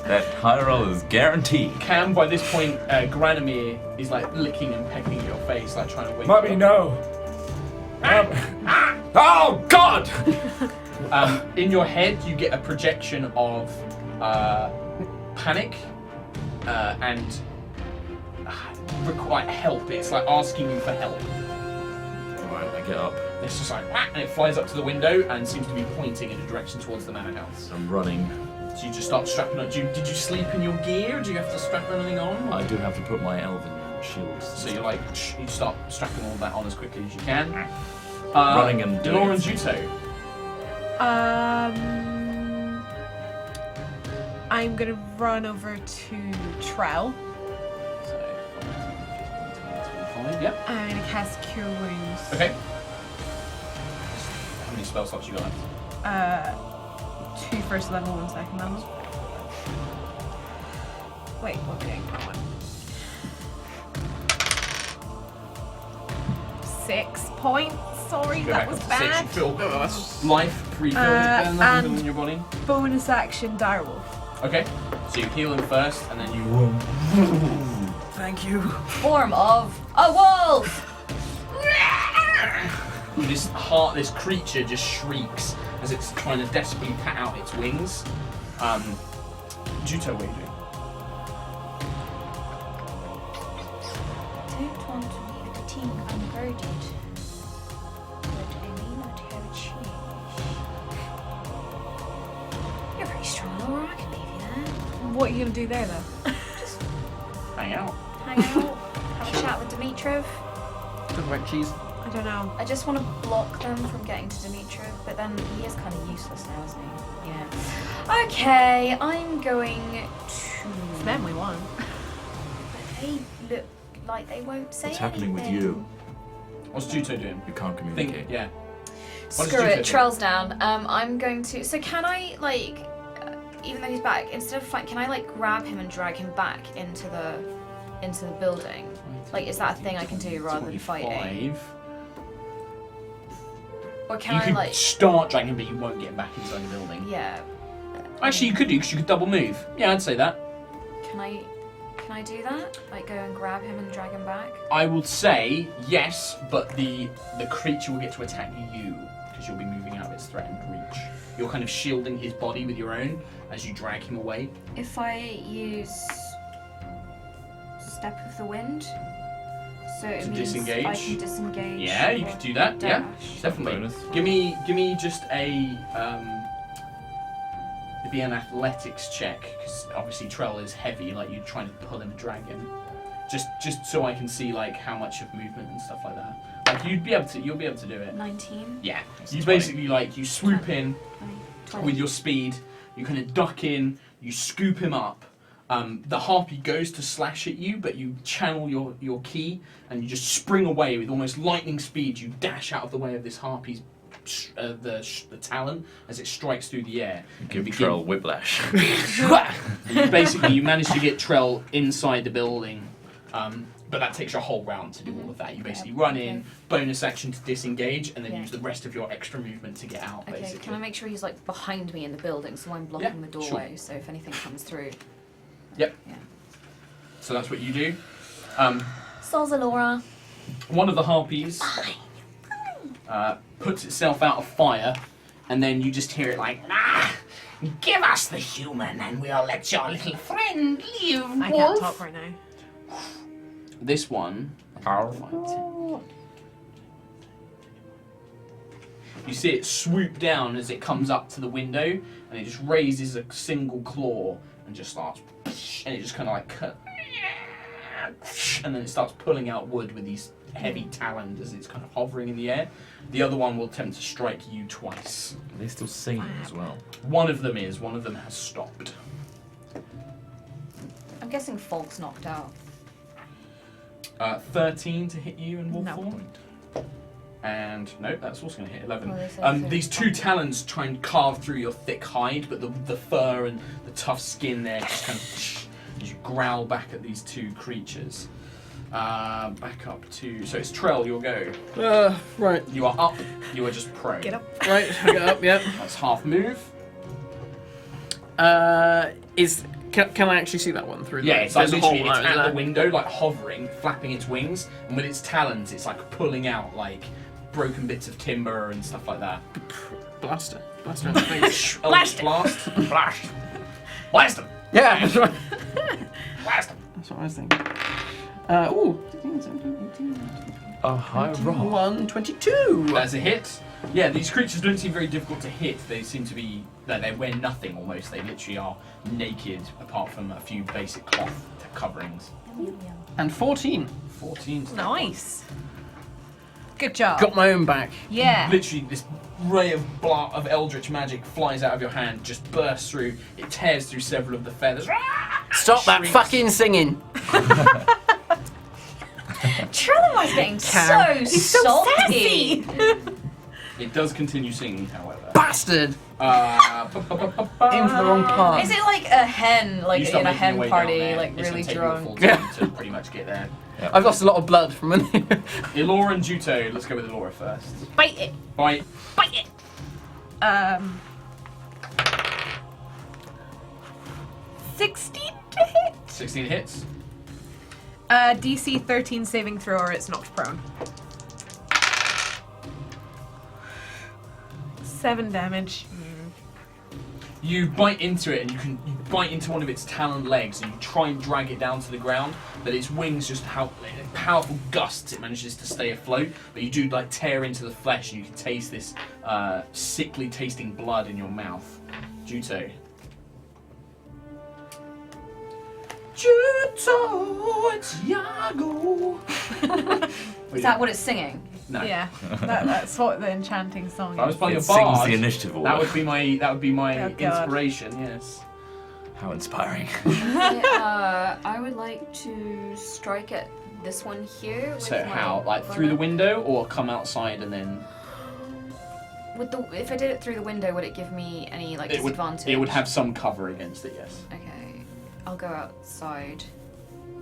That high roll is guaranteed. Cam, by this point, Granomir is like licking and pecking at your face, like trying to wake Mummy, you no. Oh, God! up. In your head, you get a projection of panic and require help. It's like asking you for help. Alright, I get up. It's just like, whack, and it flies up to the window and seems to be pointing in a direction towards the manor house. I'm running. So you just start strapping on. Did you sleep in your gear? Do you have to strap anything on? I do have to put my elven shields. So you like you start strapping all that on as quickly as you can. Running and doing Delora and it. Juto. I'm gonna run over to Trell. So 15, 20, 25. Yep. I'm gonna cast Cure Wounds. Okay. How many spell slots you got left? 2 first level, 1 second level. Wait, okay, that one. 6 points. Sorry, Go that back was up to 6. You bad. feel Oh, that's life refilled And- in your body. Bonus action, Direwolf. Okay. So you heal him first, and then you. Thank you. Form of a wolf! This creature just shrieks as it's trying to desperately pat out its wings. Juto, what are you doing? Don't want to leave the team unguarded, but I may not have a choice. You're pretty strong, Laura. I can leave you there. What are you gonna do there, though? Hang out. Hang out, have a chat with Dimitrov. Talk about cheese. I don't know. I just want to block them from getting to Dimitrov, but then he is kind of useless now, isn't he? Yeah. Okay, I'm going to. Then we won. But they look like they won't say What's happening with anything. you? What's Juto doing? You can't communicate. Think, yeah. What does Screw Juto it, do? Trell's down. I'm going to. So can I like, even though he's back, instead of fight, can I like grab him and drag him back into the building? Like, is that a thing I can do rather than fighting? 25. Or can You I could like? start dragging him, but you won't get him back inside the building. Yeah. Actually, you could do because you could double move. Yeah, I'd say that. Can I do that? Like, go and grab him and drag him back? I would say yes, but the creature will get to attack you because you'll be moving out of its threatened reach. You're kind of shielding his body with your own as you drag him away. If I use Step of the Wind, so it To means disengage? I can disengage. Yeah, you or could do that. Yeah, dash. definitely. Bonus. Give me just a it'd be an athletics check because obviously Trell is heavy. Like you're trying to pull him and drag him. Just so I can see like how much of movement and stuff like that. Like you'll be able to do it. 19. Yeah. That's You 20. basically like you swoop in 20. with your speed. You kind of duck in. You scoop him up. The harpy goes to slash at you, but you channel your ki and you just spring away with almost lightning speed. You dash out of the way of this harpy's the talon as it strikes through the air. Give You Trell whiplash. Basically, you manage to get Trell inside the building, but that takes your whole round to do all of that. You basically run in, bonus action to disengage, and then Yeah. use the rest of your extra movement to get out. Okay, Basically, can I make sure he's like behind me in the building so I'm blocking Yeah, the doorway so if anything comes through. Yep. Yeah. So that's what you do. Solzalora. One of the harpies puts itself out of fire, and then you just hear it like, give us the human and we'll let your little friend live, I can't talk right now. This one, you see it swoop down as it comes up to the window, and it just raises a single claw and just starts, and it just kind of like cut, and then it starts pulling out wood with these heavy talons as it's kind of hovering in the air. The other one will attempt to strike you twice. Are they still singing as well? One of them has stopped. I'm guessing Folk's knocked out. 13 to hit you in wolf No. form. And no, that's also going to hit 11. Oh, they said These two talons try and carve through your thick hide, but the fur and the tough skin there just kind of as you growl back at these two creatures. Back up to, so it's Trell. You'll go. Right. You are up. You are just prone. Get up. Right, I got up, yep. That's half move. Can I actually see that one through Yeah, the it's like there's a literally hole it's there, at isn't the window, like hovering, flapping its wings, and with its talons, it's like pulling out like broken bits of timber and stuff like that. there? Blaster in the face. Eldritch blast. Blast. Blast them. Yeah, that's right. Blast them. That's what I was thinking. Ooh, 16, 17, 18, A high roll. 21, 22. That's a hit. Yeah, these creatures don't seem very difficult to hit. They seem to be, they wear nothing almost. They literally are naked apart from a few basic cloth coverings. And 14. 14. Nice. Good job. Got my own back. Yeah. Literally, this ray of eldritch magic flies out of your hand, just bursts through. It tears through several of the feathers. Stop that Shrieks. fucking singing. Trello is getting Cam. He's so salty. It does continue singing, however. Bastard! In for the wrong part. Is it like a hen, like You start in a making your hen way party, down there. like It's really gonna take you a full drunk? turn to pretty much get there. I've lost a lot of blood from when Elora and Juto. Let's go with Elora first. Bite it. Bite. Bite it. 16 to hit. 16 hits. DC 13 saving throw or it's knocked prone. 7 damage. You bite into it, and you bite into one of its talon legs, and you try and drag it down to the ground. But its wings just in powerful gusts, it manages to stay afloat. But you do like tear into the flesh, and you can taste this sickly tasting blood in your mouth. Juto. Juto, it's Yago. Is that what it's singing? No. Yeah, that's what the enchanting song If I was is. playing It a sings bard, the initiative order. that would be my Oh, God. inspiration. Yes. How inspiring. I would like to strike at this one here. With So my how? Like through the bow. window, or come outside and then? If I did it through the window, would it give me any like It would. disadvantage? It would have some cover against it. Yes. Okay, I'll go outside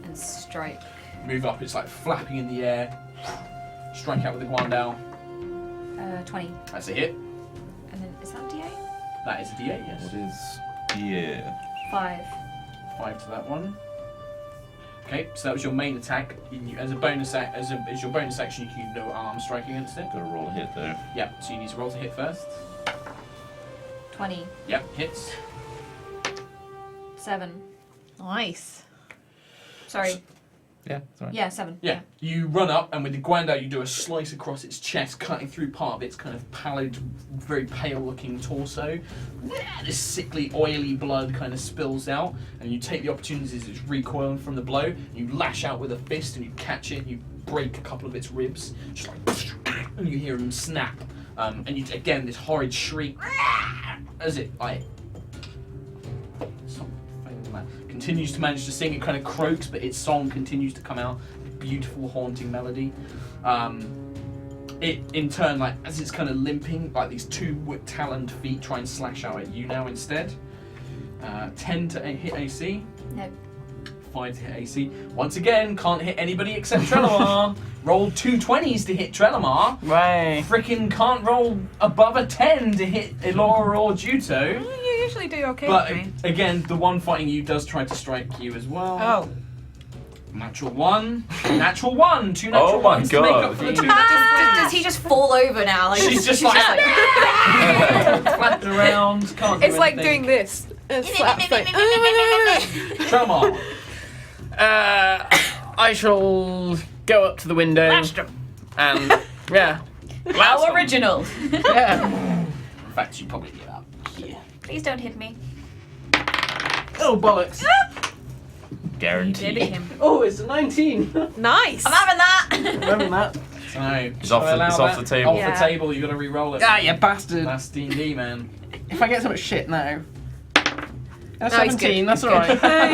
and strike. Move up. It's like flapping in the air. Strike out with the Guandao. 20, That's a hit. and then is that a D8? That is a D8. Yes. What is... Yeah. 5. 5 to that one. Okay, so that was your main attack. As your bonus action, you can do arm strike against it. Gotta roll a hit though. Yep. So you need to roll to hit first. 20. Yep. Hits. 7. Nice. Sorry. Yeah, sorry. Yeah, 7. Yeah. You run up and with the Guandao you do a slice across its chest, cutting through part of its kind of pallid, very pale-looking torso. This sickly, oily blood kind of spills out, and you take the opportunity as it's recoiling from the blow. And you lash out with a fist, and you catch it, and you break a couple of its ribs, just like, and you hear them snap. And you again this horrid shriek as it like continues to manage to sing. It kind of croaks, but its song continues to come out. Beautiful, haunting melody. It, in turn, like as it's kind of limping, like these two taloned feet try and slash out at you now instead. 10 to hit AC. No. 5 to hit AC. Once again, can't hit anybody except Trelemar. Rolled 2 20s to hit Trelemar. Right. Frickin' can't roll above a 10 to hit Elora or Juto. You usually do okay But with me. again, the one fighting you does try to strike you as well. Oh. Natural 1. Natural 1. 2 natural Oh my ones to make God. up for the 2 Does he just fall over now? Like, She's just like flapping around. Can't do It's like anything. doing this. It slaps like. Trelemar. I shall go up to the window and yeah, How original. yeah. In fact, you probably get up here. Please don't hit me. Oh bollocks! Guaranteed. Did him. Oh, it's a 19. Nice. I'm having that. Remember that? So, It's shall off I the- allow it's off that? the table. Off Yeah. the table, you gotta re-roll it. Ah, you bastard! That's D&D, man. If I get so much shit now. That's No, he's 17. good. That's alright.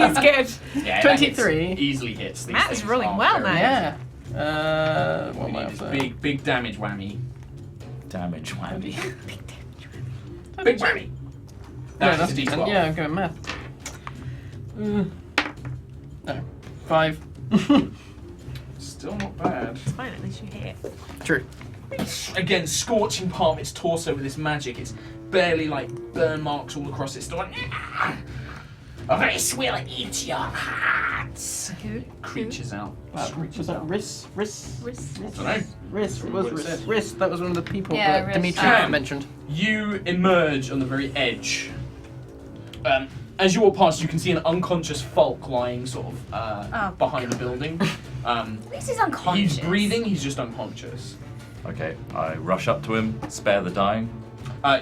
He's good. Yeah, 23. that hits, easily hits. These Matt is things rolling are well very- now. Yeah. What We am I need up this there? big damage whammy. Damage whammy. Big whammy. No, That's a D12. yeah, I'm going mad. No. 5. Still not bad. It's fine, at least you hit it. True. Again, scorching part of its torso with this magic. It's barely like burn marks all across its stomach. This will eat your hearts. Who? Creatures out. Was Screeches that out. Riss? I don't know. Riss. What was What it Riss? said. Riss. That was one of the people Yeah, that Riss. Dimitri Um, mentioned. You emerge on the very edge. As you walk past, you can see an unconscious Falk lying sort of behind the building. At least he's unconscious. He's breathing, he's just unconscious. Okay, I rush up to him, spare the dying.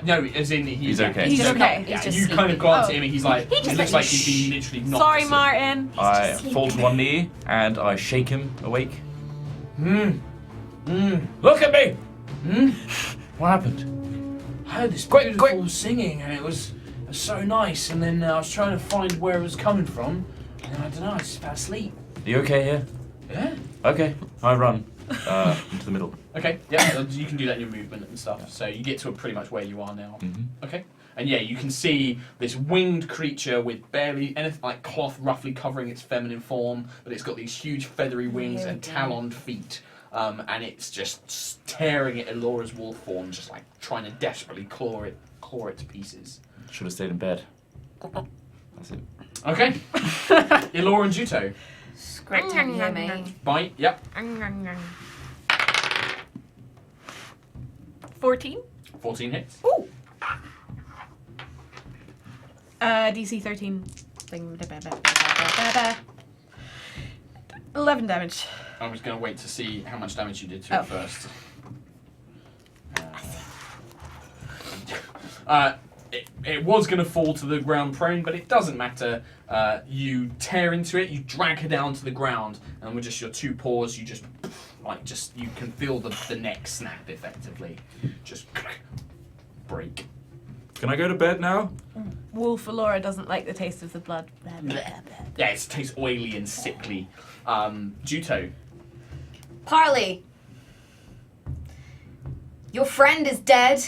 No, as in He's okay. He's just okay. not- Yeah, he's just you kind of sleeping. go up Oh. to him and he's like, he just looks like he's been literally knocked Sorry, to sleep. Martin. I just fall to sleeping. one knee and I shake him awake. Look at me! What happened? I heard this beautiful singing and it was so nice, and then I was trying to find where it was coming from, and I don't know, I just fell asleep. You okay here? Yeah? Okay, I run into the middle. Okay, yeah, you can do that in your movement and stuff, so you get to pretty much where you are now. Okay. And yeah, you can see this winged creature with barely anything like cloth roughly covering its feminine form, but it's got these huge feathery wings and taloned feet. And it's just tearing at Elora's wolf form, just like trying to desperately claw it to pieces. Should have stayed in bed. That's it. Okay. Elora and Juto. It's great to have you here, mate. Bite, yep. 14. 14 hits. Ooh. DC 13. 11 damage. I was going to wait to see how much damage you did to Oh. it first. It was going to fall to the ground prone, but it doesn't matter. You tear into it, you drag her down to the ground, and with just your two paws, you just like just you can feel the neck snap effectively, just break. Can I go to bed now? Wolf Alora doesn't like the taste of the blood. Yeah, it tastes oily and sickly. Juto. Parley, your friend is dead.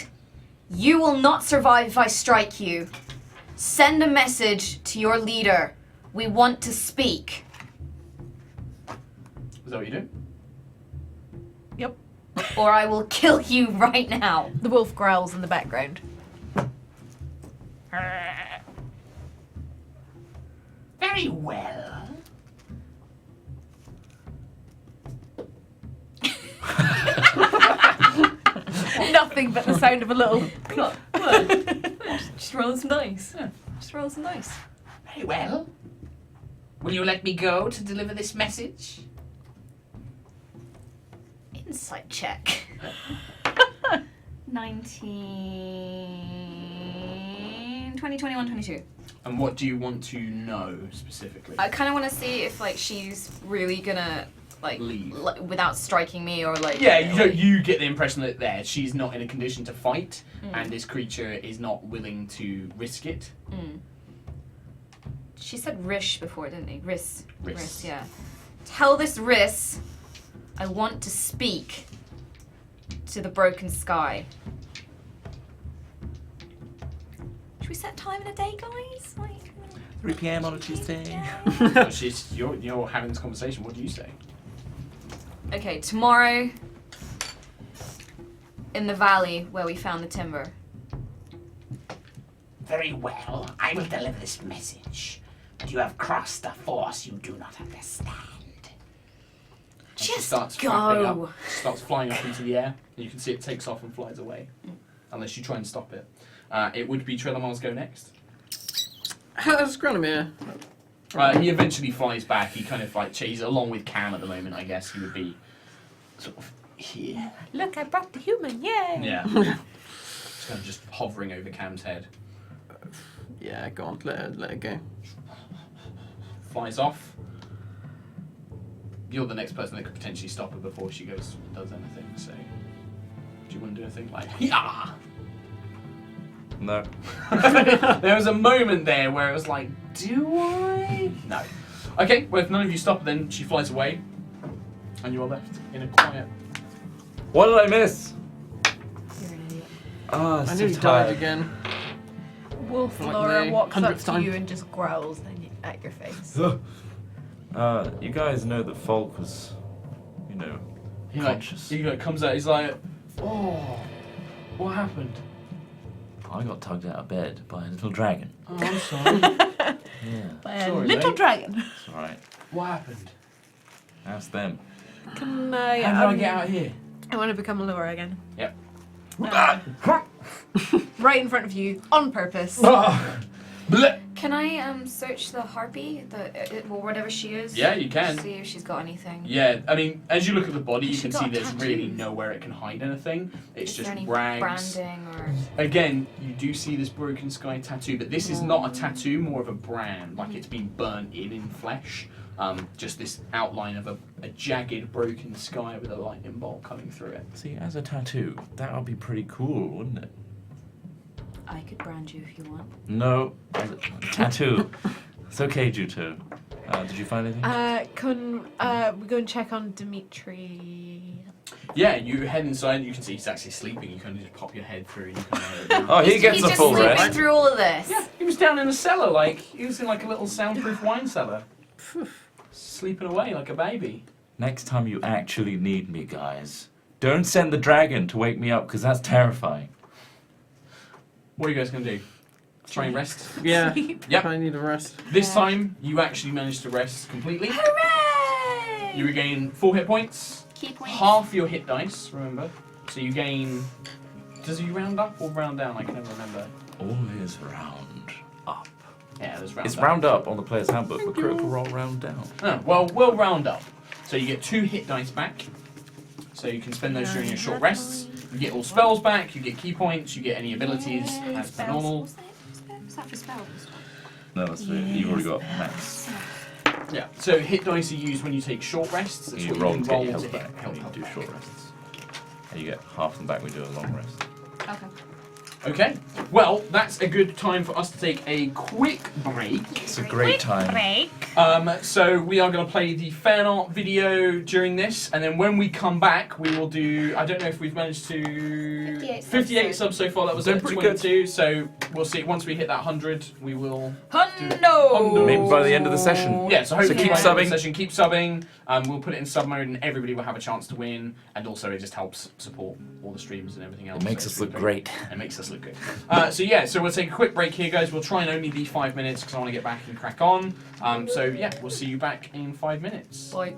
You will not survive if I strike you. Send a message to your leader. We want to speak. Is that what you do? Yep. Or I will kill you right now. The wolf growls in the background. Very well. Nothing but the sound of a little. What? Just roll some dice. Yeah. Just roll some dice. Very well. Will you let me go to deliver this message? Insight check. 19, 20, 21, 22. And what do you want to know specifically? I kind of want to see if like she's really gonna like Leave. without striking me or like. Yeah, like- you get the impression that she's not in a condition to fight, and this creature is not willing to risk it. She said Rish before, didn't he? Riss. Riss. Yeah. Tell this Riss I want to speak to the broken sky. Should we set time in a day, guys? Like 3 p.m. on a Tuesday. You're having this conversation. What do you say? Okay, tomorrow in the valley where we found the timber. Very well, I will deliver this message. But you have crossed a force you do not understand. And she Just starts flapping go. up, flying up into the air. And you can see it takes off and flies away, unless you try and stop it. It would be Trelamar's go next. How's Granomir? He eventually flies back. He kind of like chases along with Cam at the moment. I guess he would be sort of here. Look, I brought the human. Yay! Yeah. Just kind of just hovering over Cam's head. Yeah, go on, let it go. Flies off. You're the next person that could potentially stop her before she goes does anything. So, do you want to do anything like? Yeah. No. There was a moment there where it was like, do I? No. Okay, well if none of you stop, then she flies away, and you are left in a quiet. What did I miss? You're an idiot. Oh, I so nearly died tired. again. Wolf Like Laura the walks up 100th to time. you and just growls at your face. You guys know that Folk was, He conscious. he comes out. He's like, oh, what happened? I got tugged out of bed by a little dragon. Oh, I'm sorry. Yeah, By a Sorry, little mate. dragon. it's alright. What happened? Ask them. Can How did I get out here? I want to become Allura again. Yep. Right in front of you, on purpose. Can I search the harpy, well, whatever she is? Yeah, you can. See if she's got anything. Yeah, I mean, as you look at the body, you She can got see a there's tattoo. really nowhere it can hide anything. It's Is just there any rags. branding or? Again, you do see this broken sky tattoo, but this is not a tattoo, more of a brand, like it's been burnt in flesh. Just this outline of a jagged broken sky with a lightning bolt coming through it. See, as a tattoo, that would be pretty cool, wouldn't it? I could brand you if you want. No, as a tattoo. It's okay, Juto. Did you find anything? Can we go and check on Dimitri? Yeah, you head inside and you can see he's actually sleeping. You kind of just pop your head through and you kind of Oh, he gets He's a just full sleeping rest. through all of this. Yeah, he was down in the cellar, like, he was in like a little soundproof wine cellar. Sleeping away like a baby. Next time you actually need me, guys, don't send the dragon to wake me up, because that's terrifying. What are you guys going to do? Try and rest? Yeah, Yep. I need a rest. This time, you actually managed to rest completely. Hooray! You regain 4 hit points. Key points. Half your hit dice, remember. So you gain... Does he round up or round down? I can never remember. Always round up. Yeah, there's round It's up. round up on the player's handbook, but critical roll round down. Oh, well, we'll round up. So you get 2 hit dice back. So you can spend those during your short rests. You get all spells back, you get key points, you get any abilities as per normal. What's that for spells? No, that's it. You've already got max. Yeah. So hit dice are used when you take short rests. That's You what roll can to get your to health hit back. health You do back. short rests. And you get half them back when you do a long rest. Okay. Okay. Well, that's a good time for us to take a quick break. It's a great time. Break. So we are going to play the fan art video during this, and then when we come back, we will do. I don't know if we've managed to 58 subs so far. That was Doing at pretty 22. So we'll see. Once we hit that 100, we will. Hundo! Maybe by the end of the session. Yeah. So hopefully keep by the end of the subbing. Session, keep subbing. We'll put it in sub mode, and everybody will have a chance to win. And also, it just helps support all the streams and everything else. It makes So us it's look really great. It makes us look good. So we'll take a quick break here, guys. We'll try and only be 5 minutes because I want to get back and crack on. So yeah, we'll see you back in 5 minutes. Boy.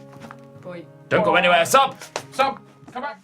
Boy. Don't go anywhere. Sub! Sub, come back.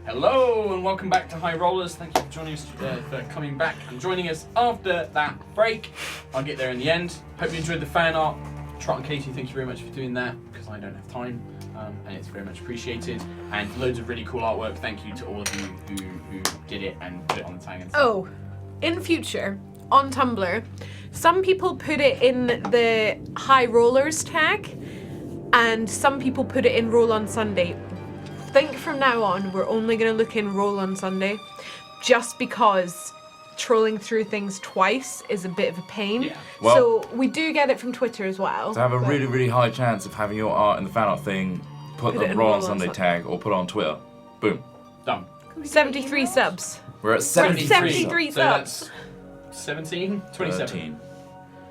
Hello and welcome back to High Rollers. Thank you for joining us, for coming back and joining us after that break. I'll get there in the end. Hope you enjoyed the fan art. Trot and Katie, thank you very much for doing that because I don't have time, and it's very much appreciated. And loads of really cool artwork. Thank you to all of you who did it and put it on the tag and stuff. Oh, in future, on Tumblr, some people put it in the High Rollers tag, and some people put it in Roll on Sunday. Think from now on, we're only going to look in Roll on Sunday, just because trolling through things twice is a bit of a pain. Yeah. Well- so we do get it from Twitter as well. To have a but- really, really high chance of having your art in the fan art thing, put Put the it in Roll Roll on on Sunday Sun- tag or put it on Twitter. Boom. Done. 73 subs. We're at 73. 73 So subs. that's 17? 27. 13,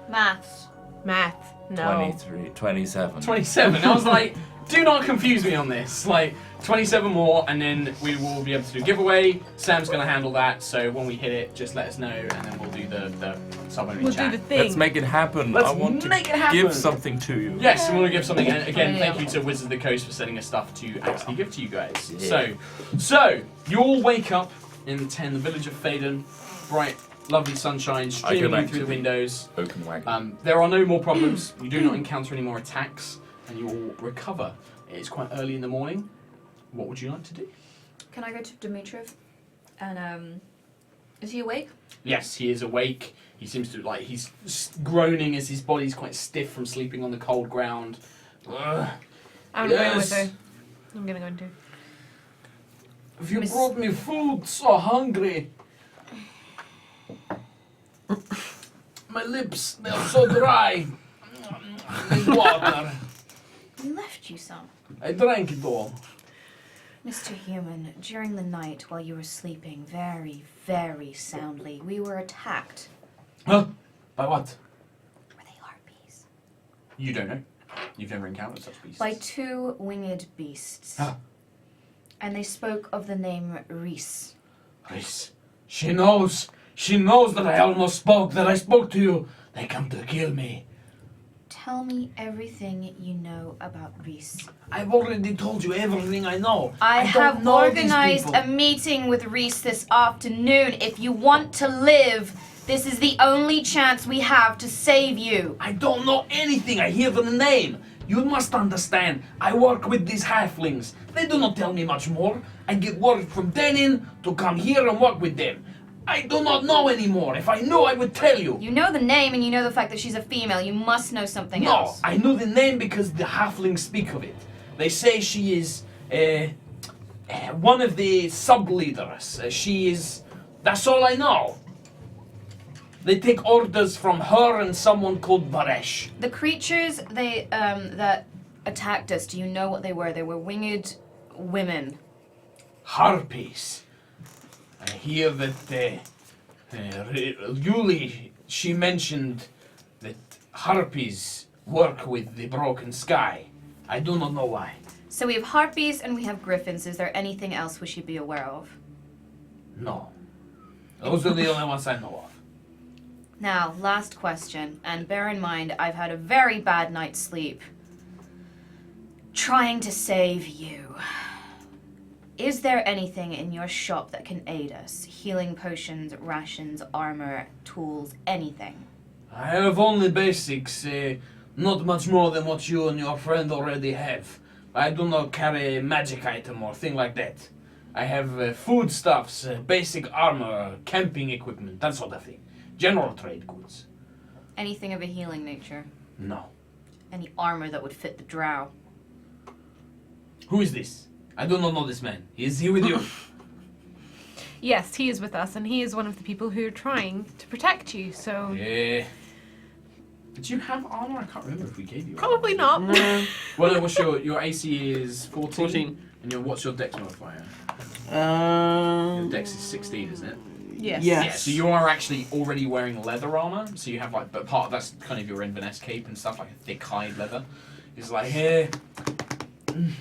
Maths. Math. No. 23, 27. 27. I was like, do not confuse me on this. Like, 27 more, and then we will be able to do a giveaway. Sam's going to handle that, so when we hit it, just let us know, and then we'll do the sub-only We'll chat. do the thing. Let's make it happen. Let's I want to make it happen. give something to you. Yes, we want to give something. And again, Yeah. thank you to Wizards of the Coast for sending us stuff to actually give to you guys. So you all wake up in the village of Faden. Bright, lovely sunshine streaming back in through to the windows. Oaken wagon. There are no more problems. You do not encounter any more attacks, and you all recover. It's quite early in the morning. What would you like to do? Can I go to Dmitriev? And is he awake? Yes, he is awake. He seems to he's groaning as his body's quite stiff from sleeping on the cold ground. Ugh. I'm Yes. going with her. I'm gonna go into. Have you Miss- brought me food? So hungry. My lips, they're so dry. Need water. We left you some. I drank it all. Mr. Human, during the night while you were sleeping very, very soundly, we were attacked. Huh? By what? Were they harpies? You don't know. You've never encountered such beasts. By two winged beasts. Ah. And they spoke of the name Reese. Reese. She knows. She knows that I almost spoke, that I spoke to you. They come to kill me. Tell me everything you know about Reese. I've already told you everything I know. I don't have know these organized people. a meeting with Reese this afternoon. If you want to live, this is the only chance we have to save you. I don't know anything. I hear the name. You must understand. I work with these halflings. They do not tell me much more. I get word from Denin to come here and work with them. I do not know anymore. If I knew, I would tell you. You know the name and you know the fact that she's a female. You must know something No, else. I know the name because the halflings speak of it. They say she is one of the sub-leaders. She is... That's all I know. They take orders from her and someone called Varesh. The creatures that attacked us, do you know what they were? They were winged women. Harpies. I hear that Yuli, she mentioned that harpies work with the broken sky. I do not know why. So we have harpies and we have griffins. Is there anything else we should be aware of? No. Those are the only ones I know of. Now, last question, and bear in mind, I've had a very bad night's sleep. Trying to save you. Is there anything in your shop that can aid us? Healing potions, rations, armor, tools, anything? I have only basics, not much more than what you and your friend already have. I do not carry a magic item or thing like that. I have foodstuffs, basic armor, camping equipment, that sort of thing. General trade goods. Anything of a healing nature? No. Any armor that would fit the drow? Who is this? I do not know this man. Is he with you? Yes, he is with us, and he is one of the people who are trying to protect you. So Did you have armor? I can't remember if we gave you. probably not. Well, no, what's your AC is 14? 14. And what's your dex modifier? Your dex is 16, isn't it? Yes. Yeah. Yeah, so you are actually already wearing leather armor, so you have but part of that's kind of your Inverness cape and stuff, like a thick hide leather. It's like,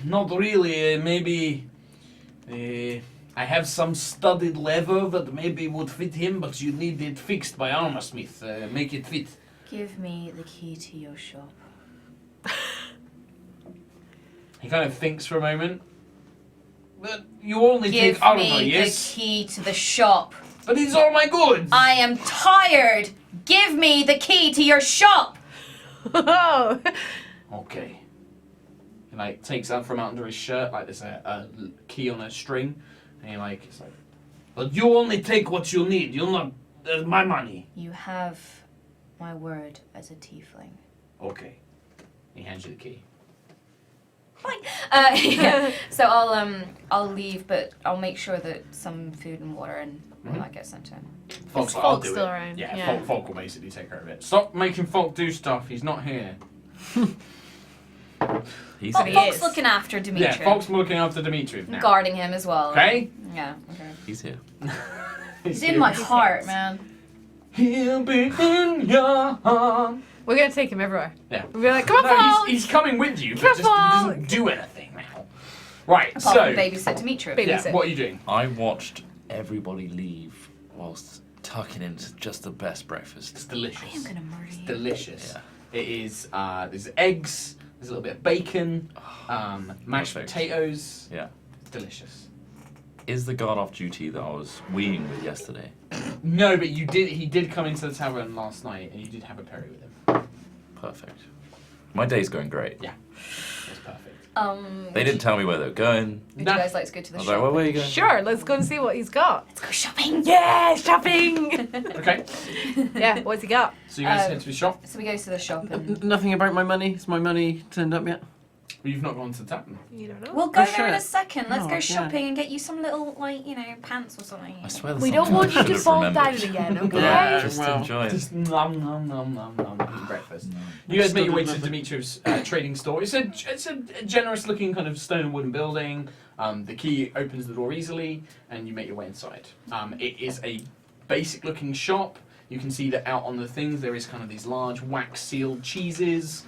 not really, maybe, I have some studded leather that maybe would fit him, but you need it fixed by armor smith, make it fit. Give me the key to your shop. He kind of thinks for a moment. But you only Give take armor, me yes? the key to the shop. But these are my goods! I am tired. Give me the key to your shop. Oh. Okay. He like takes out from out under his shirt like there's a key on a string, and he like it's like. But you only take what you need. You'll not. That's my money. You have my word as a tiefling. Okay. He hands you the key. Fine. Yeah. So I'll leave, but I'll make sure that some food and water and all that gets sent in. Folk's Is like, I'll Folk do still it. around? Yeah, Yeah. Folk will basically take care of it. Stop making Folk do stuff. He's not here. He's Well, he Folk's is. looking after Dimitri. Yeah, Folk's looking after Dimitri now. Guarding him as well. Okay. Yeah. Okay. He's here. He's in my heart, man. He'll be in your heart. We're gonna take him everywhere. Yeah. We'll be like, come on, No, Paul! he's coming with you, but Come just, he on. doesn't do anything now. Right, Apart so from babysit Dimitri. Baby- yeah, babysit. what are you doing? I watched everybody leave whilst tucking into just the best breakfast. It's delicious. I am gonna murder you. Delicious. Yeah. It is. There's eggs. There's a little bit of bacon. Mashed Perfect. potatoes. Yeah. It's delicious. Is the guard off duty that I was weeing with yesterday? No, but you did. He did come into the tavern last night, and you did have a perry with him. Perfect. My day's going great. Yeah, that's perfect. They didn't tell me where they were going. Would Nah. you guys like to go to the I was shop? like, well, where are you going? Sure, let's go and see what he's got. Let's go shopping. Yeah, shopping! Okay, Yeah, what's he got? so you guys head to the shop. So we go to the shop and Nothing about my money. Is my money turned up yet? Well, you've not gone to the tavern. You don't know. we'll go Oh, there in a shit. second. Let's Oh, go yeah. shopping and get you some little pants or something. I swear there's We don't something want I you should to have fall remembered. down again, okay? Yeah. Just Well, enjoy it. Just nom nom nom nom nom eating breakfast. You guys make your way to Dimitri's trading store. It's a generous looking kind of stone and wooden building. The key opens the door easily, and you make your way inside. It is a basic looking shop. You can see that out on the things there is kind of these large wax sealed cheeses.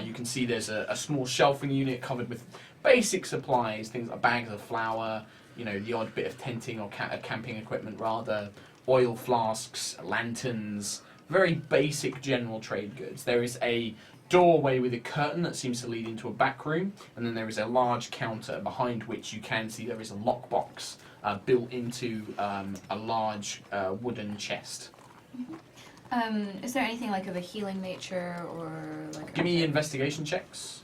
You can see there's a small shelving unit covered with basic supplies, things like bags of flour, you know, the odd bit of tenting or camping equipment rather, oil flasks, lanterns, very basic general trade goods. There is a doorway with a curtain that seems to lead into a back room, and then there is a large counter behind which you can see there is a lockbox built into a large wooden chest. Is there anything like of a healing nature or like? Give me investigation checks.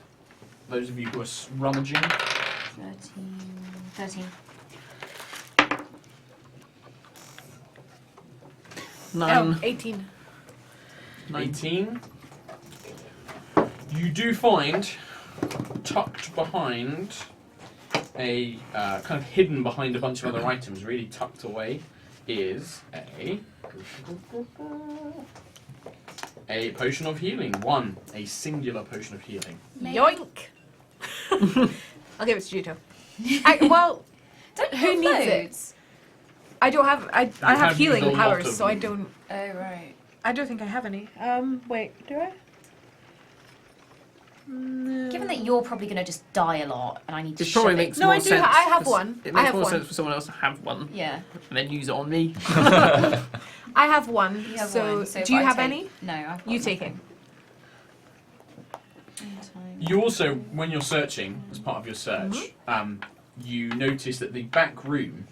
Those of you who are rummaging. 13. 9. 18. 18. You do find, tucked behind, kind of hidden behind a bunch of other items, really tucked away, is a potion of healing. A singular potion of healing. Yoink! I'll give it to Juto. Well, Don't Who have needs it? loads. I don't have. I have have used a healing lot powers, of so I them. don't. Oh right. I don't think I have any. Wait, do I? Given that you're probably gonna just die a lot, and I need to It probably shove makes it. No, more I do sense. I have for- one. It I makes have more one. sense for someone else to have one Yeah. and then use it on me. I have one. You have so, one. So do you if I have take- any? No. I've got You one. take it. You also, when you're searching, as part of your search, you notice that the back room,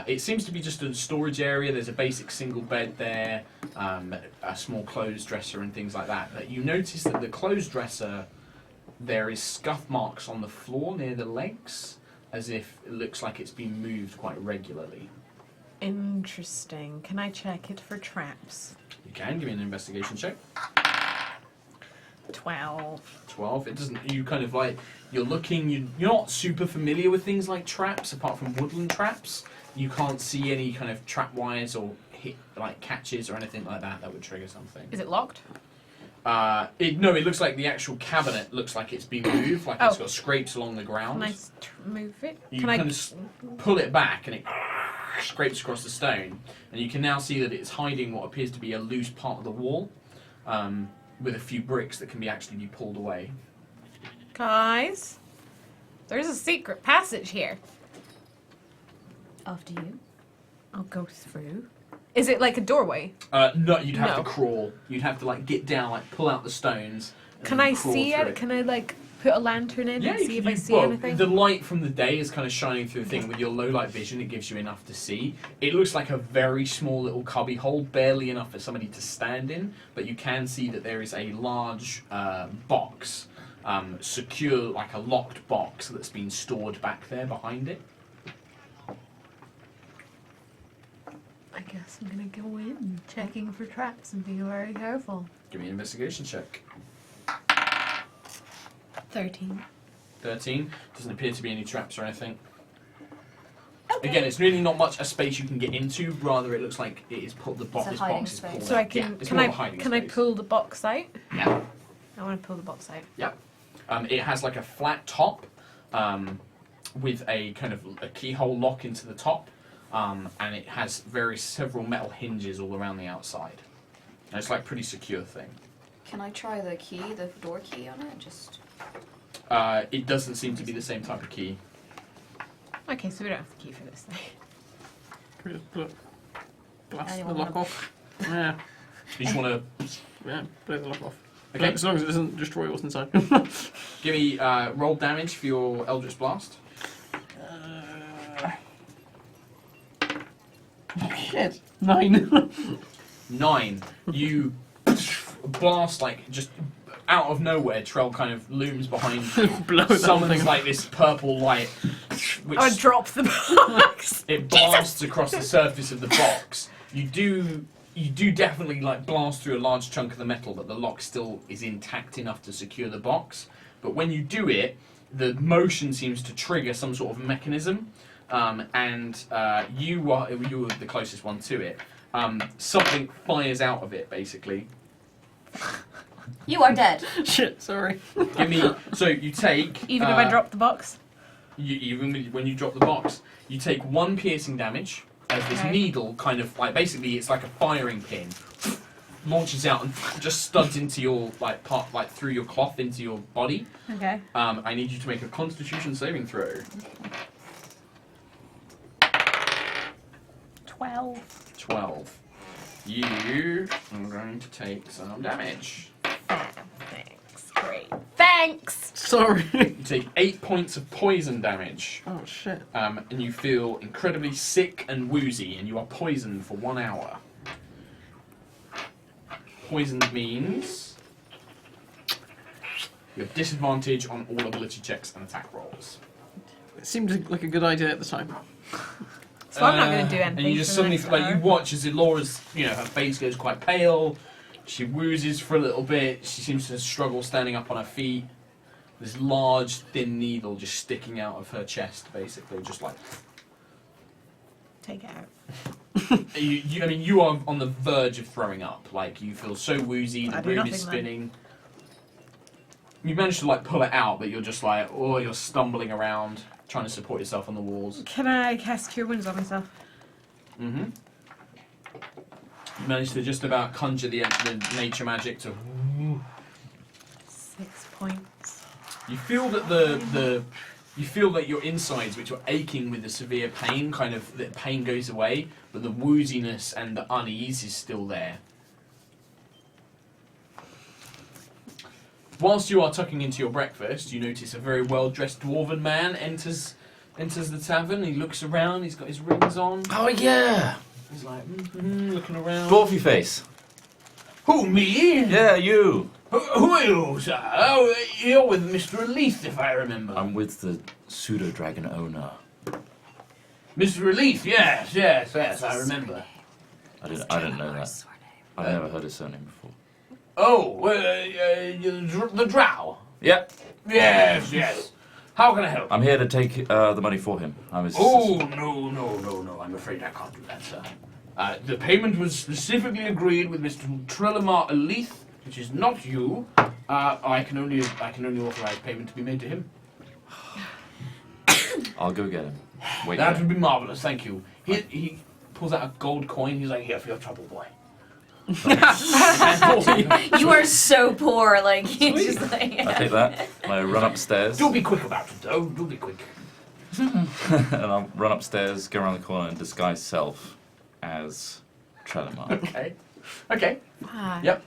it seems to be just a storage area. There's a basic single bed there, a small clothes dresser and things like that. But you notice that the clothes dresser, there is scuff marks on the floor near the legs, as if it looks like it's been moved quite regularly. Interesting. Can I check it for traps? You can give me an investigation check. 12. 12. It doesn't. You kind of like you're looking. You're not super familiar with things like traps, apart from woodland traps. You can't see any kind of trap wires or hit like catches or anything like that would trigger something. Is it locked? It looks like the actual cabinet looks like it's been moved, like it's Oh. got scrapes along the ground. Can I move it? You Can kind I? of pull it back and it scrapes across the stone, and you can now see that it's hiding what appears to be a loose part of the wall, with a few bricks that can actually be pulled away. Guys, there's a secret passage here. After you. I'll go through. Is it like a doorway? No, you'd have No. to crawl. You'd have to like get down, like pull out the stones. and Can then I crawl see through it? Can I like put a lantern in and see if I see anything? The light from the day is kind of shining through the thing. With your low light vision, it gives you enough to see. It looks like a very small little cubby hole, barely enough for somebody to stand in, but you can see that there is a large box, secure, like a locked box that's been stored back there behind it. I guess I'm gonna go in, checking for traps and being very careful. Give me an investigation check. 13. 13. Doesn't appear to be any traps or anything. Again, it's really not much a space you can get into. Rather, it looks like it is pulled. This hiding box is space. pulled. So I out. can Yeah, it's can more I of a hiding can I space. pull the box out? Yeah. I want to pull the box out. Yeah. It has like a flat top with a kind of a keyhole lock into the top, and it has several metal hinges all around the outside. And it's like a pretty secure thing. Can I try the key, the door key on it? Just. It doesn't seem to be the same type of key. Okay, so we don't have the key for this thing. Can we just put blast the Anyone lock wanna- off? Yeah, You just want to yeah, blow the lock off. Okay. As long as it doesn't destroy what's inside. give me roll damage for your Eldritch Blast. Shit. 9. 9. You blast like just out of nowhere. Trell kind of looms behind you. Blow that Summons thing. like this purple light, which I drop the box. it blasts across the surface of the box. You do definitely like blast through a large chunk of the metal, but the lock still is intact enough to secure the box. But when you do it, the motion seems to trigger some sort of mechanism, and you were the closest one to it. Something fires out of it, basically. You are dead. Shit, sorry. Give me. So you take. Even if I drop the box. When you drop the box, you take 1 piercing damage as this Okay. needle kind of like basically it's like a firing pin launches out and just studs into your part through your cloth into your body. Okay. I need you to make a Constitution saving throw. 12. 12. You are going to take some damage. Thanks. Great. Thanks. Sorry. You take 8 points of poison damage. Oh shit. And you feel incredibly sick and woozy, and you are poisoned for 1 hour. Poisoned means you have disadvantage on all ability checks and attack rolls. It seemed like a good idea at the time. So I'm not going to do anything. And you just for the suddenly next like you hour. watch as Elora's, her face goes quite pale. She woozes for a little bit. She seems to struggle standing up on her feet. This large, thin needle just sticking out of her chest, basically, just like. Take it out. You are on the verge of throwing up. Like you feel so woozy, the I do room nothing is then. spinning. You manage to pull it out, but you're just you're stumbling around, trying to support yourself on the walls. Can I cast Cure Wounds on myself? Mm-hmm. You manage to just about conjure the nature magic to. 6 points. You feel that you feel that your insides, which are aching with the severe pain, the pain goes away, but the wooziness and the unease is still there. Whilst you are tucking into your breakfast, you notice a very well-dressed dwarven man enters the tavern. He looks around. He's got his rings on. Oh yeah, He's like looking around. dwarfy face. Who, me? Yeah, you. Who are you, sir? Oh, you're with Mr. Elith, if I remember. I'm with the pseudo dragon owner. Mr. Elith, yes, I remember. I didn't know that. I've never heard his surname before. Oh, the drow? Yep. Yes. How can I help? I'm here to take the money for him. I'm his Oh, assistant. no, I'm afraid I can't do that, sir. The payment was specifically agreed with Mr. Trelemar Elith, which is not you. I can only authorize payment to be made to him. I'll go get him. Wait. That there. would be marvelous, thank you. He pulls out a gold coin. He's like, here for your trouble, boy. You are so poor, like you just like. I take that. And I run upstairs. Do be quick about it, though. Do be quick. And I'll run upstairs, go around the corner, and disguise self as Trelemar. Okay. Ah. Yep.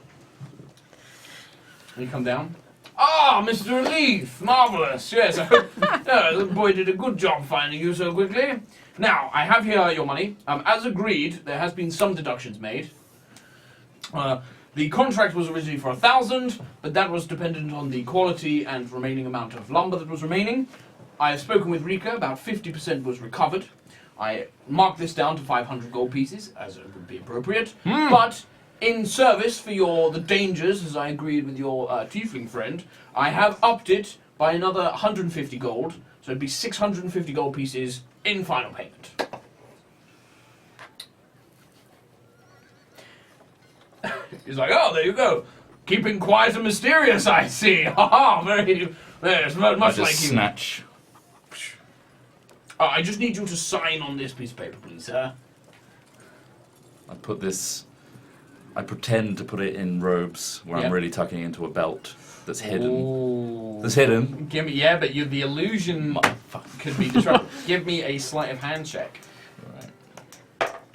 And you come down. Ah, Mr. Leaf, marvellous. Yes, I hope the boy did a good job finding you so quickly. Now, I have here your money. As agreed, there has been some deductions made. The contract was originally for 1,000, but that was dependent on the quality and remaining amount of lumber that was remaining. I have spoken with Rika, about 50% was recovered. I marked this down to 500 gold pieces, as it would be appropriate. But in service for the dangers, as I agreed with your tiefling friend, I have upped it by another 150 gold, so it'd be 650 gold pieces in final payment. He's like, oh, there you go. Keeping quiet and mysterious, I see. Ha very, yes, much I just like you. snatch. I just need you to sign on this piece of paper, please, sir. I put this. I pretend to put it in robes where Yep. I'm really tucking into a belt that's hidden. Ooh. That's hidden. Give me, yeah, but the illusion could be disrupted. Give me a sleight of hand check.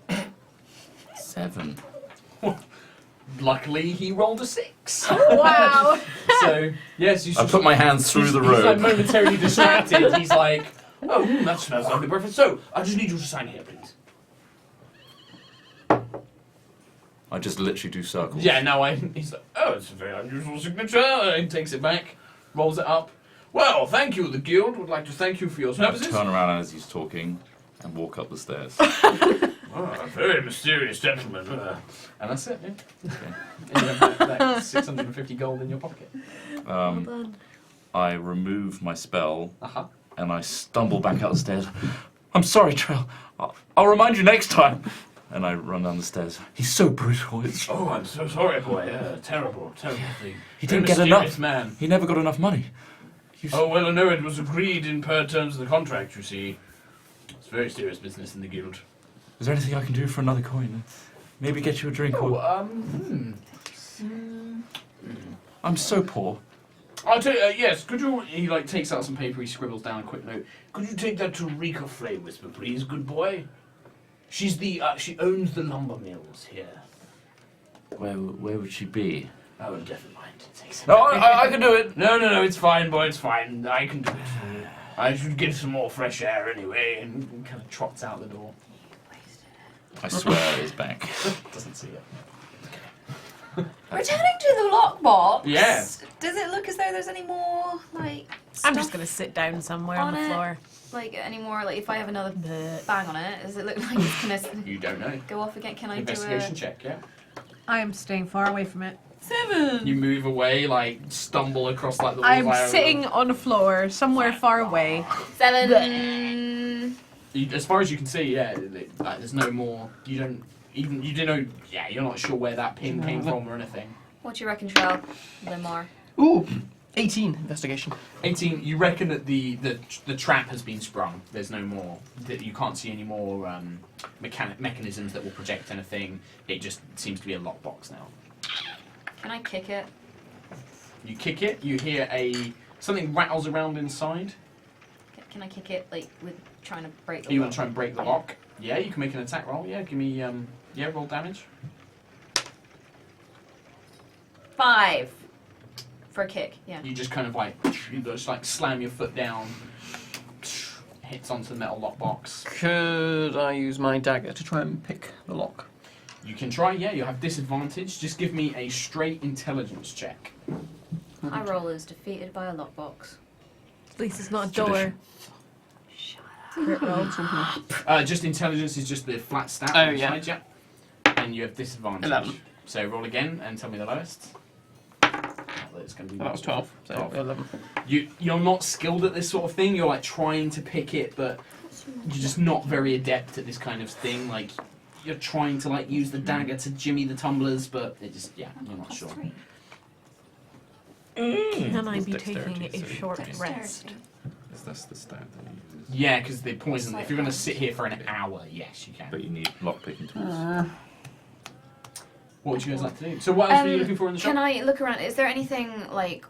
Right. 7. Luckily, he rolled a 6. Wow. So, yes, you I should. put my hands through the He's like robe. momentarily distracted. He's like, oh, that smells like the perfect. So, I just need you to sign here, please. I just literally do circles. Yeah, no, he's like, oh, it's a very unusual signature. He takes it back, rolls it up. Well, thank you. The guild would like to thank you for your I services. turn around as he's talking and walk up the stairs. Oh, a very mysterious gentleman. And that's it, yeah. Okay. And you have that 650 gold in your pocket. I remove my spell Uh-huh. and I stumble back up the stairs. I'm sorry, Trail. I'll remind you next time. And I run down the stairs. He's so brutal. It's, Oh, I'm so sorry, boy. Terrible, terrible thing. he Very didn't get mysterious enough. man. He never got enough money. Oh, well, no, it was agreed in per terms of the contract, you see. It's very serious business in the guild. Is there anything I can do for another coin? Maybe get you a drink or... I'm so poor. I'll tell you, yes, could you... He, takes out some paper, he scribbles down a quick note. Could you take that to Rika Flame Whisper, please, good boy? She's she owns the lumber mills here. Where would she be? Oh, never mind. It takes No, I can do it. No, it's fine, boy, it's fine. I can do it. I should get some more fresh air anyway, and kind of trots out the door. I swear at his back. Doesn't see it. Returning to the lockbox. Yeah. Does it look as though there's any more I'm just stuff gonna sit down somewhere on on the it? floor. Any more if I have another bang on it, does it look like it's gonna You don't know. go off again? Can I Investigation do check, yeah. I am staying far away from it. 7. You move away, stumble across the walls. I'm sitting on the floor somewhere far away. 7? As far as you can see, yeah, there's no more. You don't know. Yeah, you're not sure where that pin came from or anything. What do you reckon, Trell? Limar. Ooh, 18 investigation. 18. You reckon that the trap has been sprung. There's no more. That you can't see any more mechanisms that will project anything. It just seems to be a lockbox now. Can I kick it? You kick it. You hear something rattles around inside. Can I kick it with trying to break the You lock? want to try and break the lock? Yeah, you can make an attack roll. Yeah, give me roll damage. 5 for a kick. Yeah. You just kind of you just slam your foot down, hits onto the metal lockbox. Could I use my dagger to try and pick the lock? You can try, yeah, you have disadvantage. Just give me a straight intelligence check. My roll is defeated by a lockbox. At least it's not a door. Crit roll. Just intelligence is just the flat stat Oh, on the yeah. side, yeah. And you have disadvantage. 11. So roll again and tell me the lowest. It's going to be That was 12, so 12. 11. You're not skilled at this sort of thing. You're trying to pick it, but you're just not very adept at this kind of thing. You're trying to use the dagger to jimmy the tumblers, but it just you're not sure. Can I It's be dexterity, taking a so- short rest? That's the stat that you use. Yeah, because the poison. If you're going to sit here for an hour, yes, you can. But you need lockpicking tools. What would you guys like to do? So what else were you looking for in the shop? Can I look around? Is there anything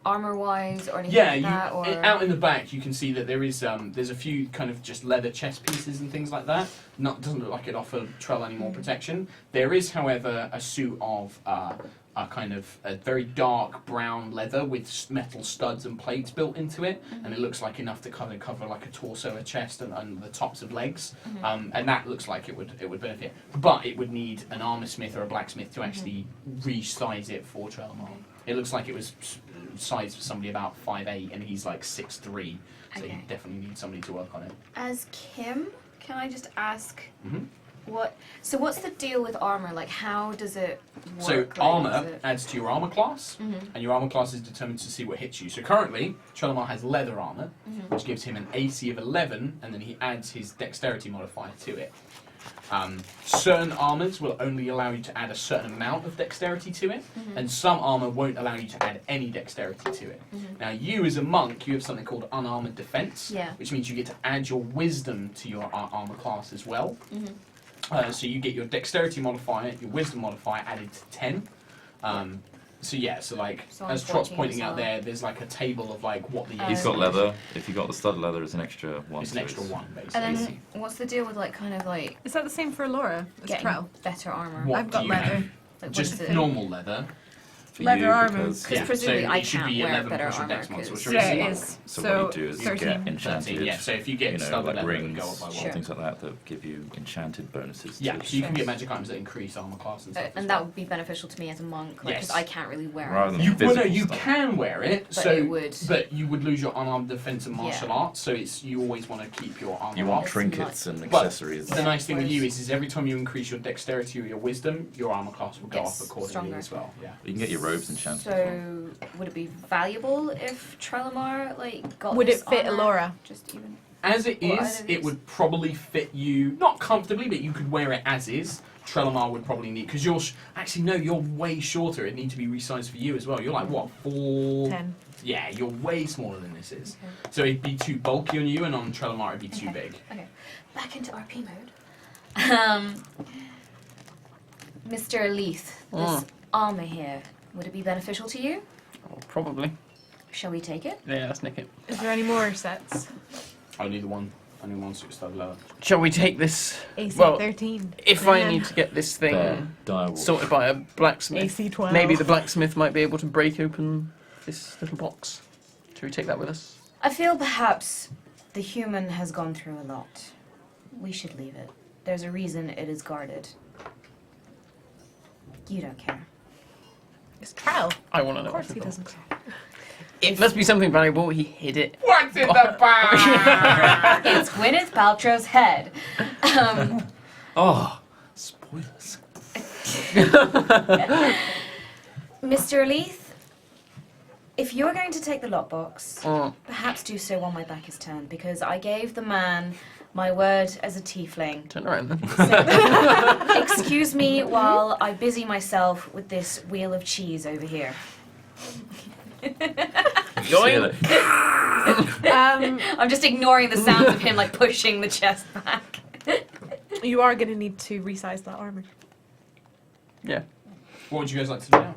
armor-wise or anything Yeah, like that? Or out in the back you can see that there is there's a few kind of just leather chest pieces and things like that. Doesn't look like it offered Trell any more protection. There is, however, a suit of are kind of a very dark brown leather with metal studs and plates built into it, and it looks like enough to kind of cover like a torso, a chest, and the tops of legs. And that looks like it would benefit, but it would need an armor smith or a blacksmith to actually resize it for Trellamar. It looks like it was sized for somebody about 5'8", and he's like 6'3", so Okay. you definitely need somebody to work on it. As Kim, can I just ask Mhm. what's the deal with armor? Like, how does it work? So Like, armor is it- adds to your armor class, and your armor class is determined to see what hits you. So currently, Trellamar has leather armor, which gives him an AC of 11, and then he adds his dexterity modifier to it. Certain armors will only allow you to add a certain amount of dexterity to it, and some armor won't allow you to add any dexterity to it. Now, you as a monk, you have something called unarmored defense, Yeah. which means you get to add your wisdom to your armor class as well. So you get your dexterity modifier, your wisdom modifier added to 10. So like So I'm as Trot's 14 pointing as out well. there, there's like a table of like what the He's got leather. If you got the stud leather, it's an extra one. It's an so extra one basically. And then what's the deal with like kind of like Is that the same for Laura? As getting Trell? better armor? What I've do got you leather. have? Like, what Just is it? normal leather. For Leather you, armor. because Because presumably so I it should can't be wear 11 better plus your armor. dex mod, so 'cause- it's Yeah, really it small. is. So what you do is you 13. get enchanted. 13, yeah, so if you get studded like leather, it would rings, go up by one. Sure. things like that give you enchanted bonuses. Yeah, to so you can get magic items that increase armor class and stuff. as and well. that would be beneficial to me as a monk, because Yes. I can't really wear Rather it. than You, well, no, physical you stuff. can wear it, But so it would- but you would lose your unarmed defense and martial Yeah. arts. So it's you always want to keep your armor. You want up. It's trinkets much- and But accessories. The Yeah, nice thing with you whereas- is every time you increase your dexterity or your wisdom, your armor class will go Gets up accordingly stronger. as well. Yeah. You can get your robes enchanted. as well. So would it be valuable if Trellamar like got Would this it fit armor? Laura? Just even. As it Well, is, either of it these. would probably fit you, not comfortably, but you could wear it as is. Trellamar would probably need, because you're, actually no, you're way shorter. It needs to be resized for you as well. You're like, what, 4? 10. Yeah, you're way smaller than this is. Okay. So it'd be too bulky on you, and on Trellamar it'd be too Okay. big. Okay, back into RP mode. Mr. Leith, this armor here, would it be beneficial to you? Oh, probably. Shall we take it? Yeah, let's nick it. Is there any more sets? Only one super stud leather. Shall we take this? AC Well, 13. If I Man. need to get this thing There, direwolf. sorted by a blacksmith, AC 12. maybe the blacksmith might be able to break open this little box. Should we take that with us? I feel perhaps the human has gone through a lot. We should leave it. There's a reason it is guarded. You don't care. It's Trell. I want to know. Of course what's he in it. doesn't care. It must be something valuable. He hid it. What's in the bag? It's Gwyneth Paltrow's head. Oh, spoilers. Mr. Leith, if you're going to take the lockbox, Oh, perhaps do so while my back is turned, because I gave the man my word as a tiefling. turn around then. So, excuse me while I busy myself with this wheel of cheese over here. Going. I'm just ignoring the sounds of him like pushing the chest back. You are going to need to resize that armor. Yeah. What would you guys like to do now?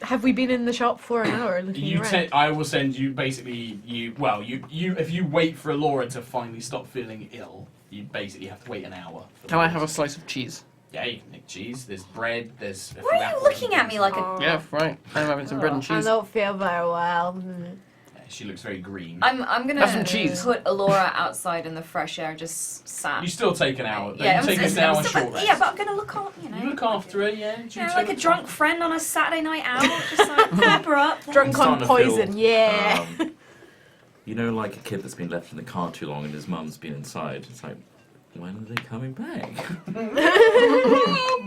Have we been in the shop for an hour looking You around? I will send you basically you if you wait for Laura to finally stop feeling ill, you basically have to wait an hour. for Can I Laura have to- a slice of cheese? Yeah, you can make cheese. There's bread. There's. a Why few are you apples looking and at me things. like a... Oh. Yeah, right. I'm having some bread and I cheese. don't feel very well. Yeah, she looks very green. I'm gonna Have some cheese. put Alora outside in the fresh air, just sat. You still take an hour. Yeah, you take an hour still- short rest. yeah, but I'm gonna look on, you know. You look after her, yeah. You know, like a drunk friend on a Saturday night out, just like pop her up. Drunk I'm on starting to poison, feel, yeah. You know, like a kid that's been left in the car too long and his mum's been inside. It's like, when are they coming back?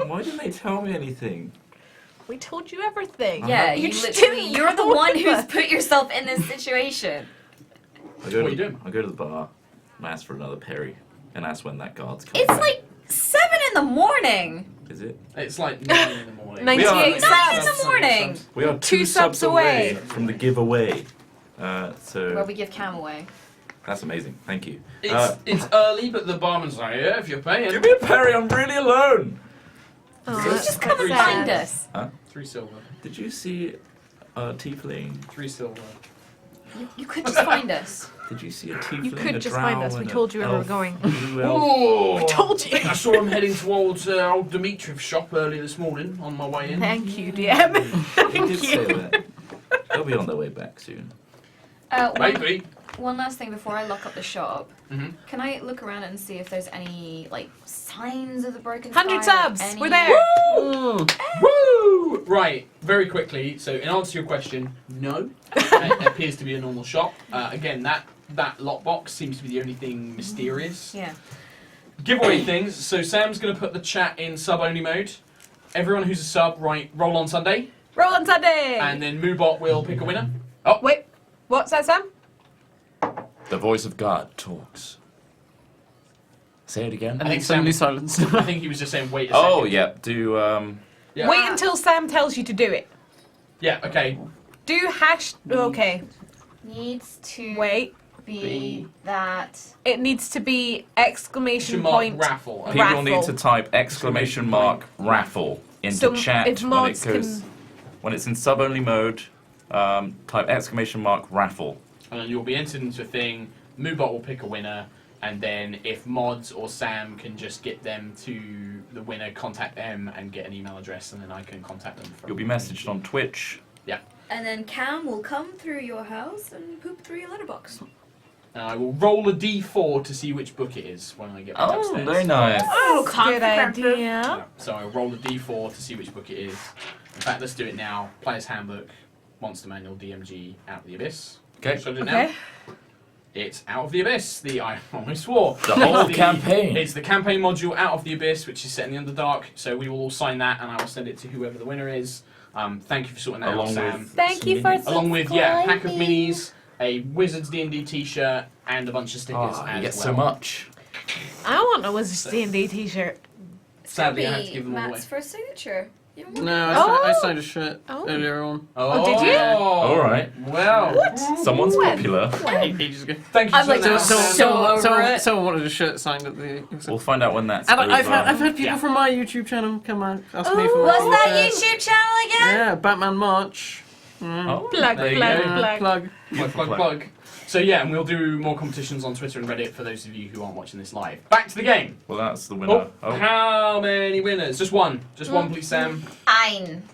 Why didn't they tell me anything? We told you everything. Yeah, You you just literally, didn't you're the go one with who's us. Oh, put yourself in this situation. I go What to, are you doing? I go to the bar and ask for another Perry. And that's when that guard's coming It's back. like 7 in the morning. Is it? It's like 9 in the morning. 98 We are- subs. 9 in the morning. We are Two two subs subs away away. from the giveaway. So Where we give Cam away. that's amazing. Thank you. It's early, but the barman's like, yeah, if you're paying. Give me a Perry. I'm really alone. Oh, So that's Just come Three find silver. us. 3 silver. Did you see Tiefling? 3 silver. You could just find us. Did you see a tiefling? You could a just drow, find us. We and a told you where we were elf, going. a blue elf? Oh, Told you. I saw him heading towards old Dimitriev's shop earlier this morning on my way in. Thank you, DM. He did say that. They'll be on their way back soon. Maybe. One last thing before I lock up the shop. Mhm. Can I look around and see if there's any signs of the broken 100 sky, subs. any- We're there. Woo! Right, very quickly. So, in answer to your question, no. It appears to be a normal shop. Again, that lockbox seems to be the only thing mysterious. Yeah. Giveaway things. So, Sam's going to put the chat in sub-only mode. Everyone who's a sub, roll on Sunday. Roll on Sunday. And then Moobot will pick a winner. Wait, what's that, Sam? The voice of God talks. Say it again. And I then think suddenly Sam- silence. I think he was just saying wait a second. Oh, yeah. Do, Yeah. Wait until Sam tells you to do it. Yeah, okay. Do hash. Okay. Needs to Wait. be that. It needs to be exclamation Mark point. raffle. people Raffle. need to type exclamation mark raffle into So chat if when it mods goes. can- When it's in sub-only mode, type exclamation mark raffle. And then you'll be entered into a thing. Moobot will pick a winner. And then if Mods or Sam can just get them to the winner, contact them and get an email address, and then I can contact them. You'll be messaged on Twitch. And then Cam will come through your house and poop through your letterbox. And I will roll a d4 to see which book it is when I get back Oh, upstairs. very nice. Oh, good idea. Yeah, so I roll a d4 to see which book it is. In fact, let's do it now. Player's Handbook, Monster Manual, DMG, Out of the Abyss. Okay. Shall I do it now? Okay. It's Out of the Abyss. I almost swore. The whole It's campaign. It's the campaign module Out of the Abyss, which is set in the Underdark. So we will all sign that, and I will send it to whoever the winner is. Thank you for sorting that out, Along Sam. with Thank you some for minis. Along with a pack of minis, a Wizards D&D T-shirt, and a bunch of stickers Oh, as you get well. so much. I want a Wizards D&D t-shirt. Sadly, I have to give them all away. Matt's first signature. You haven't No, got I signed a shirt Oh. earlier on. Oh, did you? All right. Well, Someone's When? popular. Ages ago. thank you I'm for like, that. so over it. Someone wanted a shirt signed at the. We'll find out when that's And over. I've had people Yeah. from my YouTube channel come out ask me Ooh, for my what's that t-shirts. YouTube channel again? Yeah, Batman March. Oh, Plug, there you plug, go. plug. Plug. Plug. So yeah, and we'll do more competitions on Twitter and Reddit for those of you who aren't watching this live. Back to the game. Well, that's the winner. Oh, how many winners? Just one. Just one, please, Sam. Ein.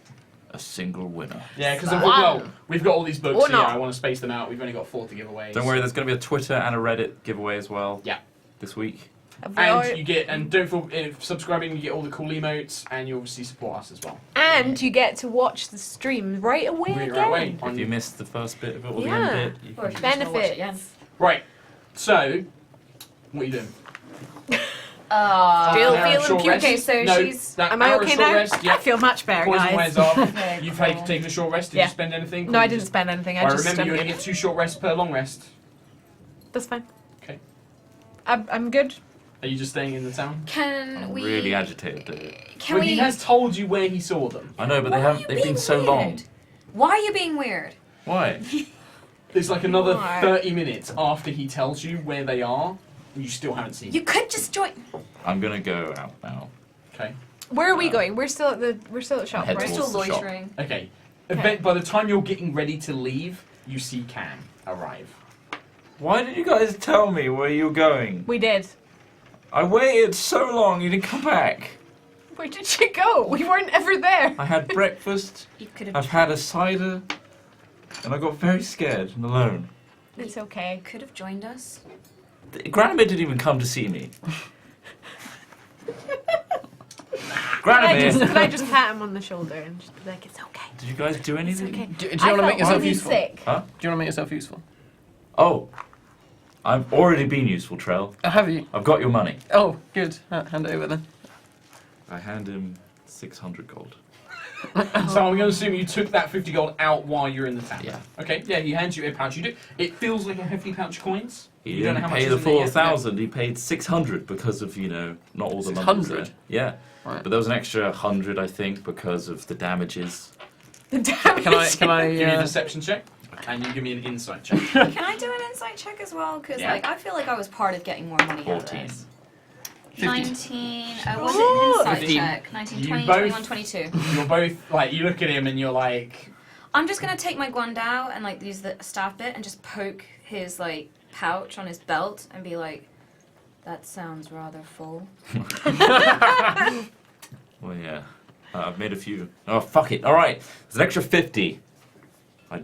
A single winner. Yeah, because One. we've got all these books. Or So yeah, not. I want to space them out. We've only got 4 to give away. Don't worry, there's going to be a Twitter and a Reddit giveaway as well. Yeah. This week. And you get, and don't forget, if subscribing, you get all the cool emotes, and you obviously support us as well. And you get to watch the stream right away Right again. away. If you missed the first bit of it or the Yeah. end bit, you Or can if you just wanna watch it again. Benefits. Right. So, what are you doing? Still An hour of feeling short cute. rest? Okay, so No, she's- that Am I hour of okay short now? Rest, I yeah. feel much better, Poison guys. wears off. Okay, You've cool. taken a short rest. Did Yeah. you spend anything? No, Or I you didn't just- spend anything. I Well, just remember, you only get 2 short rests per long rest. That's fine. Okay. I'm good. Are you just staying in the town? Can I'm we? really agitated. Dude. Can Well, we? he has told you where he saw them. I know, but Why they are haven't. you They've been being so weird? long. Why are you being weird? Why? There's like another Why? 30 minutes after he tells you where they are. You still haven't seen You them. could just join. I'm gonna go out now. Okay. Where are we going? We're still at the shop, Head right? We're towards still the shop. loitering. Okay. By the time you're getting ready to leave, you see Cam arrive. Why did you guys tell me where you're going? We did. I waited so long, you didn't come back. Where did you go? We weren't ever there. I had breakfast, You could I've have. had a cider, and I got very scared and alone. It's okay. Could have joined us. Granamir didn't even come to see me. Can I Granamir, just pat him on the shoulder and just be like, it's okay. did you guys do It's anything? okay. Do you I want to felt make yourself really useful? sick. Huh? Do you want to make yourself useful? Oh, I've already been useful, Trell. Oh, have you? I've got your money. Oh, good. Hand it over then. I hand him 600 gold. So I'm going to assume you took that 50 gold out while you're in the town. Yeah. Okay. Yeah. He hands you a pouch. You do. It feels like a hefty pouch of coins. He You don't know didn't how much pay is the in there yet. 4,000, he paid 600 because of, not all the money. was 600? there. Yeah. Right. But there was an extra 100, I think, because of the damages. The damage. Can I? Give me a deception check, and you give me an insight check. Can I do an insight check as well? Because Yeah. I feel like I was part of getting more money out of 14. this. 50. 19. Was Ooh. it an insight 15. check? 19, You 20, both- 21, 22. You're both like, you look at him and you're like, I'm just gonna take my guandao and like use the staff bit and just poke his like pouch on his belt and be like, that sounds rather full. Well, yeah. I've made a few. Oh, fuck it. All right. There's an extra 50. I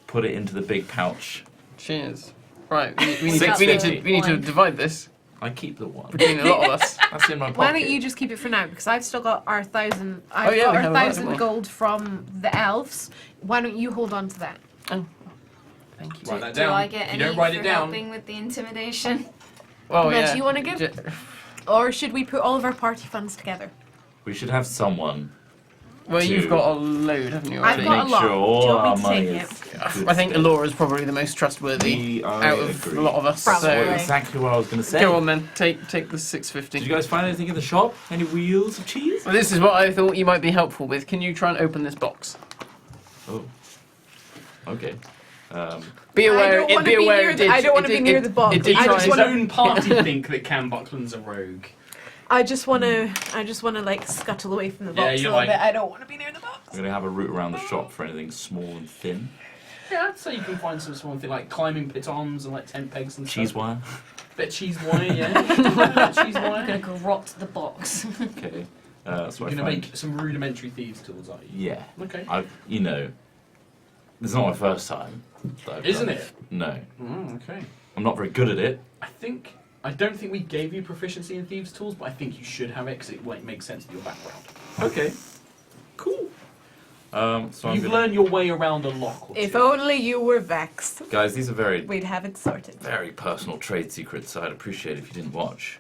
put it into the big pouch. Cheers. Right, we need Six to fifty. divide this I keep the one. between a lot of us. That's in my pocket. Why don't you just keep it for now? Because I've still got our 1,000. Oh, yeah, Got we our have that as 1,000 well. gold from the elves. Why don't you hold on to that? Oh, thank you. Write that Do down. I get If any you don't write for it down, helping with the intimidation? Well, Ned, yeah. do you want to give? J- Or should we put all of our party funds together? We should have someone Well, Two. you've got a load, haven't you? I've Already? got a make lot. sure Do you all want me our to money take is. it? I think Alora's probably the most trustworthy out of a lot of us. Probably. That's So exactly what I was going to say. go on then, take the 650. Did you guys find anything in the shop? Any wheels of cheese? Well, this is what I thought you might be helpful with. Can you try and open this box? Oh. Okay. Be aware. I don't wanna be be aware. near it the- did- I don't wanna it be did- near it- the box. It did I try. just his wanna- own party think that Cam Buckland's a rogue. I just wanna like scuttle away from the Yeah, box a you're little like- bit. I don't want to be near the box. I'm going to have a route around the shop for anything small and thin. Yeah, I'd say you can find some small thing like climbing pitons and like tent pegs and Cheese stuff. wire. Bit of cheese wire, yeah. Cheese I'm wire. gonna grot the box. Okay. So You're I gonna find... make some rudimentary thieves tools, are you? Yeah. Okay. You know, this is not my first time. that I've Isn't done it? No. Okay. I'm not very good at it. I don't think we gave you proficiency in thieves tools, but I think you should have it because it like, makes sense with your background. Okay. Cool. So I'm You've gonna... learned your way around a lock or If two. only you were vexed, Guys, these are very, we'd have it sorted. very personal trade secrets, so I'd appreciate it if you didn't watch.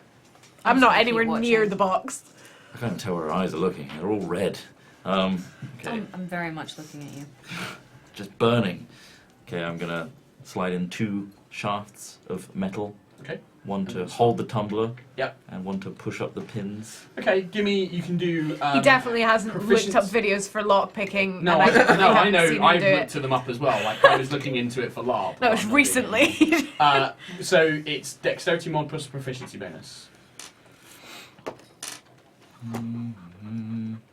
I'm not Keep anywhere watching. near the box. I can't tell where her eyes are looking. They're all red. Okay. I'm very much looking at you. Just burning. Okay, I'm gonna slide in 2 shafts of metal. Okay. One to hold the tumbler. Yep. And one to push up the pins. Okay, give me. You can do. He definitely hasn't looked up videos for lock picking. No, and I I haven't know. seen him I've do it. looked them up as well. Like I was looking into it for LARP. No, it's recently. So it's dexterity mod plus proficiency bonus.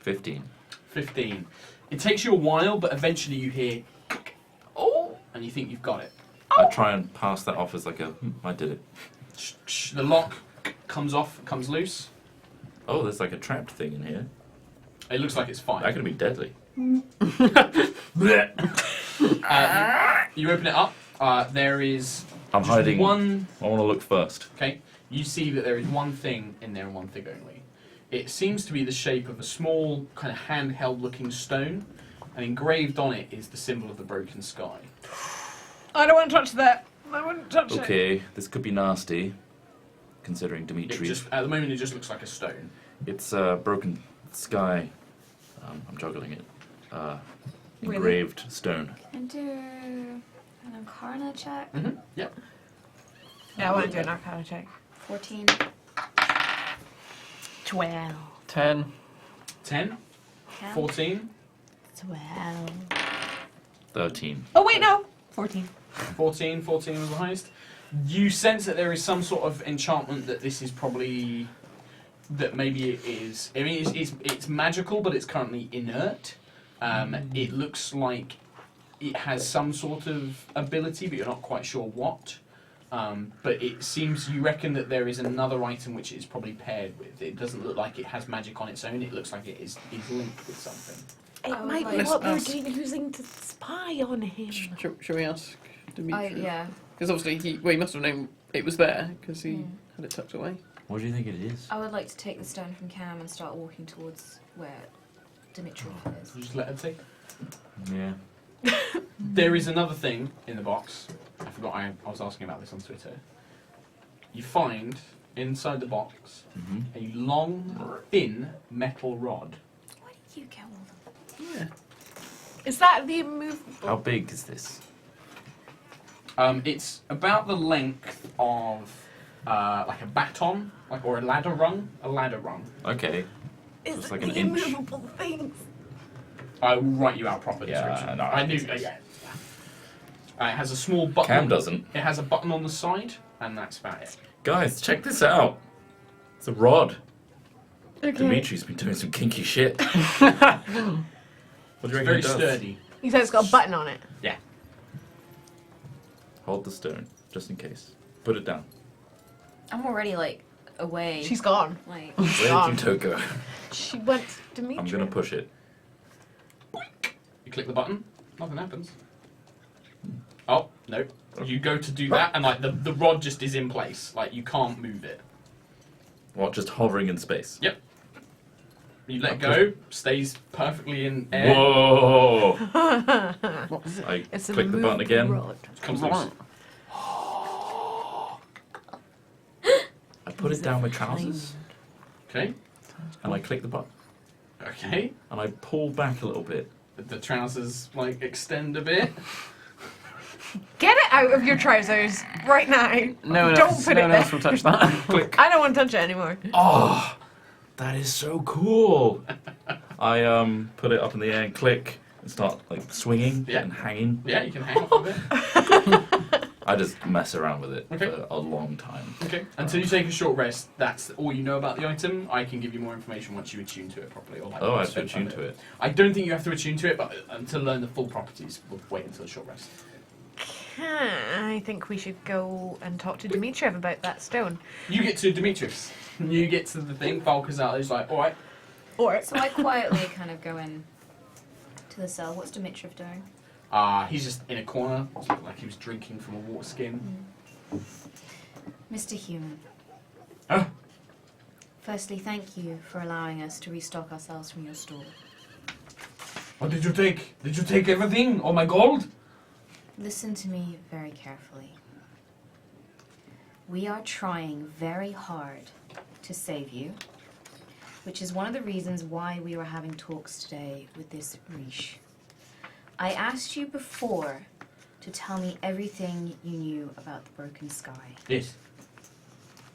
15. 15. It takes you a while, but eventually you hear, oh, and you think you've got it. I try and pass that off as like a, I did it. The lock comes off, comes loose. Oh, there's like a trapped thing in here. It looks like it's fine. That could be deadly. You open it up. There is I'm just hiding. one. I want to look first. Okay, you see that there is one thing in there and one thing only. It seems to be the shape of a small, kind of handheld-looking stone, and engraved on it is the symbol of the broken sky. I don't want to touch that. I wouldn't touch it. Okay, this could be nasty, considering It Dimitri. just, at the moment, it just looks like a stone. It's broken sky. I'm juggling it. Really? Engraved stone. And do an Arcana check. Mm-hmm. Yep. Yeah, I want to do an Arcana check. 14. 12. 10. 10, 10. 14, 12. 13. Oh, wait, no. 14. 14 was the highest. You sense that there is some sort of enchantment that this is probably, that maybe it is. I mean, it's magical, but it's currently inert. It looks like it has some sort of ability, but you're not quite sure what. But it seems, you reckon that there is another item which it is probably paired with. It doesn't look like it has magic on its own. It looks like it is linked with something. It Oh, might be like- what they're Let's- using to spy on him. Shall we ask Dimitri? Yeah. Because obviously he must have known it was there because he had it tucked away. What do you think it is? I would like to take the stone from Cam and start walking towards where Dimitri is. Just let her take. Yeah. There is another thing in the box. I forgot I was asking about this on Twitter. You find inside the box Mm-hmm. a long, thin metal rod. Where did you get all of them? Yeah. Is that the immovable? How big is this? It's about the length of like a baton, or a ladder rung. Okay. Is It's it like an the inch. immovable things? I will write you out proper Yeah, description. no, I knew. it's- Yeah. It has a small button. Cam doesn't. It has a button on the side, and that's about it. Guys, check this out. It's a rod. Okay. Dimitri's been doing some kinky shit. What do you It's reckon very it does? sturdy. You said it's got a button on it. Yeah. Hold the stone, just in case. Put it down. I'm already like away. She's gone. like. Where did you go? She went to meet I'm you. gonna push it. You click the button, nothing happens. Oh, no. You go to do that, and like the rod just is in place. Like you can't move it. What, just hovering in space? Yep. You let go, stays perfectly in air. Whoa! What was it? I It's a click the button again. rod. Comes loose. I put it down with trousers, Okay. and I click the button, Okay. and I pull back a little bit. The trousers like extend a bit. Get it out of your trousers right now. No one Don't else, put no it one there. else will touch that. Click. I don't want to touch it anymore. Oh, that is so cool! I put it up in the air and click and start like swinging Yeah. and hanging. Yeah, you can hang off of it. I just mess around with it Okay. for a long time. Okay. Until you take a short rest, that's all you know about the item. I can give you more information once you attune to it properly. Or like Oh, I once have to you've attune done to it. I don't think you have to attune to it, but to learn the full properties, we'll wait until a short rest. I think we should go and talk to Dmitriev about that stone. You get to Dimitriev's. You get to the thing, Falca's out, he's like, alright. Or So I quietly kind of go in to the cell. What's Dmitriev doing? He's just in a corner, like he was drinking from a water skin. Mr. Human. Huh? Firstly, thank you for allowing us to restock ourselves from your store. What did you take? Did you take everything? All my gold? Listen to me very carefully. We are trying very hard to save you, which is one of the reasons why we were having talks today with this Riche. I asked you before to tell me everything you knew about the broken sky, Yes.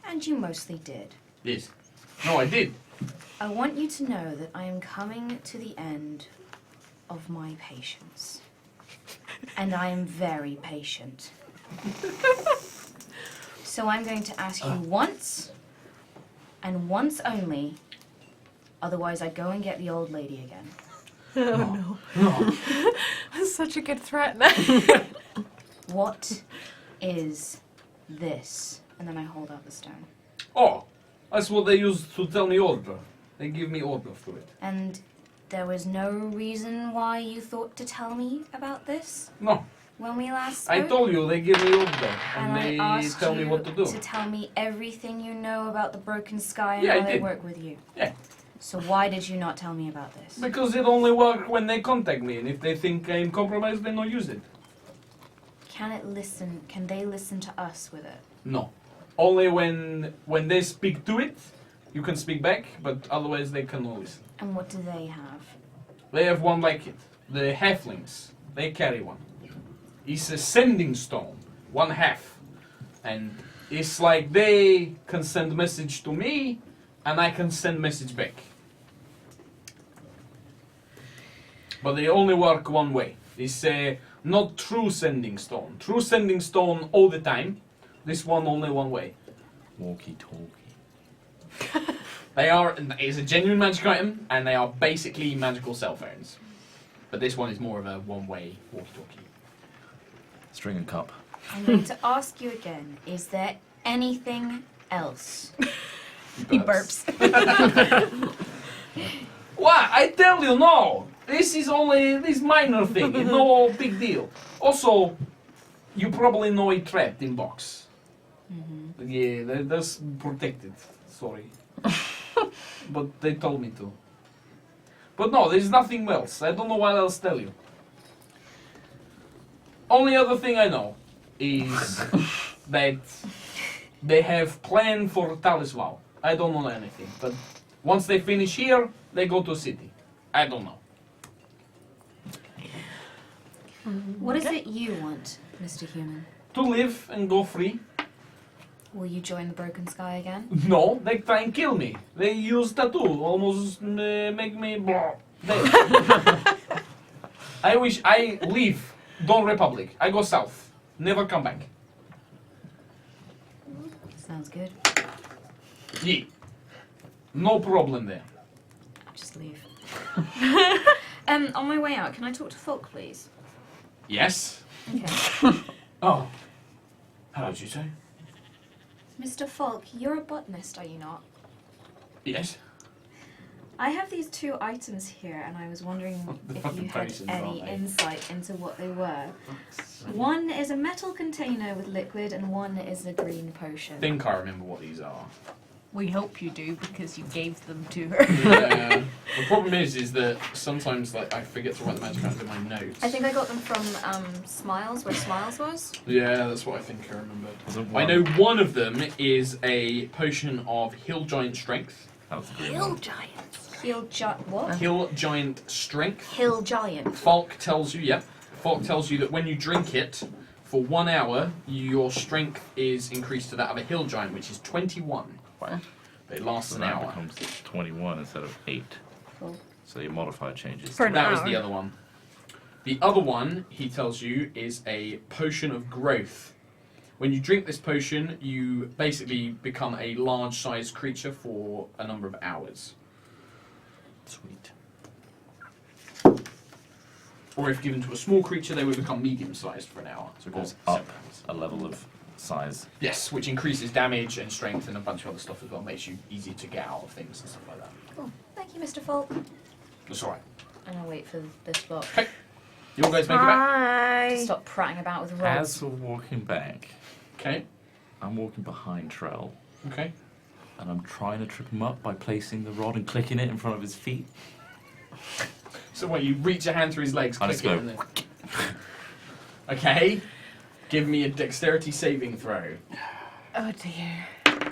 and you mostly did. Yes. No, I did. I want you to know that I am coming to the end of my patience. And I am very patient. So I'm going to ask you once, and once only, otherwise I go and get the old lady again. oh no, No. that's such a good threat now. What is this? And then I hold out the stone. Oh, that's what they used to tell me order. They give me order for it. And there was no reason why you thought to tell me about this No, when we last spoke? I told you they give me order And and I they asked tell me you what to do. to tell me everything you know about the broken sky and Yeah, I how they did. work with you. Yeah. So why did you not tell me about this? Because it only works when they contact me, and if they think I'm compromised, they don't use it. Can they listen to us with it? No. Only when they speak to it, you can speak back, but otherwise they cannot listen. And what do they have? They have one like it. The halflings, they carry one. It's a sending stone, 1/2. And it's like they can send message to me, and I can send message back. But they only work one way. It's not true sending stone. True sending stone all the time. This one only one way. Walkie-talkie. It's a genuine magic item, and they are basically magical cell phones. But this one is more of a one-way walkie-talkie. String and cup. I'm going to ask you again, is there anything else? He burps. What? I tell you, no. This is only this minor thing. It's no big deal. Also, you probably know it trapped in box. Mm-hmm. Yeah, that's protected. Sorry, but they told me to. But no, there's nothing else. I don't know what else to tell you. Only other thing I know is that they have planned for Talisman. I don't know anything, but once they finish here, they go to city. I don't know. What is it you want, Mr. Human? To live and go free. Will you join the Broken Sky again? No, they try and kill me. They use tattoo, almost make me dead. I wish I leave Dawn Republic. I go south. Never come back. Sounds good. Yeah. No problem there. Just leave. On my way out, can I talk to Folk, please? Yes. Okay. Oh. Hello, did you say? Mr. Folk, you're a botanist, are you not? Yes. I have these 2 items here, and I was wondering The if fucking you had potions, any aren't they? insight into what they were. One is a metal container with liquid, and one is a green potion. I think I remember what these are. We hope you do because you gave them to her. Yeah. The problem is that sometimes like I forget to write the magic items in my notes. I think I got them from Smiles, where Smiles was. Yeah, that's what I think I remembered. Was it I one? know one of them is a potion of Hill Giant Strength. That was the green Hill one. giants. Hill Giant. What? Hill Giant Strength. Hill Giant. Falk tells you, Falk tells you that when you drink it, for 1 hour, your strength is increased to that of a Hill Giant, which is 21. Wow. But it lasts So an that hour. becomes 21 instead of 8. Cool. So your modifier changes. For an That was hour. the other one. The other one, he tells you, is a potion of growth. When you drink this potion, you basically become a large-sized creature for a number of hours. Sweet. Or if given to a small creature, they would become medium-sized for an hour. So it goes Or up 7 hours. a level of size. Yes, which increases damage and strength and a bunch of other stuff as well. Makes you easy to get out of things and stuff like that. Cool. Thank you, Mr. Folk. That's alright. And I'll wait for this block You all guys make it back? to Hi. stop prattling about with As rods. we're walking back, Okay. I'm walking behind Trell, Okay. and I'm trying to trip him up by placing the rod and clicking it in front of his feet. So what, you reach your hand through his legs, I click just it, go, and then... Okay. Give me a dexterity saving throw. Oh dear.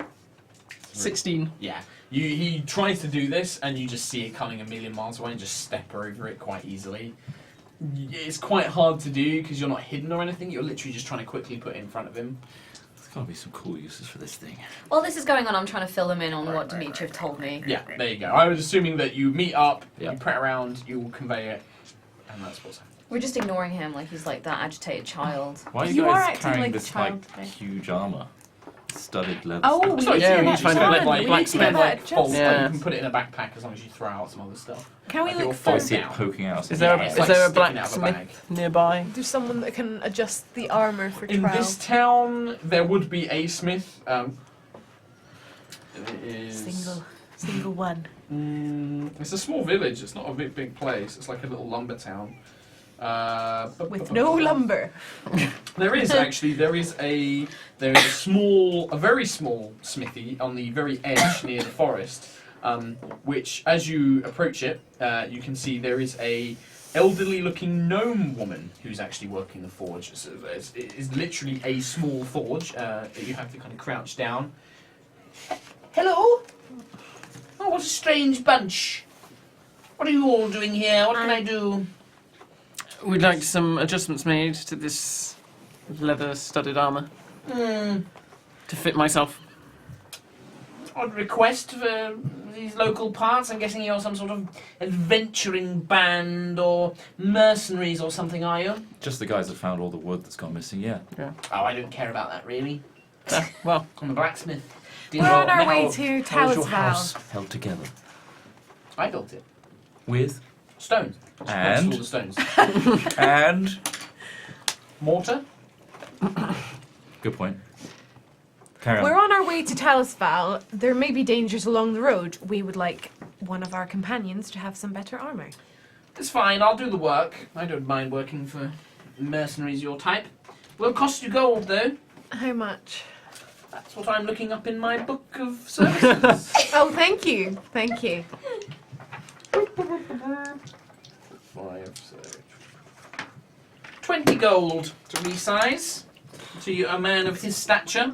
16. Yeah. He tries to do this, and you just see it coming a million miles away and just step over it quite easily. It's quite hard to do because you're not hidden or anything. You're literally just trying to quickly put it in front of him. There's got to be some cool uses for this thing. While this is going on, I'm trying to fill them in on Right, what right, Dimitriv told me. Yeah, there you go. I was assuming that you meet up, Yeah. you prat around, you will convey it, and that's what's happening. We're just ignoring him like he's like that agitated child. Why are you, You are guys acting carrying like a this child like today. huge armor? Studded leather Oh, stuff? we So need yeah, to we get need to find that a done. like We need to get blacksmith. that fold, adjusted. Yeah. you can put it in a backpack as long as you throw out some other stuff. Can we Like it'll look fold I for... see it down. poking out. Is there, Yeah, is it's like there a sticking out of a blacksmith nearby? There's someone that can adjust the armour for In Trell. this town, there would be a smith. It is... Single one. It's a small village. It's not a big place. It's like a little lumber town. With no lumber. There is actually there is a very small smithy on the very edge near the forest, which as you approach it, you can see there is a elderly-looking gnome woman who's actually working the forge. So it is literally a small forge that you have to kind of crouch down. Hello? Oh, what a strange bunch. What are you all doing here? What can I do? We'd like some adjustments made to this leather-studded armour Hmm. to fit myself. Odd request for these local parts. I'm guessing you're some sort of adventuring band or mercenaries or something, are you? Just the guys that found all the wood that's gone missing, yeah. Oh, I don't care about that, really. Well, I'm a blacksmith. We're on our way How- to How is your Talisval. house held together? I built it. With? Stone. And? All the stones. And? Mortar? Good point. Carry on. We're on our way to Talisval. There may be dangers along the road. We would like one of our companions to have some better armour. It's fine, I'll do the work. I don't mind working for mercenaries your type. Will cost you gold, though. How much? That's what I'm looking up in my book of services. Oh, thank you. Thank you. 5, so 20 gold to resize to a man of his stature.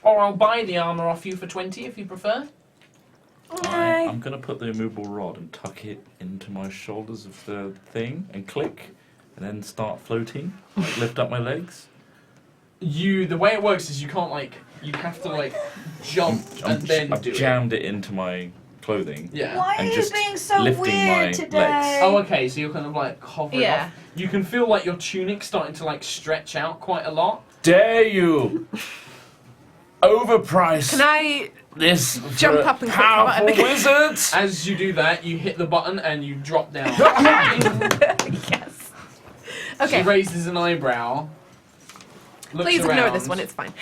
Or I'll buy the armour off you for 20 if you prefer. I'm going to put the immovable rod and tuck it into my shoulders of the thing and click and then start floating. Like lift up my legs. The way it works is you can't you have to jump and then I've do it. jammed it into my clothing. Yeah. Why And are you just being so lifting my weird today? legs. Oh, okay. So you're kind of hovering Yeah. off. You can feel your tunic starting to stretch out quite a lot. Dare you! overpriced Can I this jump for up and click the powerful button? wizards. As you do that, you hit the button and you drop down. Yes. Okay. She raises an eyebrow. Looks Please ignore around. this one. It's fine.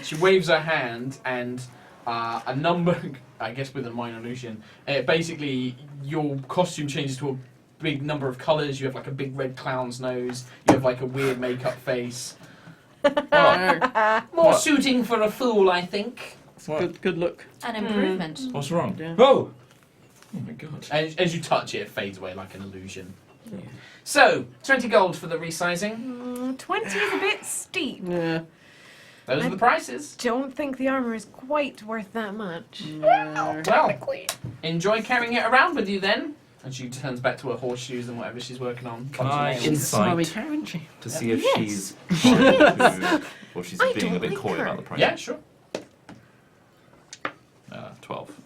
She waves her hand and a number, I guess with a minor illusion, basically your costume changes to a big number of colours. You have like a big red clown's nose. You have like a weird makeup face. More suiting for a fool, I think. Good look. An improvement. What's wrong? Yeah. Oh! Oh my god. As you touch it, it fades away like an illusion. So, 20 gold for the resizing. 20 is a bit steep. Yeah. Those are the prices. Don't think the armor is quite worth that much. Well, enjoy carrying it around with you then. And she turns back to her horseshoes and whatever she's working on. Can I Clutching nails. insight Isn't she? to see if Yes. she's trying to, or she's I being a don't bit like coy her. about the price? Yeah, sure. 12.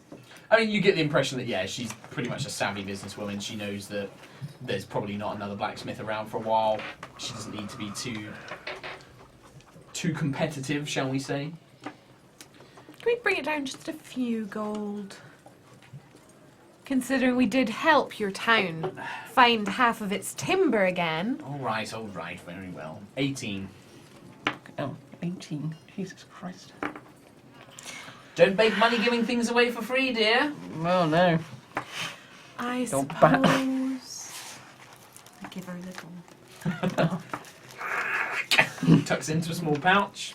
I mean, you get the impression that, yeah, she's pretty much a savvy businesswoman. She knows that there's probably not another blacksmith around for a while. She doesn't need to be too competitive, shall we say. Can we bring it down just a few gold? Considering we did help your town find half of its timber again. All right, very well. 18. Oh, 18. Jesus Christ. Don't make money giving things away for free, dear. Well, no. I Don't suppose. I give her a little. Tucks into a small pouch.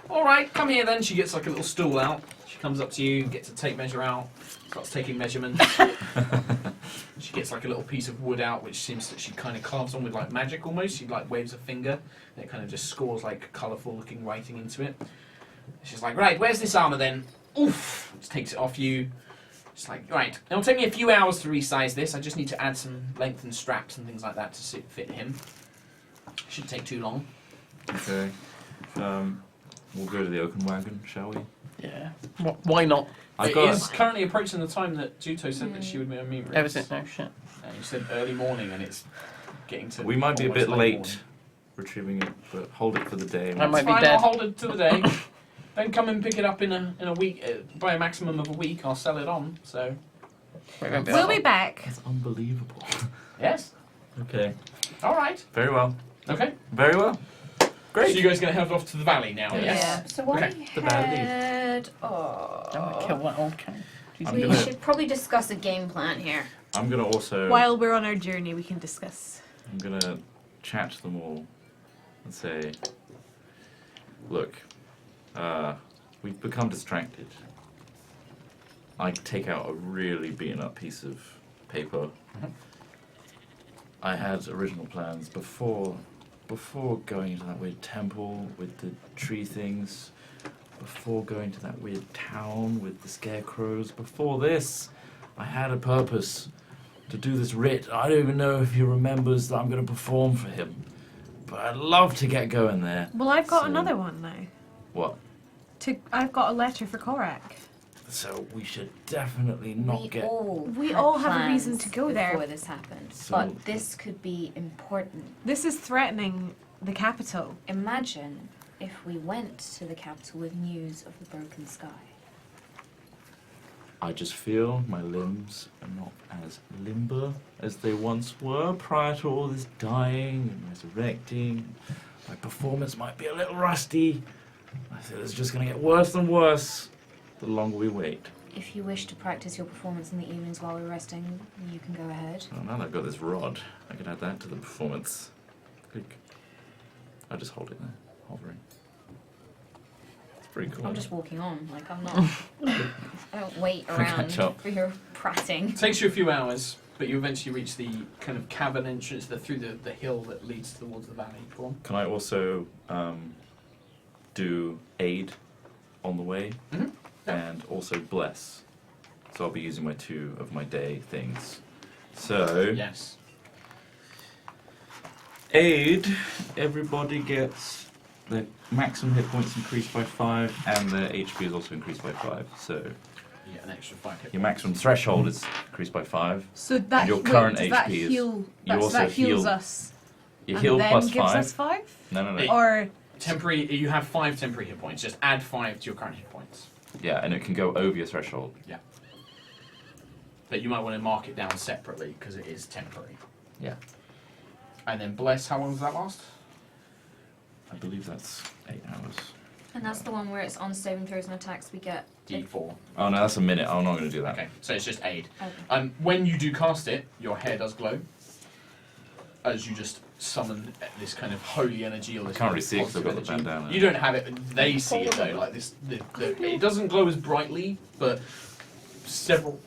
All right, come here then. She gets like a little stool out. She comes up to you, gets a tape measure out, starts taking measurements. She gets like a little piece of wood out, which seems that she kind of carves on with like magic almost. She like waves a finger, and it kind of just scores like colourful looking writing into it. She's like, right, where's this armour then? Oof! Just takes it off you. She's like, right, it'll take me a few hours to resize this. I just need to add some length and straps and things like that to fit him. Shouldn't take too long. Okay. We'll go to the oaken wagon, shall we? Yeah. Why not? I've It got. is currently approaching the time that Juto said that she would meet me. Ever since no shit. And you said early morning, and it's getting to. We might be a almost bit late late morning. retrieving it, but hold it for the day. I might It's be fine, dead. I'll hold it to the day. Then come and pick it up in a week. By a maximum of a week, I'll sell it on. So We won't be We'll able- be back. That's unbelievable. yes, Okay. all right, Very well. okay. Very well. Great. So you guys gonna head off to the valley now? Yes. Yeah. So I Okay, the valley. had. Don't wanna kill that old cat. I'm We gonna. should probably discuss a game plan here. I'm gonna also. While we're on our journey, we can discuss. I'm gonna chat to them all and say, look, we've become distracted. I take out a really beaten up piece of paper. I had original plans before going to that weird temple with the tree things, before going to that weird town with the scarecrows. Before this, I had a purpose to do this writ. I don't even know if he remembers that I'm going to perform for him, but I'd love to get going there. Well, I've got So- another one now. What? I've got a letter for Korak. So we should definitely not we get. We had all have a plans reason to go there. before this happened, So- but this could be important. This is threatening the capital. Imagine if we went to the capital with news of the broken sky. I just feel my limbs are not as limber as they once were prior to all this dying and resurrecting. My performance might be a little rusty. I feel it's just going to get worse and worse the longer we wait. If you wish to practice your performance in the evenings while we're resting, you can go ahead. Well, now that I've got this rod, I can add that to the performance. Click. I just hold it there, hovering. It's pretty cool. I'm just walking on, like I'm not. I don't wait around Catch up. for your prating. It takes you a few hours, but you eventually reach the kind of cavern entrance through the hill that leads towards the valley. Go on. Can I also do aid on the way? Mhm. And also bless. So I'll be using my 2 of my day things. So Yes. aid, everybody gets the maximum hit points increased by 5, and their HP is also increased by 5. So You get an extra 5 hit your points. maximum threshold is increased by 5. So that Your current does that HP is- heal? you That, also that heals heal- us. You and heal then plus gives 5. us 5? No. Or Temporary. You have 5 temporary hit points. Just add 5 to your current hit points. Yeah, and it can go over your threshold. Yeah. But you might want to mark it down separately because it is temporary. Yeah. And then bless. How long does that last? I believe that's 8 hours. And that's the one where it's on saving throws and attacks we get. D4. Oh no, that's a minute. I'm not going to do that. Okay, so it's just aid. Okay. When you do cast it, your hair does glow as you just summon this kind of holy energy or this Can't kind really of see it 'cause I've got the positive energy. bandana. You don't have it. They see it though. Like this, it doesn't glow as brightly, but several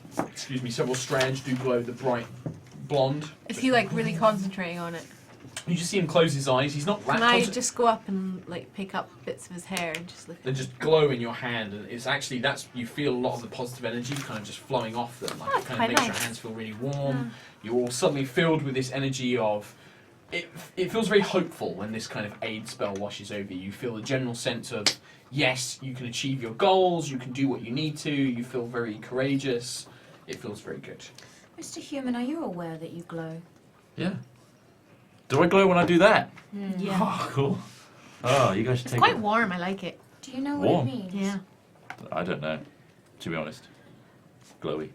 strands do glow the bright blonde. Is he like really concentrating on it? You just see him close his eyes. He's not. Can I just go up and like pick up bits of his hair and just look? They just glow in your hand, and it's actually you feel a lot of the positive energy kind of just flowing off them. Like it kind of quite makes your nice. hands feel really warm. You're all suddenly filled with this energy of. It feels very hopeful when this kind of aid spell washes over you. You feel a general sense of yes, you can achieve your goals. You can do what you need to. You feel very courageous. It feels very good. Mr. Human, are you aware that you glow? Yeah. Do I glow when I do that? Yeah. Oh, cool. Oh, you guys should It's take quite it. warm. I like it. Do you know what Warm. it means? Yeah. I don't know, to be honest. Glowy.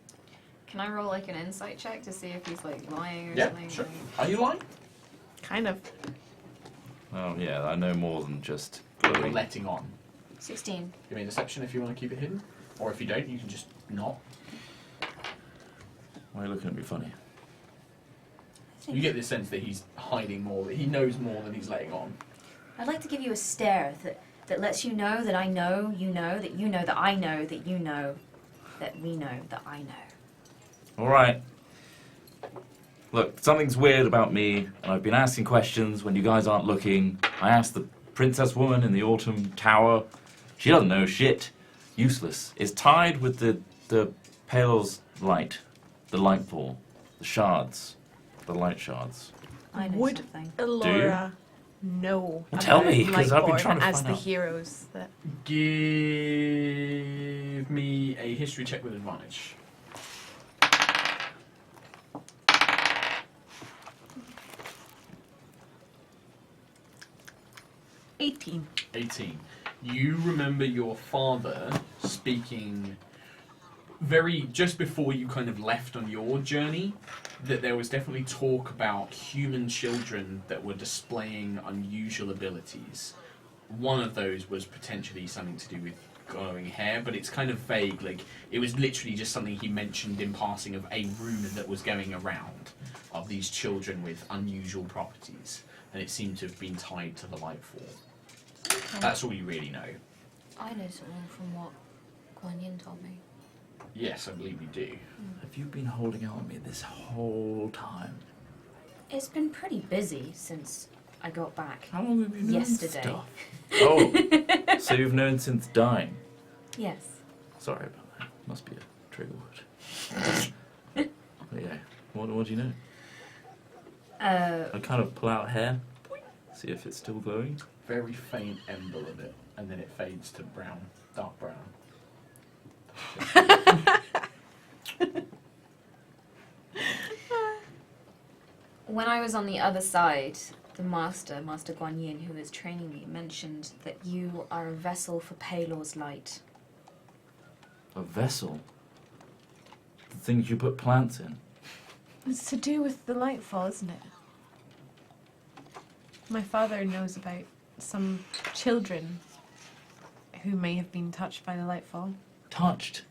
Can I roll like an insight check to see if he's like lying or Yeah, something? sure. Are you lying? Kind of. Oh yeah, I know more than just You're glowy. letting on. 16. Give me a deception if you want to keep it hidden, or if you don't, you can just not. Why are you looking at me funny? You get this sense that he's hiding more, that he knows more than he's letting on. I'd like to give you a stare that lets you know that I know, you know, that you know that I know, that you know, that we know, that I know. Alright. Look, something's weird about me, and I've been asking questions when you guys aren't looking. I asked the princess woman in the autumn tower. She doesn't know shit. Useless. It's tied with the Palor's light. The light ball. The shards. The light shards. I know Would something. Elora know Well, tell about me, 'cause I've been Lightborn trying to as find the out. heroes that? Give me a history check with advantage. 18. 18. You remember your father speaking just before you kind of left on your journey, that there was definitely talk about human children that were displaying unusual abilities. One of those was potentially something to do with glowing hair, but it's kind of vague. Like, it was literally just something he mentioned in passing of a rumour that was going around of these children with unusual properties, and it seemed to have been tied to the Lightfall. That's all you really know. I know something from what Guan Yin told me. Yes, I believe you do. Have you been holding out on me this whole time? It's been pretty busy since I got back. How long have you known Yesterday. stuff? Oh, so you've known since dying. Yes. Sorry about that. Must be a trigger word. But yeah, what do you know? I kind of pull out hair, see if it's still glowing. Very faint ember of it, and then it fades to brown, dark brown. When I was on the other side, the Master Guan Yin, who was training me, mentioned that you are a vessel for Palor's light. A vessel? The things you put plants in? It's to do with the Lightfall, isn't it? My father knows about some children who may have been touched by the Lightfall. Touched?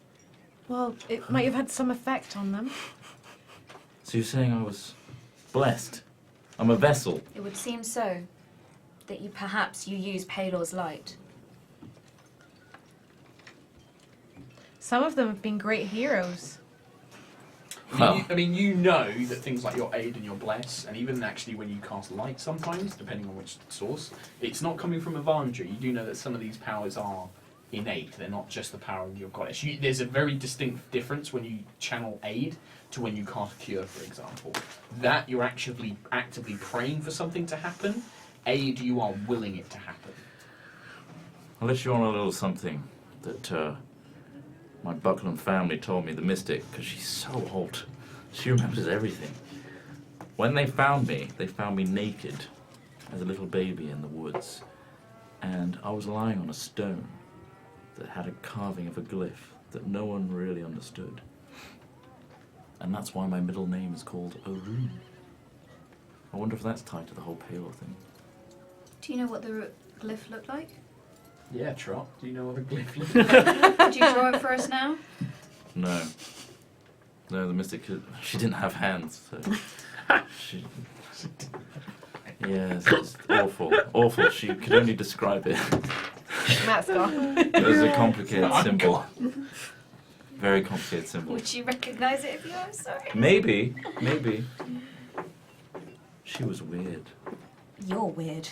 Well, it might have had some effect on them. So you're saying I was blessed? I'm a vessel? It would seem so. That perhaps you use Palor's light. Some of them have been great heroes. Well. You know that things like your aid and your bless, and even actually when you cast light sometimes, depending on which source, it's not coming from Avandra. You do know that some of these powers are innate. They're not just the power of your goddess. There's a very distinct difference when you channel aid to when you cast cure, for example. That you're actually actively praying for something to happen. Aid, you are willing it to happen. I'll let you on a little something that my Buckland family told me, the mystic, because she's so old. She remembers everything. When they found me naked as a little baby in the woods. and I was lying on a stone that had a carving of a glyph that no one really understood. And that's why my middle name is called Arun. I wonder if that's tied to the whole Palor thing. Do you know what the glyph looked like? Yeah, Trot. Do you know what a glyph looks like? Could you draw it for us now? No. No, the mystic, she didn't have hands, so... she... Yeah, it's awful. Awful. She could only describe it. Matt's gone. It was a complicated symbol. Very complicated symbol. Would you recognise it if you were sorry? Maybe. She was weird. You're weird.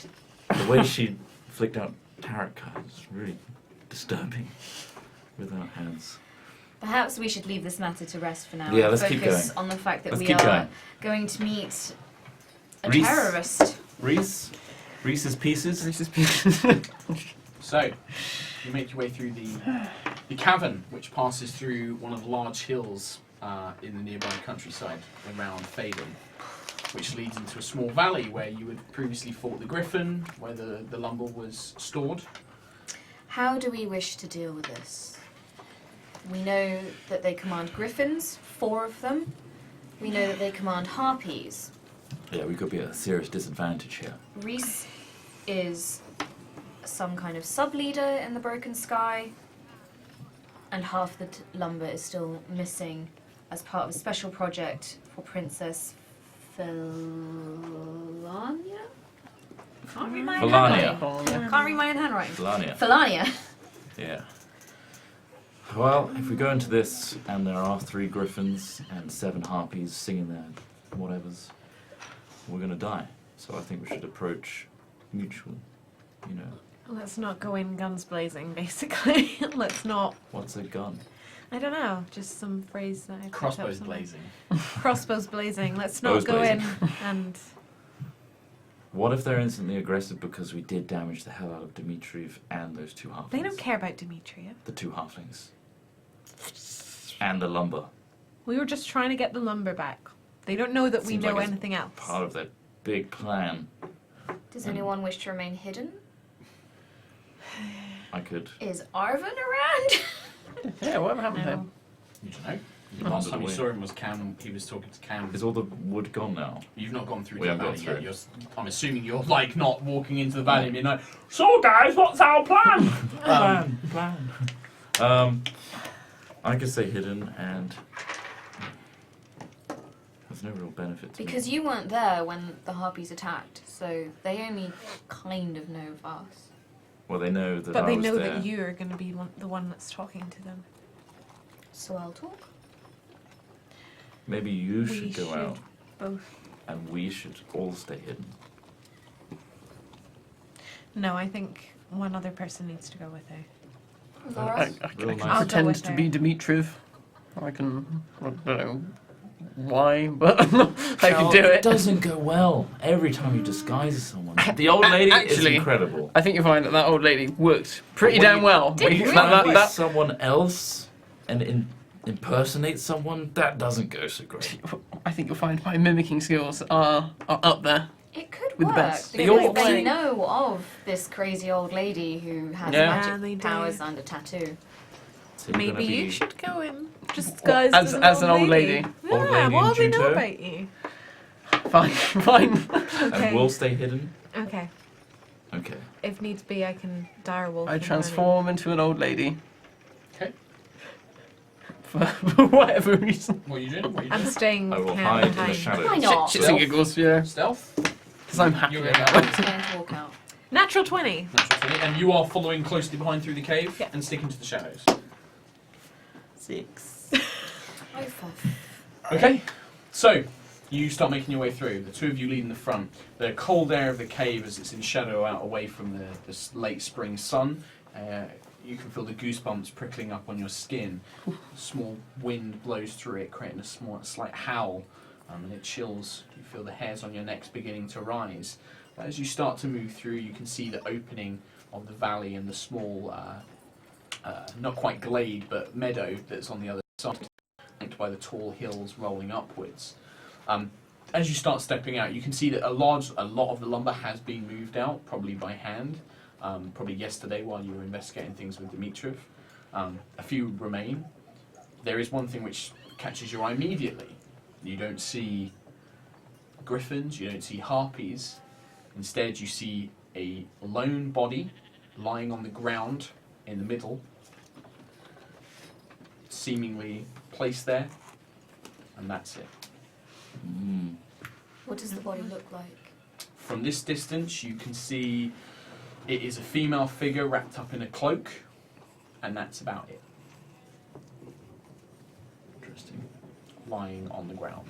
The way she flicked out tarot cards was really disturbing. Without hands. Perhaps we should leave this matter to rest for now. Yeah, and let's keep focus going. on the fact that Let's we keep are going. going to meet a Reese. terrorist. Reese's Pieces? Reese's Pieces. So, you make your way through the cavern, which passes through one of the large hills in the nearby countryside around Faden, which leads into a small valley where you had previously fought the griffin, where the lumber was stored. How do we wish to deal with this? We know that they command griffins, 4 of them. We know that they command harpies. Yeah, we could be at a serious disadvantage here. Reese is some kind of sub-leader in the Broken Sky, and half the lumber is still missing as part of a special project for Princess Felania? Can't read my own Felania. handwriting. Can't read my own handwriting. Felania. Felania. Yeah. Well, if we go into this and there are 3 griffins and 7 harpies singing their whatevers, we're gonna die. So I think we should approach mutual, you know. Let's not go in guns blazing, basically. Let's not. What's a gun? I don't know, just some phrase that I picked up Crossbows somewhere. blazing. Crossbows blazing. Let's not Bows go in blazing. and. What if they're instantly aggressive because we did damage the hell out of Dmitriev and those 2 halflings? They don't care about Dmitriev. The 2 halflings. And the lumber. We were just trying to get the lumber back. They don't know that we Seems know like it's anything else. Part of that big plan. Does anyone wish to remain hidden? I could. Is Arvin around? Yeah, whatever happened to No. him? You don't know. The Oh, last time you wait. saw him was Cam. He was talking to Cam. Is all the wood gone now? You've not gone through We the haven't gone valley through. yet. I'm assuming you're like not walking into the valley and being like, "So guys, what's our plan?" Plan. I could say hidden and there's no real benefit to Because me. you weren't there when the harpies attacked, so they only kind of know of us. Well, they know that But I they was know there. that you're going to be the one that's talking to them. So I'll talk. Maybe you We should go should out both. and we should all stay hidden. No, I think one other person needs to go with her. Laura? I Real can nice. I'll go pretend with to her. be Dmitriev. I don't know why, but I can do It it. doesn't go well every time you disguise as someone. The old lady is Actually, incredible. I think you'll find that old lady worked pretty But when damn you- well. Did When you really? try and be That- someone else and impersonate someone, that doesn't go so great. I think you'll find my mimicking skills are up there. It could With the work. best. Because You're they playing- know of this crazy old lady who has Yeah. Yeah, they magic do. powers and a tattoo. So you're gonna Maybe you be- should go in disguised As an old lady. Yeah, Old lady what in do they know Juto? about you? Fine, fine. Okay. And we'll stay hidden? Okay. Okay. If needs be, I can direwolf. I in the transform into an old lady. Okay. For whatever reason. What are you doing? What are you morning. I'm doing? staying I with will Cam hide in the behind. shadows. Why not? Shits and giggles, yeah. Stealth. Because I'm happy You're with in that. I'm going to walk out. Natural 20. Natural 20. And you are following closely behind through the cave Yeah. and sticking to the shadows. 6. Oh, for Okay, so you start making your way through. The 2 of you lead in the front. The cold air of the cave, as it's in shadow out away from the late spring sun, you can feel the goosebumps prickling up on your skin. A small wind blows through it, creating a slight howl, and it chills. You feel the hairs on your necks beginning to rise. But as you start to move through, you can see the opening of the valley and the small, not quite glade, but meadow that's on the other side, flanked by the tall hills rolling upwards. As you start stepping out, you can see that a lot of the lumber has been moved out, probably by hand. probably yesterday while you were investigating things with Dimitriv. A few remain. There is one thing which catches your eye immediately. You don't see griffins, you don't see harpies. Instead, you see a lone body lying on the ground in the middle, seemingly placed there, and that's it. What does the body look like? From this distance, you can see it is a female figure wrapped up in a cloak, and that's about it. Interesting. Lying on the ground.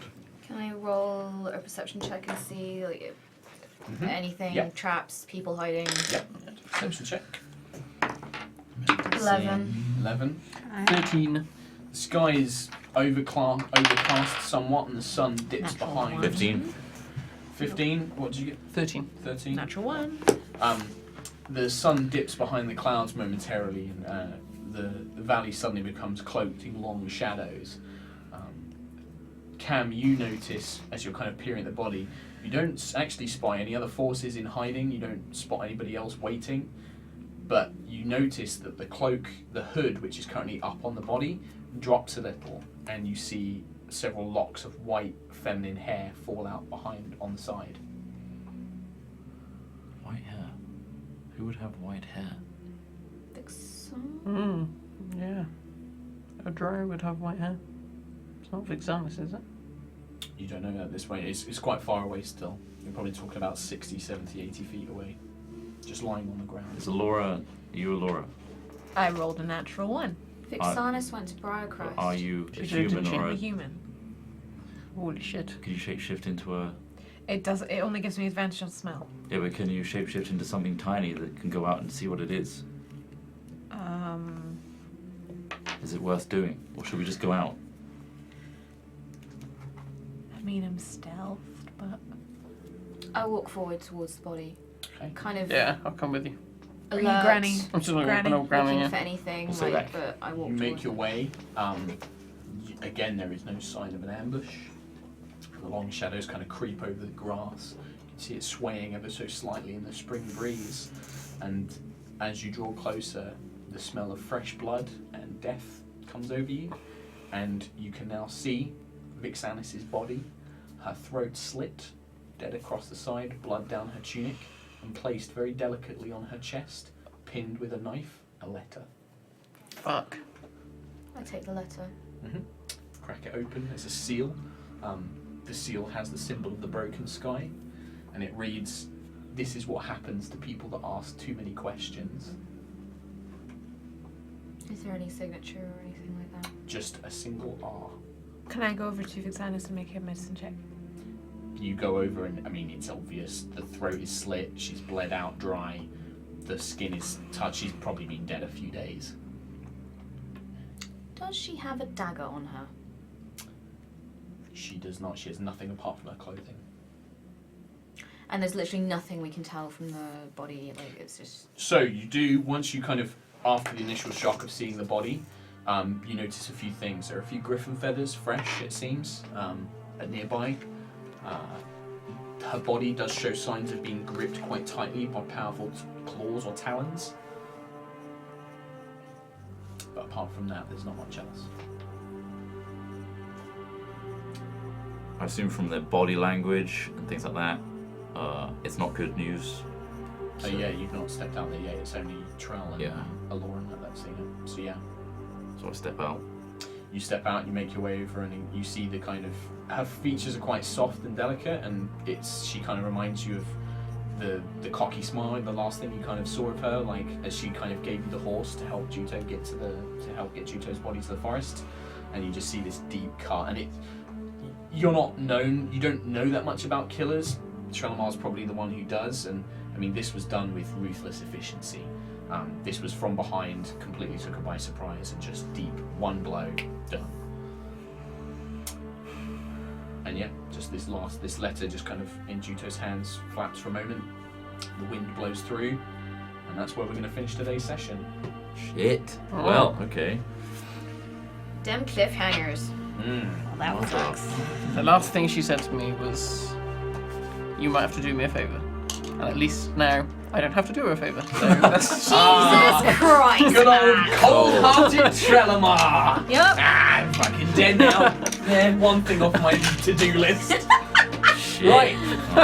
Can I roll a perception check and see like anything, Yep. traps, people hiding? Yep. Perception check. 11. 11. 13. The sky is overcast somewhat, and the sun dips Natural behind. one. 15. 15. What did you get? 13. 13. Natural 1. The sun dips behind the clouds momentarily, and the valley suddenly becomes cloaked in long shadows. Cam, you notice as you're kind of peering at the body, you don't actually spy any other forces in hiding. You don't spot anybody else waiting, but you notice that the cloak, the hood, which is currently up on the body, drops a little, and you see several locks of white feminine hair fall out behind on the side. White hair. Who would have white hair? Vixen? Yeah. A drow would have white hair. It's not Vixalis, is it? You don't know that this way. It's quite far away still. You're probably talking about 60, 70, 80 feet away. Just lying on the ground. Is Laura? You Laura? I rolled a natural 1. Vixanis went to Briarcrest. Are you a She did, human didn't she? or I'm a a? human. Holy shit. Can you shapeshift into a? It does. It only gives me advantage on smell. Yeah, but can you shapeshift into something tiny that can go out and see what it is? Is it worth doing, or should we just go out? I mean, I'm stealthed, but I walk forward towards the body. Okay. Kind of Yeah, I'll come with you. Are you alert, Granny? I'm just looking at Granny, an old granny. looking Yeah. for anything, We'll say like, that. but I walk You make towards your way. Again, there is no sign of an ambush. The long shadows kind of creep over the grass. You can see it swaying ever so slightly in the spring breeze. And as you draw closer, the smell of fresh blood and death comes over you. And you can now see Vixanis' body, her throat slit, dead across the side, blood down her tunic, and placed very delicately on her chest, pinned with a knife, a letter. Fuck. I take the letter. Crack it open. There's a seal. The seal has the symbol of the broken sky, and it reads, "This is what happens to people that ask too many questions." Is there any signature or anything like that? Just a single R. can I go over to Vixanis and make a medicine check? You go over, and I mean, it's obvious. The throat is slit. She's bled out dry. The skin is touched. She's probably been dead a few days. Does she have a dagger on her? She does not. She has nothing apart from her clothing. And there's literally nothing we can tell from the body. Like it's just. So you do, once you kind of, after the initial shock of seeing the body, you notice a few things. There are a few griffin feathers, fresh it seems, nearby. Her body does show signs of being gripped quite tightly by powerful claws or talons. But apart from that, there's not much else. I assume from their body language and things like that, it's not good news. So yeah, you've not stepped out there yet. It's only Trell and Yeah. Aloran that have seen it. So yeah. So I step out. You step out, you make your way over, and you see the kind of, her features are quite soft and delicate, and she kind of reminds you of the cocky smile, the last thing you kind of saw of her, like as she kind of gave you the horse to help Juto get to help get Juto's body to the forest, and you just see this deep cut, and you don't know that much about killers. Trelamar's probably the one who does, and I mean this was done with ruthless efficiency. This was from behind, completely took her by surprise, and just deep, one blow, done. And yeah, just this letter just kind of in Juto's hands flaps for a moment. The wind blows through, and that's where we're going to finish today's session. Shit. Oh. Well, okay. Dem cliffhangers. Mm. Well, that was sucks. The last thing she said to me was, "You might have to do me a favour." And at least now, I don't have to do her a favour. So that's Jesus Christ! Good old man. cold-hearted Trelemar. Yep. I'm fucking dead now. Yeah, one thing off my to-do list. Right,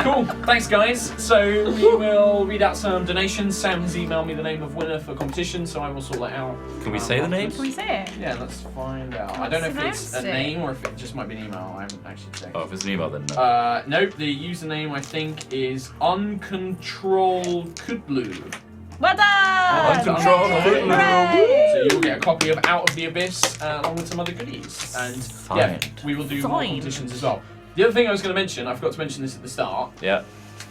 cool. Thanks, guys. So we will read out some donations. Sam has emailed me the name of winner for competition, so I will sort that out. Can we say the name? Can we say it? Yeah, let's find out. I don't know if it's a Let's announce it. name or if it just might be an email. I haven't actually checked. Oh, if it's an email, then no. Nope, the username I think is Uncontrolled Kudlu. Well done! Uncontrolled Hooray! Kudlu. Hooray! So you'll get a copy of Out of the Abyss along with some other goodies. And yeah, Signed. we will do more Signed. competitions as well. The other thing I was going to mention, I forgot to mention this at the start. Yeah.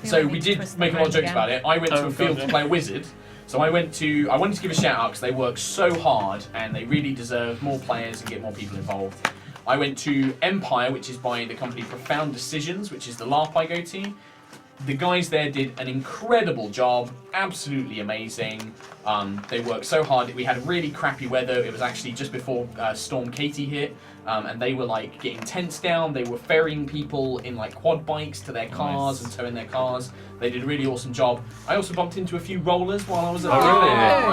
So might we need to did twist make a them lot of around jokes again. about it. I went to a field to play a wizard. So I wanted to give a shout out because they work so hard and they really deserve more players and get more people involved. I went to Empire, which is by the company Profound Decisions, which is the LARP I go to. The guys there did an incredible job, absolutely amazing. They worked so hard. We had really crappy weather. It was actually just before Storm Katie hit, and they were like getting tents down. They were ferrying people in like quad bikes to their cars and towing their cars. They did a really awesome job. I also bumped into a few rollers while I was at the really?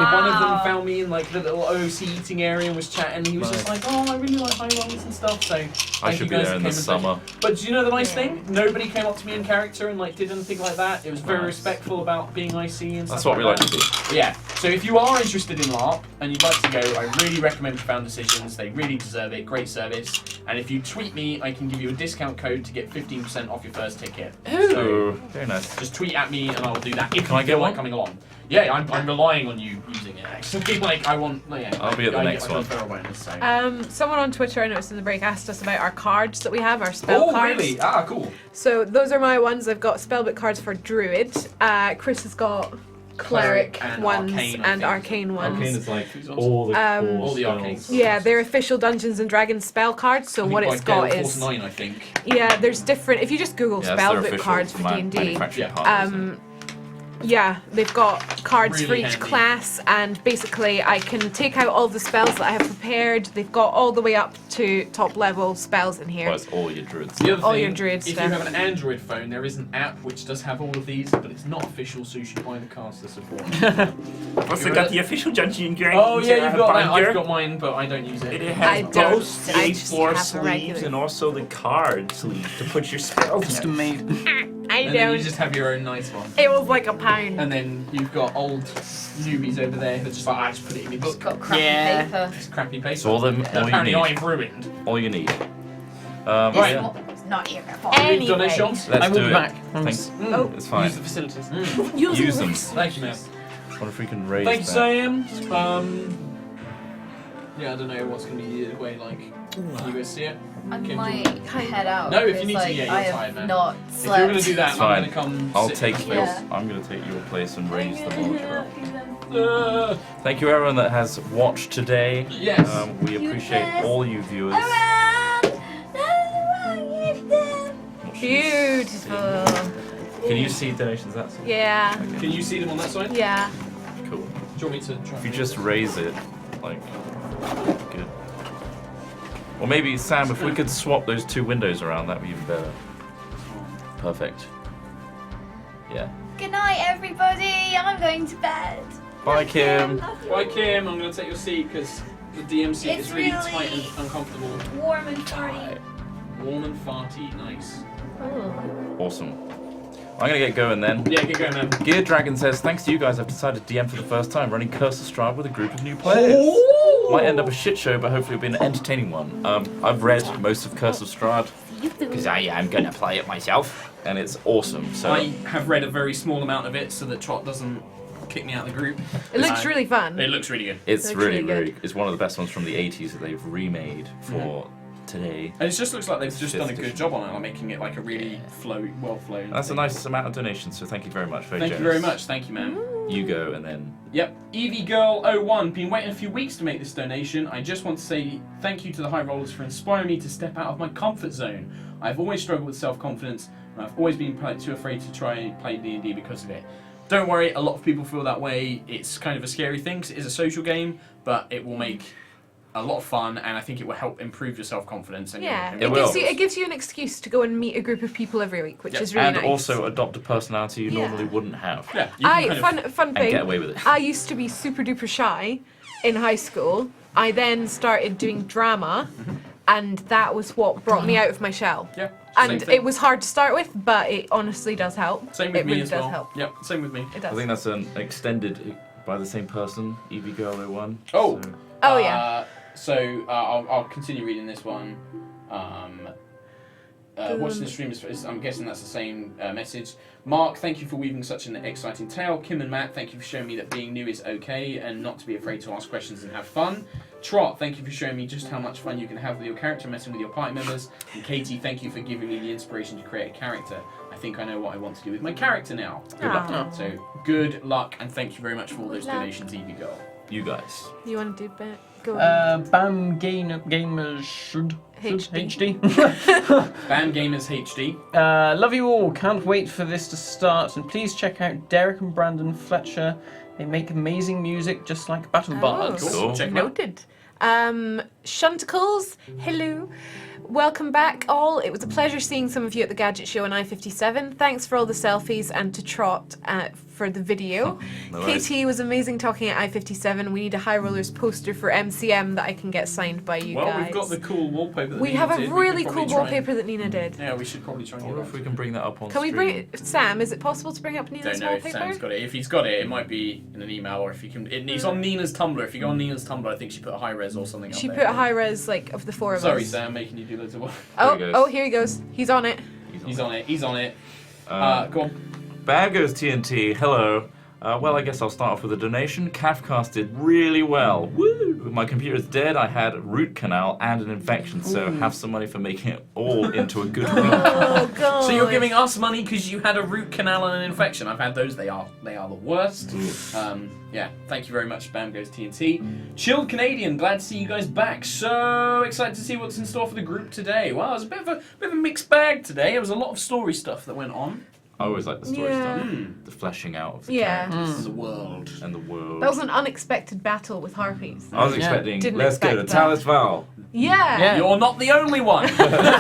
One of them found me in like the little OOC eating area and was chatting. He was just like, "Oh, I really like high rollers and stuff." So I thank should you be guys there in that the came and summer. but do you know the nice thing? Nobody came up to me in character and like did anything like that. It was very Nice. respectful about being IC and stuff. That's what we like that. to do. Yeah. So if you are interested in LARP and you'd like to go, I really recommend Profound Decisions. They really deserve it. Great service. And if you tweet me, I can give you a discount code to get 15% off your first ticket. So Ooh, very nice. just tweet at me and I will do that. If Can you I get feel like one? coming along. Yeah, I'm relying on you using it. Actually, like I want. Yeah, I'll be at the I next get my one. referral bonus, so. Someone on Twitter, I noticed in the break, asked us about our cards that we have, our spell Oh cards. really? Ah, cool. So those are my ones. I've got spellbook cards for Druid. Chris has got Cleric and ones Arcane, I and think. Arcane ones. Arcane is like Who's all the Um, core All the spells. arcanes. Yeah, they're official Dungeons and Dragons spell cards. So I think what by it's got Gale is 9, I think. yeah, there's different. If you just Google Yeah, that's their spellbook official cards for D&D, manufacturing Yeah. partner, isn't it? yeah, they've got cards for Really each handy. class, and basically I can take out all the spells that I have prepared. They've got all the way up to top level spells in here. Well, it's all your druids. The other All thing, your druid if stuff. you have an Android phone, there is an app which does have all of these, but it's not official, so you should buy the caster support. I've also You got read the official Dungeon and Dragons. Oh yeah, you've got that. binder. I've got mine, but I don't use it. It I has don't. both the I just H4 have a sleeves regular. and also the card sleeve to put your spells Just in. amazing. I And then you don't. just have your own nice one. It was like £1. And then you've got old newbies over there who are just like, I just put it in my It's book. got crappy Yeah. paper. It's crappy paper. So all you apparently need. I've ruined. All you need. It's, Right. not, it's not even a Anyway. Donations? Let's I will do be it. back. Thanks. Oh. It's fine. Use the facilities. Use them. Thank you, man. What if we can raise Thank you, that? Sam. Yeah, I don't know what's going to be the way, like, you guys see it? I Kim, might head out. No, if you because, need to, like, yeah, you're I have tired, man. not If slept. you're going to do that, It's I'm fine. going to come I'll sit take in your. your Yeah. I'm going to take your place and raise the I'm monitor. gonna up. Thank you, everyone that has watched today. Yes. We You appreciate guys all you viewers. Beautiful. Can you see donations? That's Yeah. Can you see them on that side? Yeah. cool. Do you want me to try? If you just raise it, like, good. Or maybe, Sam, if we could swap those two windows around, that'd be even better. Perfect. Yeah. Good night, everybody. I'm going to bed. Bye, Love you, Kim. love you. Bye, Kim. I'm going to take your seat because the DM seat It's is really really- tight and uncomfortable. Warm and farty. Warm and farty. Nice. Awesome. I'm gonna get going then. Yeah, get going, man. Gear Dragon says, thanks to you guys, I've decided to DM for the first time, running Curse of Strahd with a group of new players. Might end up a shit show, but hopefully it'll be an entertaining one. I've read most of Curse of Strahd, because I am gonna play it myself, and it's awesome. So I have read a very small amount of it so that Trot doesn't kick me out of the group. It looks really fun. It looks really good. it's looks really, really really, it's one of the best ones from the 80s that they've remade for today. And it just looks like they've just done a Fifth good edition. job on it, like making it like a really well flowed. That's a nice amount of donations, so thank you very much. Very Thank you generous. very much. Thank you, man. You go, and then Yep. Evie Girl 01, been waiting a few weeks to make this donation. I just want to say thank you to the High Rollers for inspiring me to step out of my comfort zone. I've always struggled with self-confidence, and I've always been too afraid to try and play D&D because of it. Don't worry, a lot of people feel that way. It's kind of a scary thing 'cause it is a social game, but it will make a lot of fun, and I think it will help improve your self-confidence. And Yeah, your, It will. it gives you an excuse to go and meet a group of people every week, which Yep. is really And nice. also adopt a personality you Yeah. normally wouldn't have. yeah, you can kind of- fun And thing. get away with it. I used to be super duper shy in high school. I then started doing drama, and that was what brought me out of my shell. yeah. And same thing. it was hard to start with, but it honestly does help. Same with it me really as does well. help. Yep, same with me. It I does. think that's an extended by the same person, Evie Girl 01. Oh. So- Oh, yeah. I'll continue reading this one. Watching the stream is, I'm guessing that's the same message. Mark, thank you for weaving such an exciting tale. Kim and Matt, thank you for showing me that being new is okay and not to be afraid to ask questions and have fun. Trot, thank you for showing me just how much fun you can have with your character, messing with your party members. And Katie, thank you for giving me the inspiration to create a character. I think I know what I want to do with my character now. Good luck. Aw. So good luck, and thank you very much for all those Good luck. donations, Evie Girl. You guys. You want to do bit? Go on. Bam Gamers should HD. Bam Gamers HD. Love you all. Can't wait for this to start. And please check out Derek and Brandon Fletcher. They make amazing music just like Battle Bards. Cool. Cool. Check 'em out. Noted. Shunticles, hello. Welcome back, all. It was a pleasure seeing some of you at the Gadget Show on I-57. Thanks for all the selfies and to Trot for the video. No worries. KT was amazing talking at I-57. We need a High Rollers poster for MCM that I can get signed by you Well, guys. we've got the cool wallpaper that We Nina have a did. really could cool probably try and- wallpaper that Nina did. Yeah, we should probably try and I get wonder if that. we can bring that up on Can we stream. bring it? Sam, is it possible to bring up Nina's Don't know if wallpaper? Sam's got it. If he's got it, it might be in an email, or if you can. It's on Nina's Tumblr. If you go on Nina's Tumblr, I think she put a high res or something. She up put there. a high res like of the four of Sorry, us. Sam, making you do loads of work. Oh, There he goes. oh, here he goes. He's on it. He's on it. He's on it. Um, Go on. Bad goes TNT. Hello. Well, I guess I'll start off with a donation. Calfcast did really well. Woo! My computer's dead. I had a root canal and an infection, so have some money for making it all into a good week. Oh god. So you're giving us money because you had a root canal and an infection. I've had those. They are the worst. Yeah. Thank you very much, Bam Goes TNT. Chilled Canadian. Glad to see you guys back. So excited to see what's in store for the group today. Well, it was a bit of a mixed bag today. There was a lot of story stuff that went on. I always like the story Yeah. stuff. The fleshing out of the Yeah. characters The world. and the world. That was an unexpected battle with harpies. I was Yeah. expecting, Didn't let's go to expect that. Talus Val. Yeah. Yeah. You're not the only one.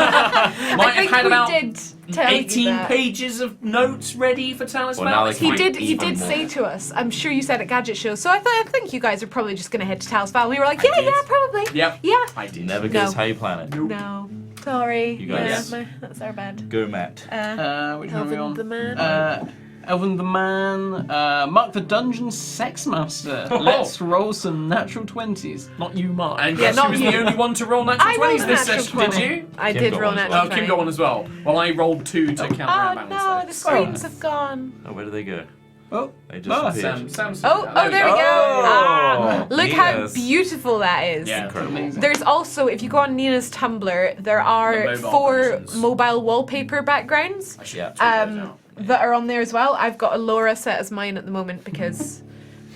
I Might think have had we about did tell you 18 that. pages of notes ready for Talus Well, now Val. they can He Might did. He even did more. say to us. I'm sure you said at Gadget Show. So I think you guys are probably just gonna head to Talis Val. We were like, I yeah, did. yeah, probably. Yep. Yeah. I did. Never No. goes how you plan it. No. Sorry. You guys. Yeah, that's our bad. Go, Matt. Which one are we Elvin on? the Man. Elvin the Man, Mark the Dungeon Sex Master. Let's roll some natural 20s. Not you, Mark. And Yeah, guess not who was you. the only one to roll natural I rolled 20s a this natural session, 20. did you? I Kim did got roll one as natural Oh, Kim 20. got one as well. Well, I rolled 2 to Oh counterbalance no, the those. screens have gone. Oh, where do they go? Oh, They disappeared. Sam's Oh, there we go. Ah, look how Nina's. beautiful that is. Yeah. Incredible. amazing. There's also, if you go on Nina's Tumblr, there The are mobile 4 versions. mobile wallpaper backgrounds I should Yeah. tweet those out. that are on there as well. I've got a Laura set as mine at the moment because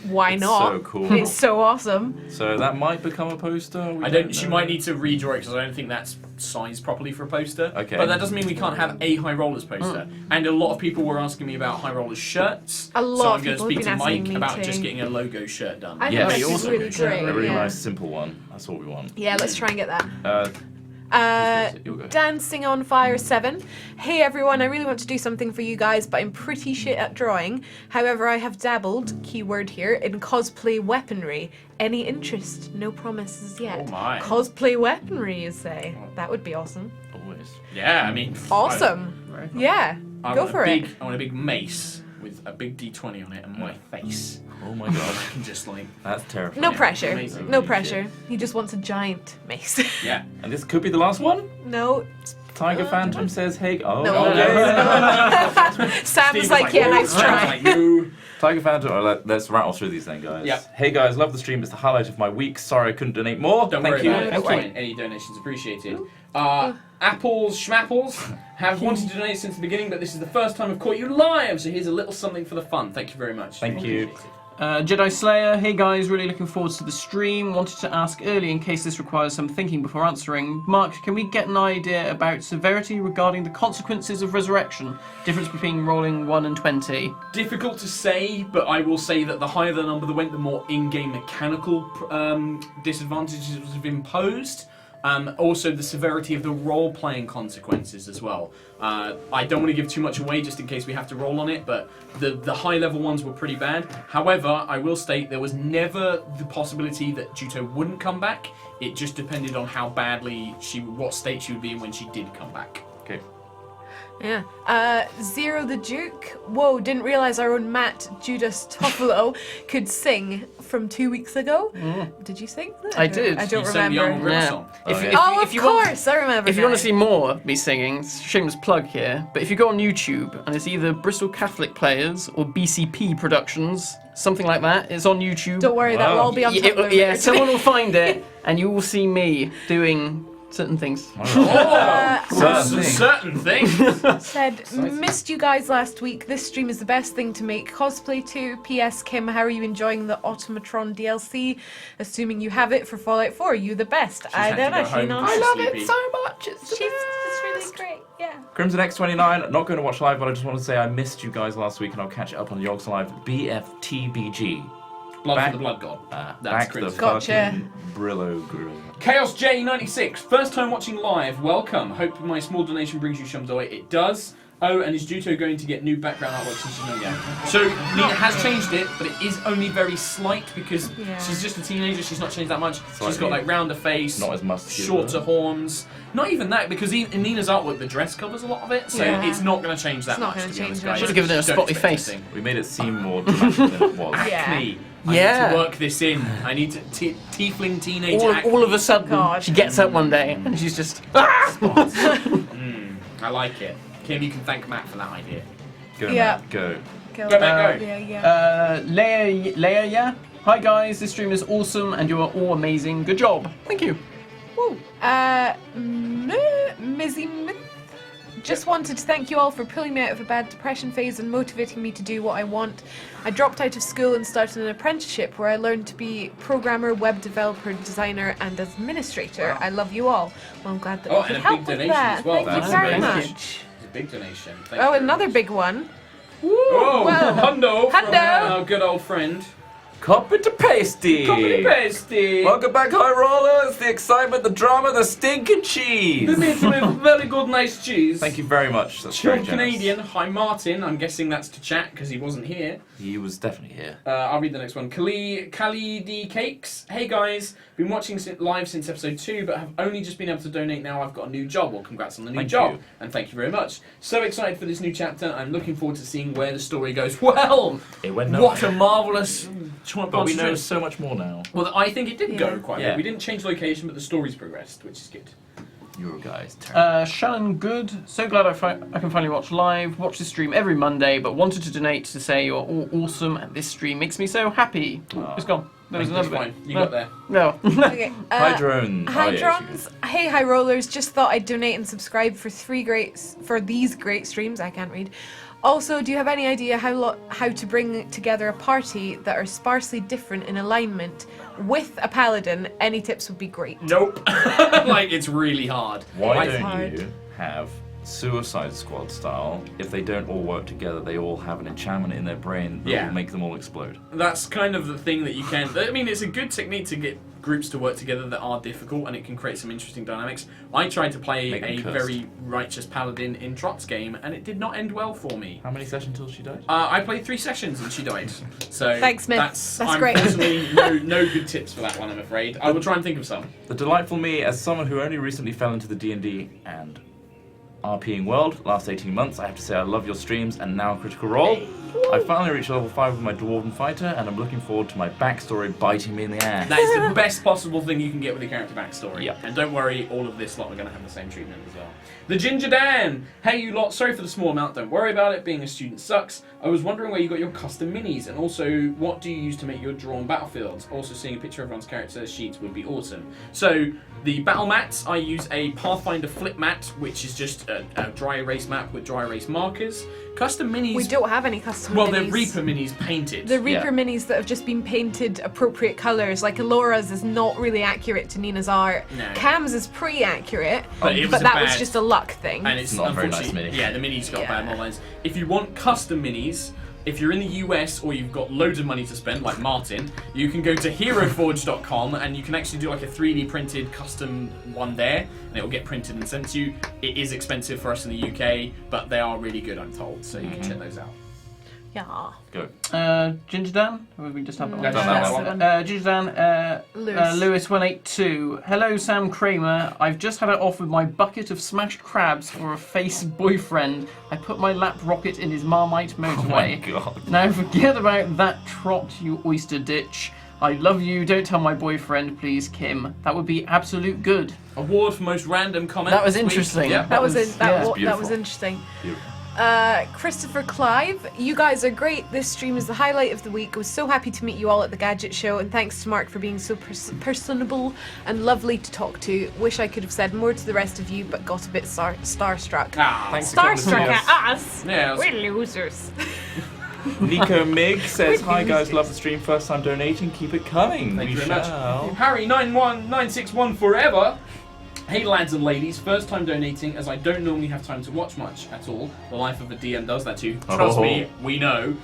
why It's not? so cool. It's so awesome. So that might become a poster. We I don't. She know. might need to redraw it because I don't think that's sized properly for a poster. Okay. But that doesn't mean we can't have a High Rollers poster. And a lot of people were asking me about High Rollers shirts. A so lot I'm of going to people speak have to been asking Mike me about too. just getting a logo shirt done. I think Yes. that's Also really great. A really yeah. nice, simple one. That's all we want. Yeah, let's try and get that. You'll go. Dancing on Fire 7. Hey everyone, I really want to do something for you guys, but I'm pretty shit at drawing. However, I have dabbled, keyword here, in cosplay weaponry. Any interest? No promises yet. Oh my. Cosplay weaponry, you say? That would be awesome. Always. Yeah, I mean. Awesome. Yeah, I go want for a it. big, I want a big mace with a big D20 on it and my face. Oh my god. I can just like. That's terrifying. No pressure. amazing. No Holy pressure. He just wants a giant mace. Yeah. And this could be the last one? No. Tiger Phantom says, hey. Oh, No. okay. Sam's Steve's like, yeah, "Ooh." nice Sam's try. like, "No." Tiger Phantom, let's rattle through these then, guys. Yep. Hey guys, love the stream. It's the highlight of my week. Sorry I couldn't donate more. Don't Thank worry you. about it. Thank That's you. fine. Any donations appreciated. Apples Schmapples have wanted to donate since the beginning, but this is the first time I've caught you live, so here's a little something for the fun. Thank you very much. Thank you. Jedi Slayer, hey guys, really looking forward to the stream. Wanted to ask early in case this requires some thinking before answering. Mark, can we get an idea about severity regarding the consequences of resurrection? Difference between rolling 1 and 20? Difficult to say, but I will say that the higher the number that went, the more in-game mechanical disadvantages was imposed. Also, the severity of the role-playing consequences as well. I don't want to give too much away just in case we have to roll on it, but the high-level ones were pretty bad. However, I will state there was never the possibility that Juto wouldn't come back. It just depended on how badly what state she would be in when she did come back. Okay. Yeah. Zero the Duke. Whoa, didn't realise our own Matt Judas Toffolo could sing from 2 weeks ago. Did you sing that? I did. I don't You sang the remember. Arnold song. Of course, I remember. If you want now. to see more of me singing, shameless plug here, but if you go on YouTube and it's either Bristol Catholic Players or BCP Productions, something like that, it's on YouTube. Don't worry, that will all be on Tumblr. Yeah, someone will find it and you will see me doing certain things. Certain things. Said, missed you guys last week. This stream is the best thing to make cosplay to. P.S. Kim, how are you enjoying the Automatron DLC? Assuming you have it for Fallout 4, you the best. I had to don't go actually home know. because I she's love sleepy. it so much. It's really great. Yeah. Crimson X29, not going to watch live, but I just want to say I missed you guys last week and I'll catch it up on Yogs Live. BFTBG. Blood Back- for the Blood God. That's Back the Crimson. Gotcha. fucking Brillo Grill. Chaos J96, first time watching live, welcome. Hope my small donation brings you some joy. It does. Oh, and is Juto going to get new background artwork since she's not yet? So, Nina has changed it, but it is only very slight because she's just a teenager, she's not changed that much. She's got like rounder face, Not as muscular. shorter horns. Not even that, because in Nina's artwork, the dress covers a lot of it, so it's not going to change that It's not much, gonna to be honest, change that guys. Should've given her a Don't spotty expect face. anything. We made it seem more dramatic than it was. Acne. I Yeah. need to work this in. I need to tiefling teenage acne. All of a sudden, God. she gets up one day and she's just... I like it. Kim, you can thank Matt for that idea. Go, Yeah. Matt, go. Go back, go. Yeah. Leia, yeah? Hi guys, this stream is awesome and you are all amazing. Good job. Thank you. Woo. Mizzy Myth. Just wanted to thank you all for pulling me out of a bad depression phase and motivating me to do what I want. I dropped out of school and started an apprenticeship where I learned to be programmer, web developer, designer, and administrator. I love you all. Well, I'm glad that we could and a help big with donation that. as well. Thank That's you very amazing. much. It's a big donation. Thank Oh, you very another much. big one. Oh, Well, Hundo. from Hundo. Our good old friend. Copy to pasty. Copy pasty. Welcome back, High Rollers. The excitement, the drama, the stinking cheese. The meat with very good, nice cheese. Thank you very much. That's From very generous. Canadian. Hi, Martin. I'm guessing that's to chat because he wasn't here. He was definitely here. I'll read the next one. Kali D Cakes. Hey guys, been watching live since episode 2, but have only just been able to donate now. I've got a new job. Well, congrats on the new Thank job, you. and thank you very much. So excited for this new chapter. I'm looking forward to seeing where the story goes. Well, It went what a marvelous. But we know so much more now. Well, I think it did go quite Yeah. well. We didn't change location, but the story's progressed, which is good. Your guys' turn. Shannon Good, so glad I can finally watch live. Watch this stream every Monday, but wanted to donate to say you're all awesome and this stream makes me so happy. It's gone. There was That's another bit. fine. You got there. No. Okay. Hi, Drone. Hi, Oh, yeah, Drons. Hey, High Rollers. Just thought I'd donate and subscribe for these great streams. I can't read. Also, do you have any idea how to bring together a party that are sparsely different in alignment with a paladin? Any tips would be great. Nope. Like, it's really hard. Why It's don't hard. you have Suicide Squad style? If they don't all work together, they all have an enchantment in their brain that Yeah. will make them all explode. That's kind of the thing that you can. I mean, it's a good technique to get groups to work together that are difficult, and it can create some interesting dynamics. I tried to play Make them a cursed. very righteous paladin in Trot's game, and it did not end well for me. How many sessions till she died? I played 3 sessions and she died. So Thanks, Smith. That's Great. Unfortunately, no good tips for that one, I'm afraid. I will try and think of some. The delightful me, as someone who only recently fell into the D&D and RPing world last 18 months, I have to say I love your streams and now Critical Role. I finally reached level 5 with my Dwarven Fighter, and I'm looking forward to my backstory biting me in the ass. That is the best possible thing you can get with a character backstory. Yep. And don't worry, all of this lot are going to have the same treatment as well. The Ginger Dan! Hey you lot, sorry for the small amount, don't worry about it, being a student sucks. I was wondering where you got your custom minis, and also what do you use to make your drawn battlefields? Also seeing a picture of everyone's character sheets would be awesome. So, the battle mats, I use a Pathfinder flip mat, which is just a dry erase map with dry erase markers. Custom minis... We don't have any custom awesome Well, minis. they're Reaper minis painted. The Reaper minis that have just been painted appropriate colours. Like Alora's is not really accurate to Nina's art. No. Cam's is pretty accurate, But it was but a that was bad- just a luck thing. and it's Not a very nice unfortunately- mini. Yeah, the minis got Yeah. bad models. If you want custom minis, if you're in the US or you've got loads of money to spend, like Martin, you can go to heroforge.com and you can actually do like a 3D printed custom one there, and it will get printed and sent to you. It is expensive for us in the UK, but they are really good, I'm told, so you can check those out. Yeah. Go. Ginger Dan? Or have we just had that one? That's that one. Ginger Dan, Lewis 182. Hello, Sam Kramer. I've just had it off with my bucket of smashed crabs for a face boyfriend. I put my lap rocket in his Marmite Oh my motorway. god. Now forget about that trot, you oyster ditch. I love you. Don't tell my boyfriend, please, Kim. That would be absolute good. Award for most random comment. That was this week. interesting. Yeah. That was was- that yeah. was Beautiful. interesting. Beautiful. Christopher Clive, you guys are great. This stream is the highlight of the week. I was so happy to meet you all at the Gadget Show, and thanks to Mark for being so personable and lovely to talk to. Wish I could have said more to the rest of you, but got a bit starstruck. Ah, Thanks for coming to see Starstruck us. at us. Yeah, it was- We're losers. Nico Mig says, "Hi guys, love the stream. First time donating. Keep it coming. Thank we you very shall." much. Harry91961 forever. Hey lads and ladies, first time donating as I don't normally have time to watch much at all. The life of a DM does that too. Trust me, we know.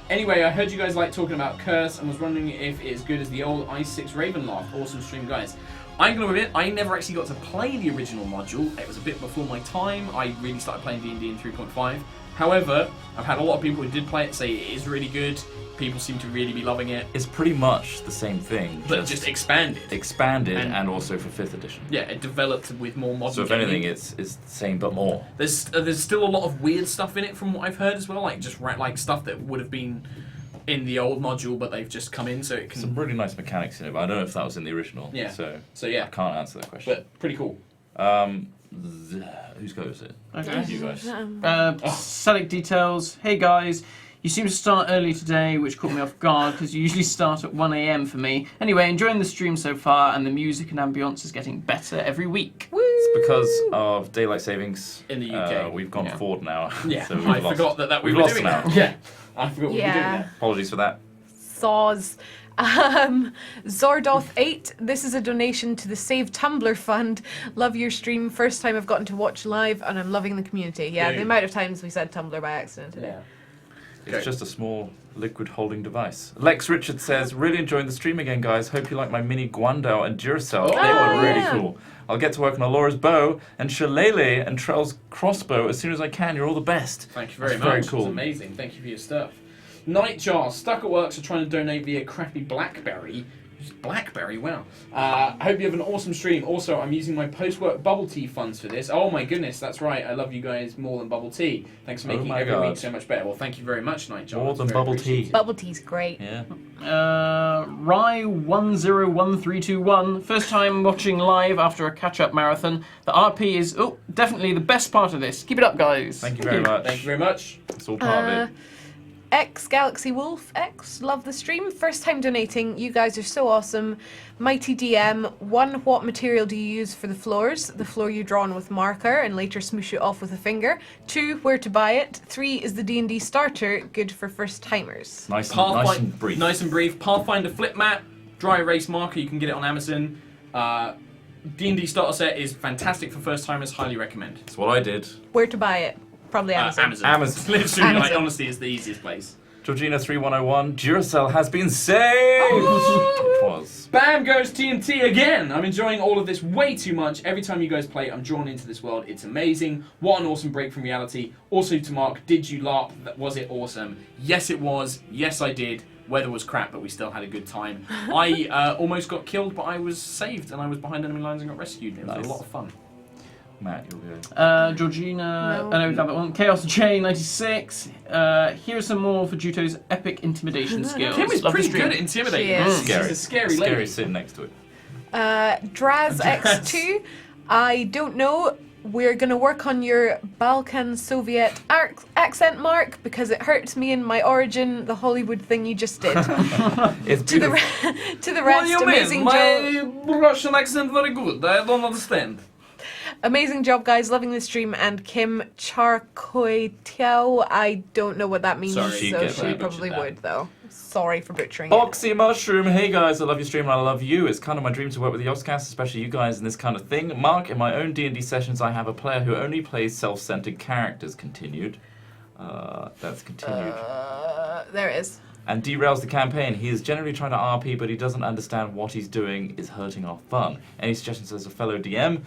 Anyway, I heard you guys like talking about Curse and was wondering if it's as good as the old i6 Ravenloft. Awesome stream, guys. I'm going to admit, I never actually got to play the original module. It was a bit before my time. I really started playing D&D in 3.5. However, I've had a lot of people who did play it say it is really good. People seem to really be loving it. It's pretty much the same thing, But just expanded. expanded And- and also for 5th edition. Yeah, it developed with more modern So if gaming. anything, it's the same but more. There's still a lot of weird stuff in it from what I've heard as well, like just like stuff that would have been in the old module, but they've just come in, so it can. Some really nice mechanics in it, but I don't know if that was in the original. Yeah. So So I yeah, can't answer that question. but pretty cool. Whose go is it? Okay. You guys. Select details. Hey guys, you seem to start early today, which caught me off guard because you usually start at 1 a.m. for me. Anyway, enjoying the stream so far, and the music and ambience is getting better every week. It's because of daylight savings In the UK. We've gone Yeah. forward now. Yeah, so we've I lost. forgot that we We've were lost doing an that. hour. Yeah, I forgot we were doing Yeah. that. Apologies for that. Saws. Zordoth 8, this is a donation to the Save Tumblr Fund. Love your stream. First time I've gotten to watch live, and I'm loving the community. Yeah, Yeah. the amount of times we said Tumblr by accident. Yeah. It's Okay. just a small liquid holding device. Lex Richard says, really enjoying the stream again, guys. Hope you like my mini Guandao and Duracell. Oh, They were really yeah. cool. I'll get to work on Alora's bow and Shillelagh and Trell's crossbow as soon as I can. You're all the best. Thank you very That's much. very It's cool. amazing. Thank you for your stuff. Nightjar, stuck at work, so trying to donate via crappy BlackBerry. BlackBerry, wow. I hope you have an awesome stream. Also, I'm using my post-work bubble tea funds for this. Oh my goodness, that's right. I love you guys more than bubble tea. Thanks for Oh making my every God. week so much better. Well, thank you very much, Nightjar. More That's than very bubble tea. appreciated. Bubble tea's great. Yeah. Rye101321. First time watching live after a catch-up marathon. The RP is definitely the best part of this. Keep it up, guys. Thank you very much. Thank you very much. It's all part of it. X Galaxy Wolf X, love the stream. First time donating. You guys are so awesome. Mighty DM. 1, what material do you use for the floors? The floor you draw on with marker and later smoosh it off with a finger. 2, where to buy it? 3, is the D&D starter good for first timers? Nice Pathfinder, and brief. Nice and brief. Pathfinder flip mat, dry erase marker. You can get it on Amazon. D&D starter set is fantastic for first timers. Highly recommend. That's what I did. Where to buy it? Probably Amazon. Amazon. Amazon. Literally, like, Amazon. honestly, is the easiest place. Georgina3101, Duracell has been saved! It was. Bam goes TNT again! I'm enjoying all of this way too much. Every time you guys play, I'm drawn into this world. It's amazing. What an awesome break from reality. Also to Mark, did you LARP? Was it awesome? Yes, it was. Yes, I did. Weather was crap, but we still had a good time. I almost got killed, but I was saved, and I was behind enemy lines and got rescued. It was Nice. a lot of fun. Matt, you'll go. Georgina, No. I know we've got that one. Chaos J96. Here are some more for Juto's epic intimidation skills. Kim is Love the pretty stream. good at intimidating. She is. She's a scary lady. Scary sitting next to it. Draz X2, I don't know. We're going to work on your Balkan Soviet accent, Mark, because it hurts me in my origin, the Hollywood thing you just did. It's to the beautiful. to the rest, amazing Joe. Russian accent very good. I don't understand. Amazing job, guys. Loving the stream. And Kim Charcoitiao. I don't know what that means, Sorry, she so gets she that. probably Butchered would, though. Sorry for butchering Boxy Mushroom, hey guys, I love your stream and I love you. It's kind of my dream to work with the Yogscast, especially you guys in this kind of thing. Mark, in my own D&D sessions, I have a player who only plays self-centered characters. Continued. That's continued. There it is. And derails the campaign. He is generally trying to RP, but he doesn't understand what he's doing is hurting our fun. Any suggestions as a fellow DM?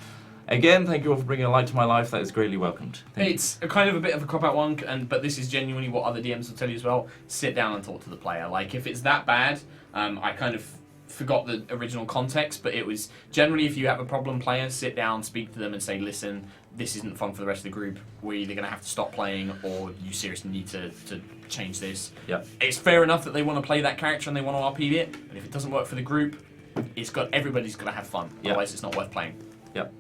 Again, thank you all for bringing a light to my life. That is greatly welcomed. Thank It's a kind of a bit of a cop-out one, but this is genuinely what other DMs will tell you as well. Sit down and talk to the player. Like, if it's that bad, I kind of forgot the original context, but it was generally if you have a problem player, sit down, speak to them and say, listen, this isn't fun for the rest of the group. We're either going to have to stop playing or you seriously need to change this. Yep. It's fair enough that they want to play that character and they want to RP it, and if it doesn't work for the group, everybody's got to have fun. Yep. Otherwise, it's not worth playing. Yep.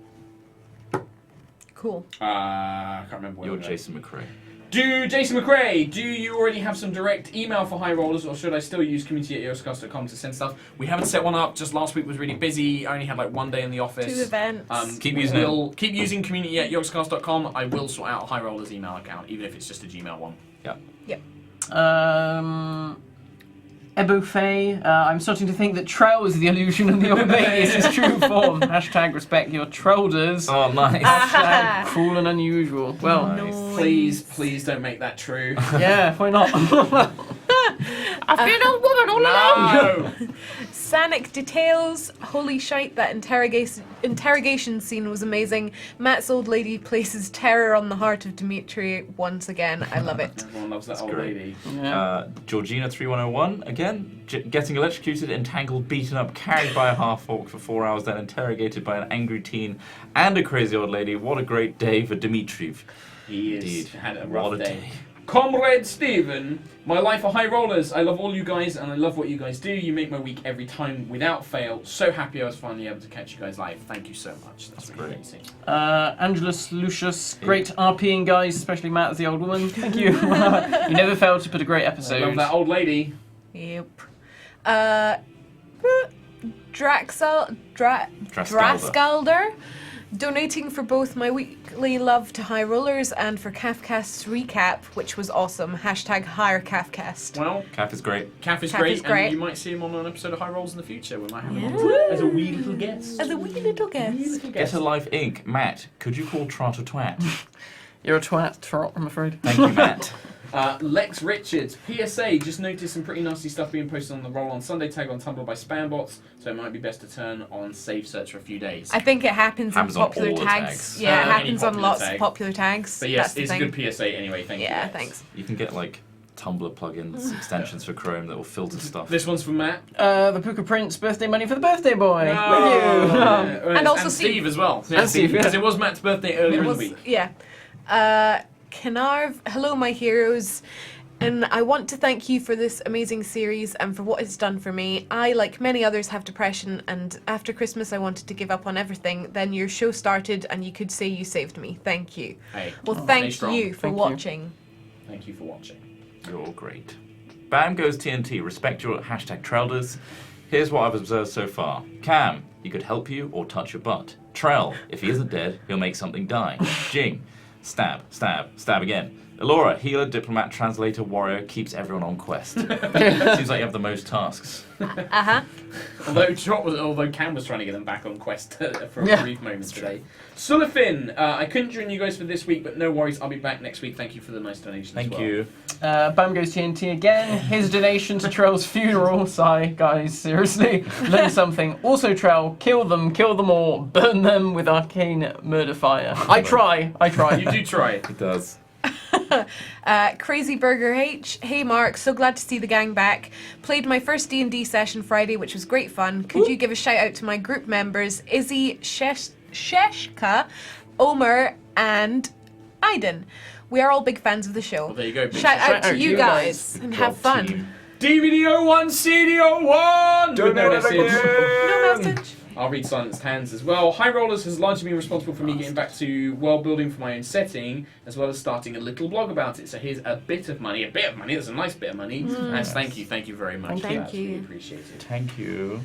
Cool. I can't remember. You're Jason McRae. Jason McRae, do you already have some direct email for High Rollers, or should I still use community@yogscast.com to send stuff? We haven't set one up. Just last week was really busy. I only had like one day in the office. 2 events. Keep using it. We'll keep using community@yogscast.com. I will sort out a High Rollers email account, even if it's just a Gmail one. Ebofay, I'm starting to think that Trell is the illusion of the old ladies is true form. Hashtag respect your trolders. Oh, nice. Hashtag cruel and unusual. Well, Nice. Please don't make that true. yeah, why not? I feel a woman all alone. No. Sanic details. Holy shite, that interrogation scene was amazing. Matt's old lady places terror on the heart of Dimitri once again. I love it. Everyone loves that That's old great. lady. Yeah. Georgina3101, again, getting electrocuted, entangled, beaten up, carried by a half-orc for 4 hours, then interrogated by an angry teen and a crazy old lady. What a great day for Dimitri. He Indeed. had a rough What a day. day. Comrade Stephen, my life are High Rollers. I love all you guys and I love what you guys do. You make my week every time without fail. So happy I was finally able to catch you guys live. Thank you so much. That's really great. amazing. Angelus Lucius, great RPing guys, especially Matt as the old woman. Thank you. You never failed to put a great I episode. love that old lady. Yep. Draskalder, donating for both my weekly love to High Rollers and for Cafcast's recap, which was awesome. Hashtag higher Cafcast. Well, Calf is great. Calf is Calf great, is great. and you might see him on an episode of High Rolls in the future. We might have him Yeah. on as a wee little guest. As a wee little guest. Get a Life Inc. Matt, could you call Trot a twat? You're a twat, Trot, I'm afraid. Thank you, Matt. Lex Richards, PSA, just noticed some pretty nasty stuff being posted on the Roll on Sunday tag on Tumblr by spam bots, so it might be best to turn on Save Search for a few days. I think it happens Happens in on popular all the tags. tags. Yeah, it Any happens on popular lots tag. of popular tags. But yes, That's the it's a thing. good PSA anyway, thank you. Yeah, Lex. thanks. You can get like Tumblr plugins, extensions for Chrome that will filter stuff. This one's from Matt. The Puka Prince, birthday money for the birthday boy. Yeah. And also Steve Steve. as well. And Steve, yeah. Because it was Matt's birthday earlier It in was, the week. yeah. Kenarv, hello my heroes. And I want to thank you for this amazing series and for what it's done for me. I, like many others, have depression, and after Christmas I wanted to give up on everything. Then your show started and you could say you saved me. Thank you. Hey, Well, stay thank strong. you for Thank you. watching. Thank you for watching. You're all great. Bam goes TNT. Respect your hashtag Trelders. Here's what I've observed so far. Cam, he could help you or touch your butt. Trell, if he isn't dead, he'll make something die. Jing, stab, stab, stab again. Elora, healer, diplomat, translator, warrior, keeps everyone on quest. Seems like you have the most tasks. Uh-huh. Although Cam was trying to get them back on quest for a brief moment today. Sullivan, I couldn't join you guys for this week, but no worries, I'll be back next week. Thank you for the nice donation as Thank well. you. Bam goes TNT again. Here's a donation to Trell's funeral. Sigh, guys, seriously. Learn something. Also, Trell, kill them all, burn them with arcane murder fire. I try. You do try it. It does. Crazy Burger H, hey Mark, so glad to see the gang back. Played my first D&D session Friday, which was great fun. Could you give a shout out to my group members Izzy, Sheshka, Omer, and Aiden? We are all big fans of the show. Well, there you go. Big Shout out to out you you guys Good and job, have fun. team. DVD01, CD01! With no message. No message. I'll read Silenced Hands as well. High Rollers has largely been responsible for me getting back to world building for my own setting, as well as starting a little blog about it. So here's a bit of money. That's a nice bit of money. And thank you very much. Thank for that. you. Really appreciate it. Thank you.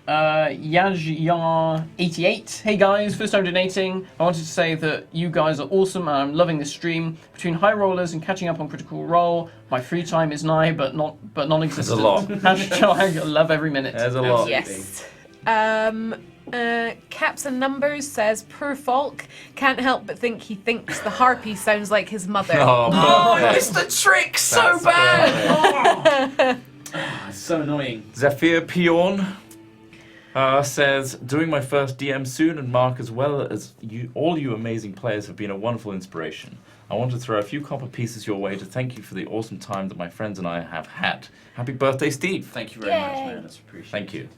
Yajyar88. Hey guys, first time donating. I wanted to say that you guys are awesome and I'm loving this stream. Between high rollers and catching up on Critical Role, my free time is nigh but non-existent. There's a lot. Hashtag love every minute. There's a lot. Yes. Caps and Numbers says, poor Falk, can't help but think he thinks the harpy sounds like his mother. Oh, I perfect. missed the trick so That's bad. It's so annoying. Zephyr Pion says, doing my first DM soon, and Mark, as well as all you amazing players, have been a wonderful inspiration. I want to throw a few copper pieces your way to thank you for the awesome time that my friends and I have had. Happy birthday, Steve. Thank you very much, man. That's appreciated. Thank you.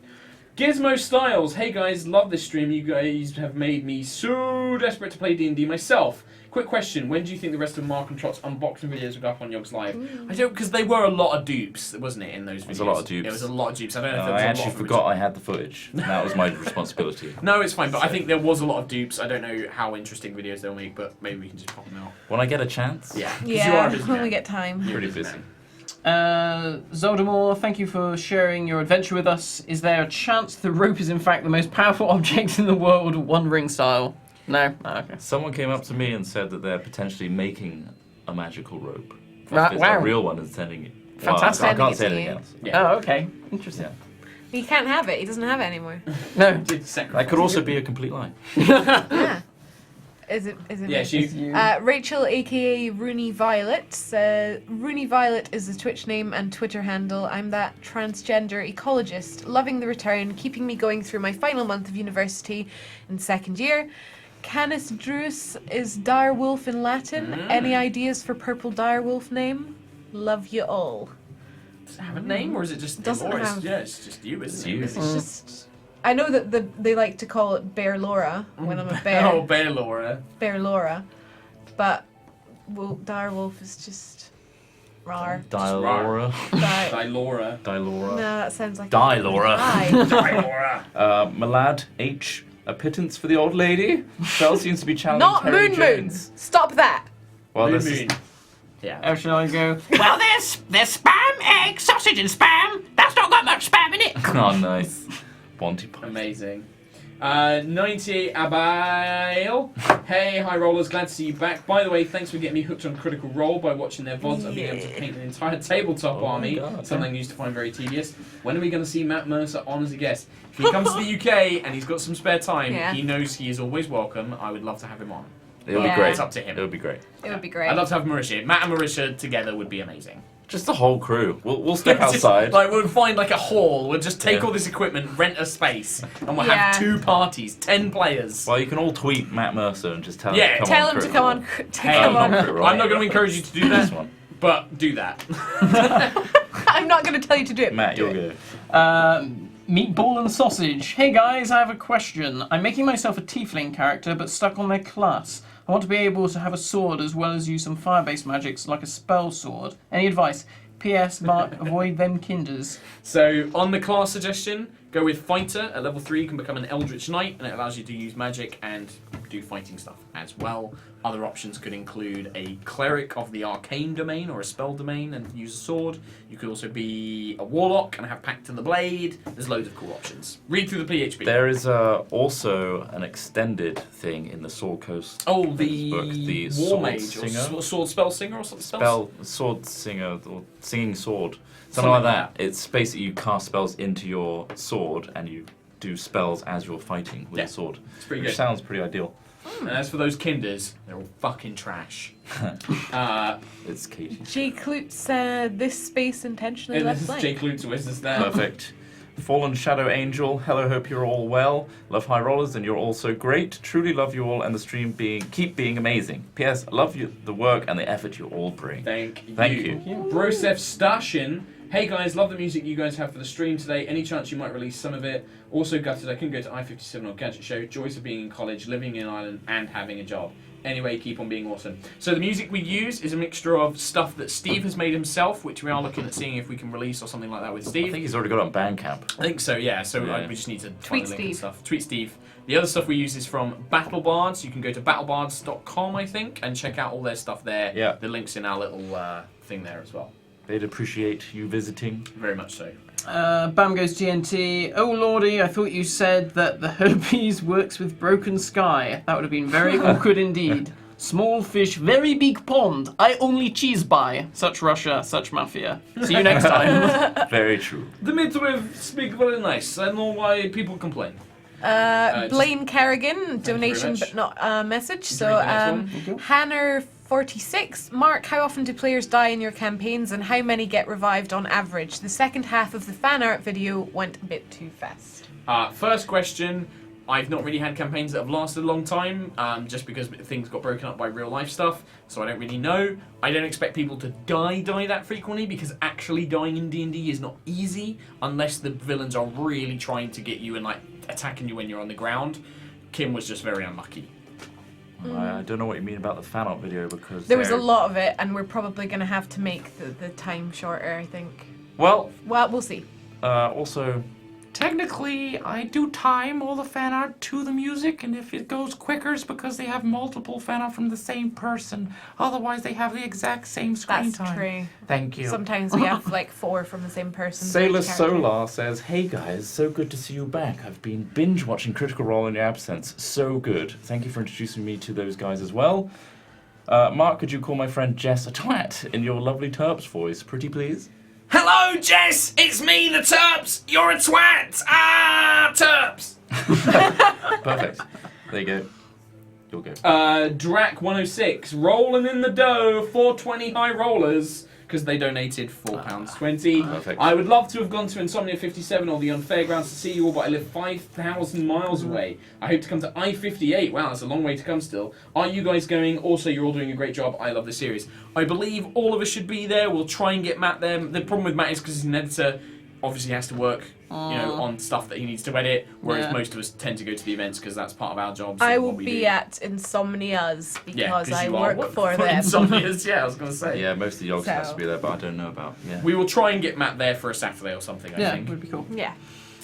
Gizmo Styles, hey guys, love this stream. You guys have made me so desperate to play D&D myself. Quick question, when do you think the rest of Mark and Trot's unboxing videos will go up on Yogs Live? I don't, because they were a lot of dupes, wasn't it, in those videos? It was a lot of dupes. It was a lot of dupes. I don't know if No, there was I a actually lot of forgot I had the footage. That was my responsibility. No, it's fine, but I think there was a lot of dupes. I don't know how interesting videos they'll make, but maybe we can just pop them out. When I get a chance, Yeah, 'cause you are a busy when man. we get time. pretty busy. Zoldemore, thank you for sharing your adventure with us. Is there a chance the rope is in fact the most powerful object in the world, One Ring style? No? Oh, okay. Someone came up to me and said that they're potentially making a magical rope. Right, It's wow. a real one and sending it. Fantastic. Well, I can't say Sending it anything to else. Yeah. Oh, okay. Interesting. Yeah. He can't have it. He doesn't have it anymore. No. Did sacrifice. That could also be a complete lie. Yeah. Is it? Yeah, me? she. It's you. Rachel, aka Rooney Violet, Rooney Violet is the Twitch name and Twitter handle. I'm that transgender ecologist, loving the return, keeping me going through my final month of university in second year. Canis Druus is direwolf in Latin. Any ideas for purple direwolf name? Love you all. Does it have a name, or is it just... Doesn't or it's- have- Yeah, it's just you, isn't It's it? you. It's just. I know that they like to call it Bear Laura when I'm a bear. Oh, Bear Laura. Bear Laura. But direwolf is just rar. Dilora. Laura. Dilora. No, that sounds like Dilora. Die. Laura. Malad H. A pittance for the old lady. Bell seems to be challenging Not Terry Moon Jones. Moon. Stop that. Well, Moon this is Moon. Yeah. How shall I go? Well, there's spam, egg, sausage, and spam. That's not got much spam in it. oh nice. Monty Python. Amazing. 98 Abail. Hey, High Rollers, glad to see you back. By the way, thanks for getting me hooked on Critical Role by watching their VODs and being able to paint an entire tabletop Oh my army, God, something I used to find very tedious. When are we going to see Matt Mercer on as a guest? If he comes to the UK and he's got some spare time, Yeah. he knows he is always welcome. I would love to have him on. It'll Yeah. be great. It's up to him. It'll be great. It would be great. I'd love to have Marisha. Matt and Marisha together would be amazing. Just the whole crew. We'll step It's just, outside. like, we'll find like a hall. We'll just take Yeah. all this equipment, rent a space, and we'll Yeah. have 2 parties, 10 players. Well, you can all tweet Matt Mercer and just tell Yeah, him to come Tell on him to crew. come on. Hey, Come on. I'm not going to encourage you to do This that, one. but do that. I'm not going to tell you to do it. Matt, do you'll it. go. Meatball and Sausage. Hey guys, I have a question. I'm making myself a tiefling character, but stuck on their class. I want to be able to have a sword as well as use some fire-based magics like a spell sword. Any advice? P.S. Mark, avoid them kinders. So, on the class suggestion, go with Fighter. At level 3, you can become an Eldritch Knight, and it allows you to use magic and do fighting stuff as well. Other options could include a Cleric of the Arcane Domain or a Spell Domain and use a sword. You could also be a Warlock and have Pact to the Blade. There's loads of cool options. Read through the PHP. There is also an extended thing in the Sword Coast Oh, the book, the War Sword Mage Singer? or Sword Spell Singer or something. Spells? Sword Singer or Singing Sword. Something Something like like that. It's basically you cast spells into your sword and you do spells as you're fighting with Yeah. your sword. It's pretty Which good. sounds pretty ideal. And as for those kinders, they're all fucking trash. It's Katie. Jay Klutz, this space intentionally And left this is blank. Jake Lutz with us there. Perfect. Fallen Shadow Angel, hello, hope you're all well. Love High Rollers and you're all so great. Truly love you all and the stream keep being amazing. P.S. Love you, the work and the effort you all bring. Thank you. Brosef Stashin. Hey guys, love the music you guys have for the stream today. Any chance you might release some of it? Also gutted I couldn't go to I-57 or Gadget Show. Joys of being in college, living in Ireland, and having a job. Anyway, keep on being awesome. So the music we use is a mixture of stuff that Steve has made himself, which we are looking at seeing if we can release or something like that with I Steve. think he's already got it on Bandcamp. I think so, yeah. So Yeah. we just need to Tweet find the link and Steve. stuff. Tweet Steve. The other stuff we use is from BattleBards. You can go to battlebards.com, I think, and check out all their stuff there. Yeah. The link's in our little thing there as well. They'd appreciate you visiting. Very much so. Bam goes TNT. Oh lordy, I thought you said that the herpes works with broken sky. That would have been very awkward indeed. Small fish, very big pond. I only cheese buy. Such Russia, such mafia. See you next time. Very true. Dmitriev speak very nice. I know why people complain. Blaine Kerrigan, you very donation much. but not a message. Would you So, read the next one? Hanner46. Mark, how often do players die in your campaigns and how many get revived on average? The second half of the fan art video went a bit too fast. First question. I've not really had campaigns that have lasted a long time, just because things got broken up by real life stuff, so I don't really know. I don't expect people to die that frequently, because actually dying in D&D is not easy, unless the villains are really trying to get you and like attacking you when you're on the ground. Kim was just very unlucky. I don't know what you mean about the fan art video because There was a lot of it, and we're probably going to have to make the time shorter, I think. Well, We'll see. also, Technically, I do time all the fan art to the music, and if it goes quicker, it's because they have multiple fan art from the same person. Otherwise, they have the exact same screen That's time. true. Thank you. Sometimes we have like 4 from the same person. for Sailor each character. Solar says, "Hey guys, so good to see you back. I've been binge watching Critical Role in your absence. So good. Thank you for introducing me to those guys as well. Mark, could you call my friend Jess a twat in your lovely Terps voice, pretty please?" Hello, Jess! It's me, the Terps! You're a twat! Ah, Terps! Perfect. There you go. You'll go. Drac106, rolling in the dough, 420 high rollers, because they donated £4.20. Perfect. I would love to have gone to Insomnia 57 or the Unfair Grounds to see you all, but I live 5,000 miles away. I hope to come to I-58. Wow, that's a long way to come still. Are you guys going? Also, you're all doing a great job. I love the series. I believe all of us should be there. We'll try and get Matt there. The problem with Matt is because he's an editor, obviously he has to work on stuff that he needs to edit, whereas Yeah. most of us tend to go to the events because that's part of our jobs. I and will what we be do. at Insomnia's because 'cause I you are work for them. Insomnias, yeah, I was going to say. Yeah, most of the Yogs has So- to be there, but I don't know about. Yeah. We will try and get Matt there for a Saturday or something, I Yeah, think. would be cool. Yeah.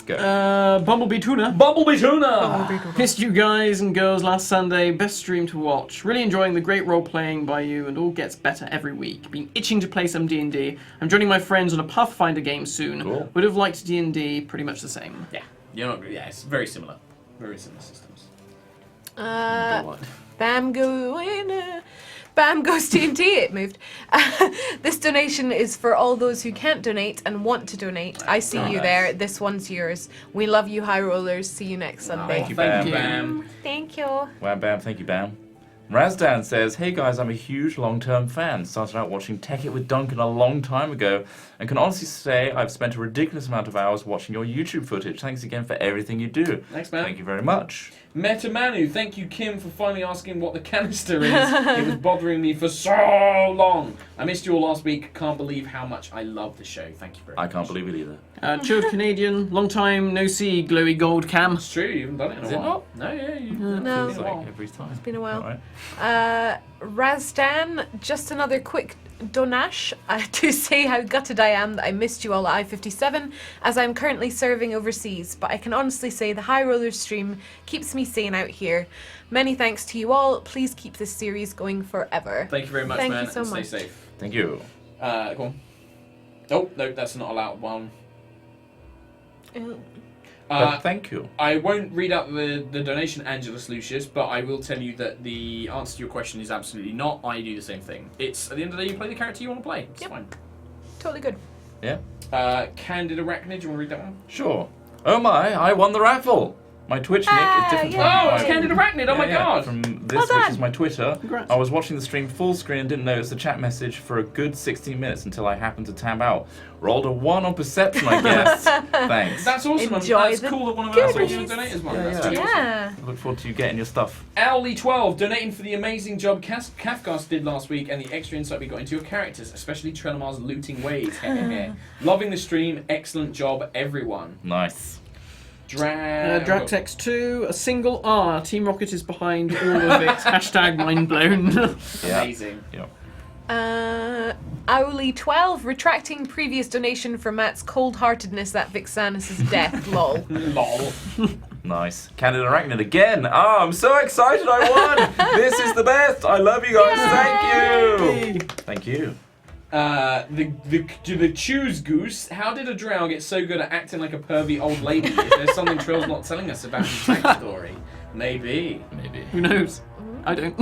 Go. Bumblebee Tuna. Bumblebee Tuna! Missed you guys and girls last Sunday. Best stream to watch. Really enjoying the great role playing by you, and all gets better every week. Been itching to play some D&D. I'm joining my friends on a Pathfinder game soon. Cool. Would have liked D&D, pretty much the same. Yeah, you're not. Yeah, it's very similar. Very similar systems. God. Bam goes TNT, it moved. This donation is for all those who can't donate and want to donate. I see you nice. there. This one's yours. We love you, High Rollers. See you next Sunday. Thank you, Thank you, Bam. Bam. Thank you. Wham bam, thank you, Bam. Razdan says, "Hey guys, I'm a huge long-term fan. Started out watching Tech It with Duncan a long time ago, and can honestly say I've spent a ridiculous amount of hours watching your YouTube footage. Thanks again for everything you do." Thanks, man. Thank you very much. Meta Manu, thank you, Kim, for finally asking what the canister is. It was bothering me for so long. I missed you all last week. Can't believe how much I love the show. Thank you very much. I can't believe it either. Chilled Canadian, long time no see, glowy gold cam. It's true, you haven't done it in Is a it while. No, yeah, you've done it No. in Feels a like while. every time. It's been a while. Alright. Razdan, just another quick donash to say how gutted I am that I missed you all at I-57, as I'm currently serving overseas, but I can honestly say the High Rollers stream keeps me sane out here. Many thanks to you all. Please keep this series going forever. Thank you very much, Thank man, you so and stay much. safe. Thank you. Go on. Oh, no, that's not allowed one. But thank you. I won't read out the donation, Angelus Lucius, but I will tell you that the answer to your question is absolutely not. I do the same thing. It's, at the end of the day, you play the character you want to play. It's Yep. fine. Totally good. Yeah? Candid Arachnid, do you want to read that one? Sure. Oh my, I won the raffle! My Twitch nick is different from Oh, my... it's Candid Arachnid, oh my god! From this, Well which done. is my Twitter. Congrats. I was watching the stream full screen and didn't notice the chat message for a good 16 minutes until I happened to tab out. Rolled a 1 on perception, I guess. Thanks. That's awesome. Enjoy That's the cool that one of our regular goodies. donators won. Yeah, That's yeah. really awesome. Yeah. I look forward to you getting your stuff. Owly12 donating for the amazing job Kafkas did last week and the extra insight we got into your characters, especially Trelamar's looting ways. Loving the stream. Excellent job, everyone. Nice. Dragtex 2, a single R. Team Rocket is behind all of it. Hashtag mind blown. Yeah. Amazing. Yeah. Owly12, retracting previous donation for Matt's cold-heartedness at Vixanus' death. Lol. Lol. Nice. Candid Arachnid again. Oh, I'm so excited I won! This is the best! I love you guys. Thank you! Thank you. The choose goose. How did a drow get so good at acting like a pervy old lady? Is there something Trill's not telling us about his backstory? Maybe. Who knows? I don't.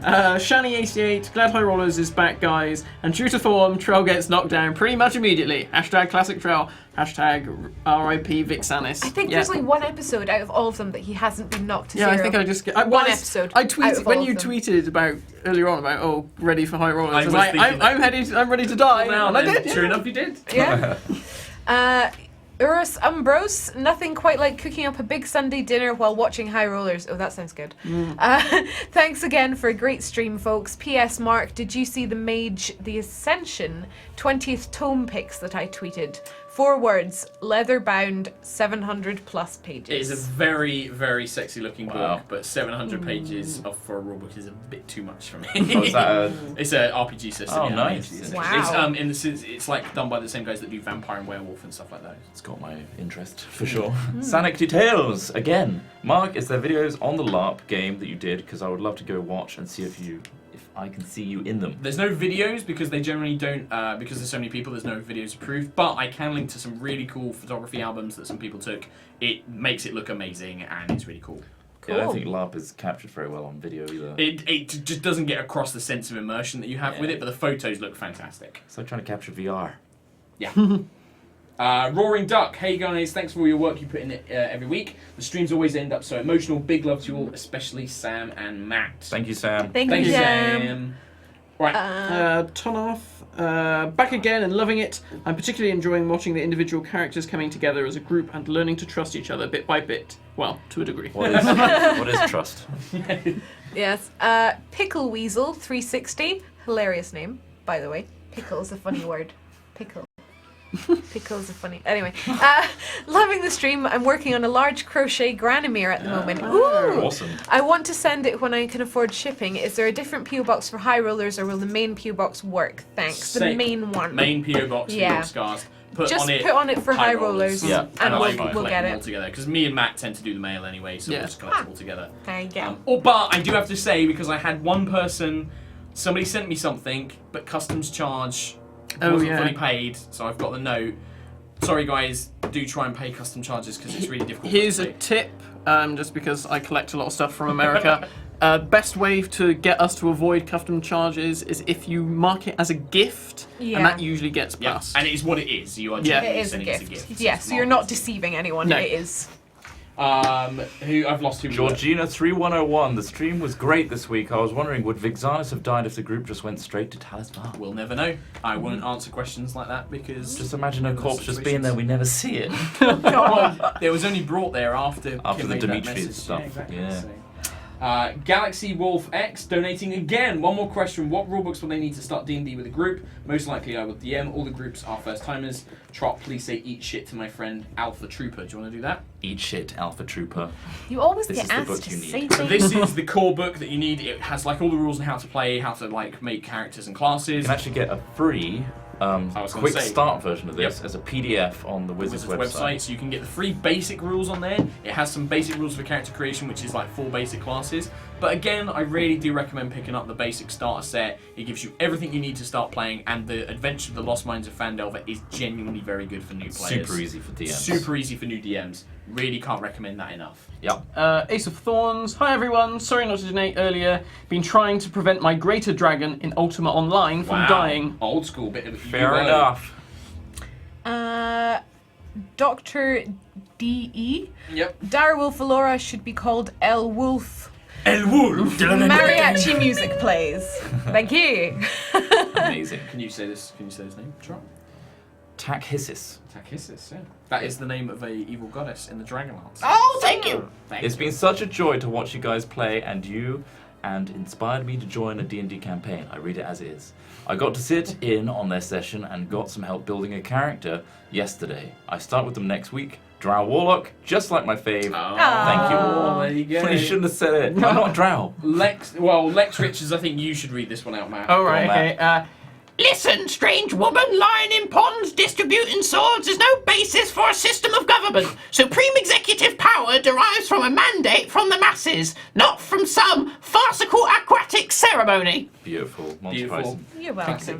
Shani88, glad High Rollers is back, guys. And true to form, Trell gets knocked down pretty much immediately. Hashtag classic Trell. Hashtag RIP Vixanis. I think there's like one episode out of all of them that he hasn't been knocked to zero. I think I just one episode. I tweeted out of when all you of them. tweeted about earlier on about ready for High Rollers. I I was was like, thinking I'm ready to die. Now, and I then, did. Sure enough, you did. Yeah. Urus Umbros, nothing quite like cooking up a big Sunday dinner while watching High Rollers. Oh, that sounds good. Thanks again for a great stream, folks. P.S. Mark, did you see the Mage the Ascension 20th tome pics that I tweeted? 4 words, leather bound, 700 plus pages. It is a very, very sexy looking Wow. book, but 700 pages for a rulebook is a bit too much for me. Was that It's an RPG system. Oh, yeah, nice. It's, Wow. it's like done by the same guys that do Vampire and Werewolf and stuff like that. It's got my interest, for sure. Sanic Details, again. Mark, is there videos on the LARP game that you did? Because I would love to go watch and see if I can see you in them. There's no videos because they generally don't, because there's so many people, there's no videos approved, but I can link to some really cool photography albums that some people took. It makes it look amazing and it's really cool. Yeah, I don't think LARP is captured very well on video either. It just doesn't get across the sense of immersion that you have with it, but the photos look fantastic. It's like trying to capture VR. Yeah. Roaring Duck, hey guys, thanks for all your work you put in it every week. The streams always end up so emotional. Big love to you all, especially Sam and Matt. Thank you, Sam. Thank you, you, Sam. Right. Tonoff, back again and loving it. I'm particularly enjoying watching the individual characters coming together as a group and learning to trust each other bit by bit. Well, to a degree. What is trust? Yes. Pickle Weasel 360. Hilarious name, by the way. Pickle's a funny word. Pickle. Pickles are funny. Anyway, loving the stream. I'm working on a large crochet Granimere at the moment. Ooh! Awesome. I want to send it when I can afford shipping. Is there a different PO box for High Rollers, or will the main PO box work? Thanks. The Same. main one. Main PO box Yeah. for Yogscast. Put Just on it, put on it for High Rollers. Yeah. And I we'll will get collect them all it. together because me and Matt tend to do the mail anyway, so Yeah. we'll just collect them all together. There you go. But I do have to say, because I had one person, somebody sent me something, but customs charge wasn't fully paid, so I've got the note. Sorry guys, do try and pay custom charges because it's really difficult. Here's to a pay. tip, just because I collect a lot of stuff from America. Best way to get us to avoid custom charges is if you mark it as a gift, Yeah. and that usually gets Yeah, plus. and it is what it is. You are Yeah. generally It is a sending it as gift. Yeah, so you're not deceiving anyone. No. It is. Who I've lost who we were. Georgina3101, the stream was great this week. I was wondering, would Vixanis have died if the group just went straight to Talisman? We'll never know. I wouldn't answer questions like that because Just imagine a those corpse just being there, we never see it. well, it was only brought there after After Kim the made that Demetrius message. stuff, Yeah, exactly. yeah. So, Galaxy Wolf X donating again. One more question: what rulebooks will they need to start D&D with a group? Most likely, I will DM. All the groups are first timers. Trot, please say "eat shit" to my friend Alpha Trooper. Do you want to do that? Eat shit, Alpha Trooper. You always This get is the asked book to you say need. So things. this is the core book that you need. It has like all the rules on how to play, how to like make characters and You classes. can actually get a free was gonna quick say. start version of this Yep. as a PDF on the Wizards website. So you can get the free basic rules on there. It has some basic rules for character creation, which is like 4 basic classes. But again, I really do recommend picking up the basic starter set. It gives you everything you need to start playing, and the Adventure of the Lost Mines of Fandelver is genuinely very good for new players. Super easy for DMs. Super easy for new DMs. Really can't recommend that enough. Yep. Ace of Thorns. Hi everyone. Sorry not to donate earlier. Been trying to prevent my Greater Dragon in Ultima Online from dying. Old school bit of Fair enough. Dr. D.E. Yep. Direwolf Alora should be called El Wolf. El Wolf. Mariachi music plays. Thank you. Amazing. Can you say this? Can you say his name? Try. Takhissis. Takhissis. Yeah. That is the name of a evil goddess in the Dragonlance. Oh, thank you. It's been such a joy to watch you guys play and inspired me to join a D&D campaign. I read it as is. I got to sit in on their session and got some help building a character yesterday. I start with them next week. Drow Warlock, just like my fave. Thank you. Oh, there you go. You shouldn't have said it. I'm not Drow. Lex Richards, I think you should read this one out, Matt. All right. Go on, Okay. Listen, strange woman lying in ponds distributing swords is no basis for a system of government. Supreme executive power derives from a mandate from the masses, not from some farcical aquatic ceremony. Beautiful. Monty Beautiful. Python. You're welcome.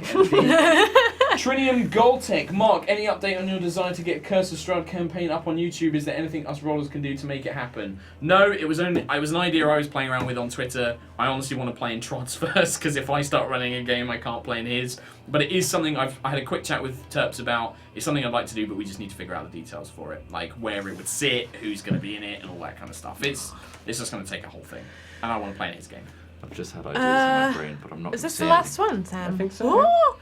Trinium Goldtech. Mark, any update on your desire to get Curse of Strahd campaign up on YouTube? Is there anything us rollers can do to make it happen? No, it was an idea I was playing around with on Twitter. I honestly want to play in Trod's first, because if I start running a game, I can't play in his. But it is something I had a quick chat with Terps about. It's something I'd like to do, but we just need to figure out the details for it. Like where it would sit, who's going to be in it, and all that kind of stuff. It's just going to take a whole thing. And I want to play in his game. I've just had ideas in my brain, but I'm not. Is gonna this say the last anything. one, Sam? I think so. Ooh!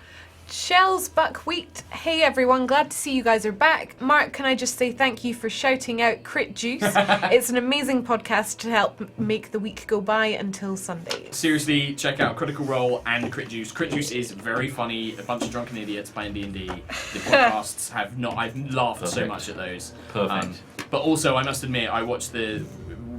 Shells Buckwheat. Hey everyone, glad to see you guys are back. Mark, can I just say thank you for shouting out Crit Juice? It's an amazing podcast to help make the week go by until Sunday. Seriously, check out Critical Role and Crit Juice. Crit Juice is very funny. A bunch of drunken idiots playing D&D. The podcasts have not. I've laughed so Perfect. much at those. Perfect. But also, I must admit,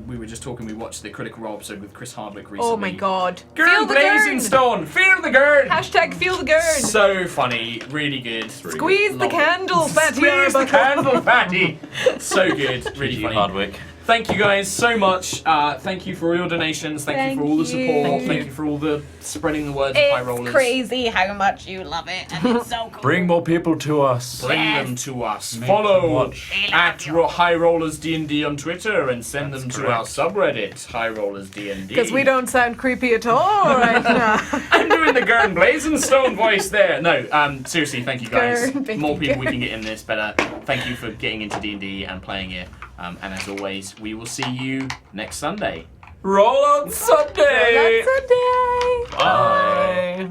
we were just talking. We watched the Critical Role episode with Chris Hardwick recently. Oh my god. Feel Gurn the blazing gurn! stone. Feel the gurn. Hashtag feel the gurn! So funny, really good. Really Squeeze the Love it. candle, Fatty Squeeze the Arbuckle. candle, Fatty. So good, really GG funny. Hardwick. Thank you guys so much. Thank you for all your donations. Thank you for all the support. Thank you for all the spreading the word of High Rollers. It's crazy how much you love it, and it's so cool. Bring more people to us. Bring Yes. them to us. Make them Follow watch. at High Rollers D&D on Twitter and send That's them to our correct. subreddit High Rollers D&D. Because we don't sound creepy at all right now. I'm doing the Gurn Blazingstone voice there. No, seriously, thank you guys. Gurn, More people we Gurn. can get in this, better. Thank you for getting into D&D and playing it. And as always, we will see you next Sunday. Roll on Sunday. Sunday! Bye.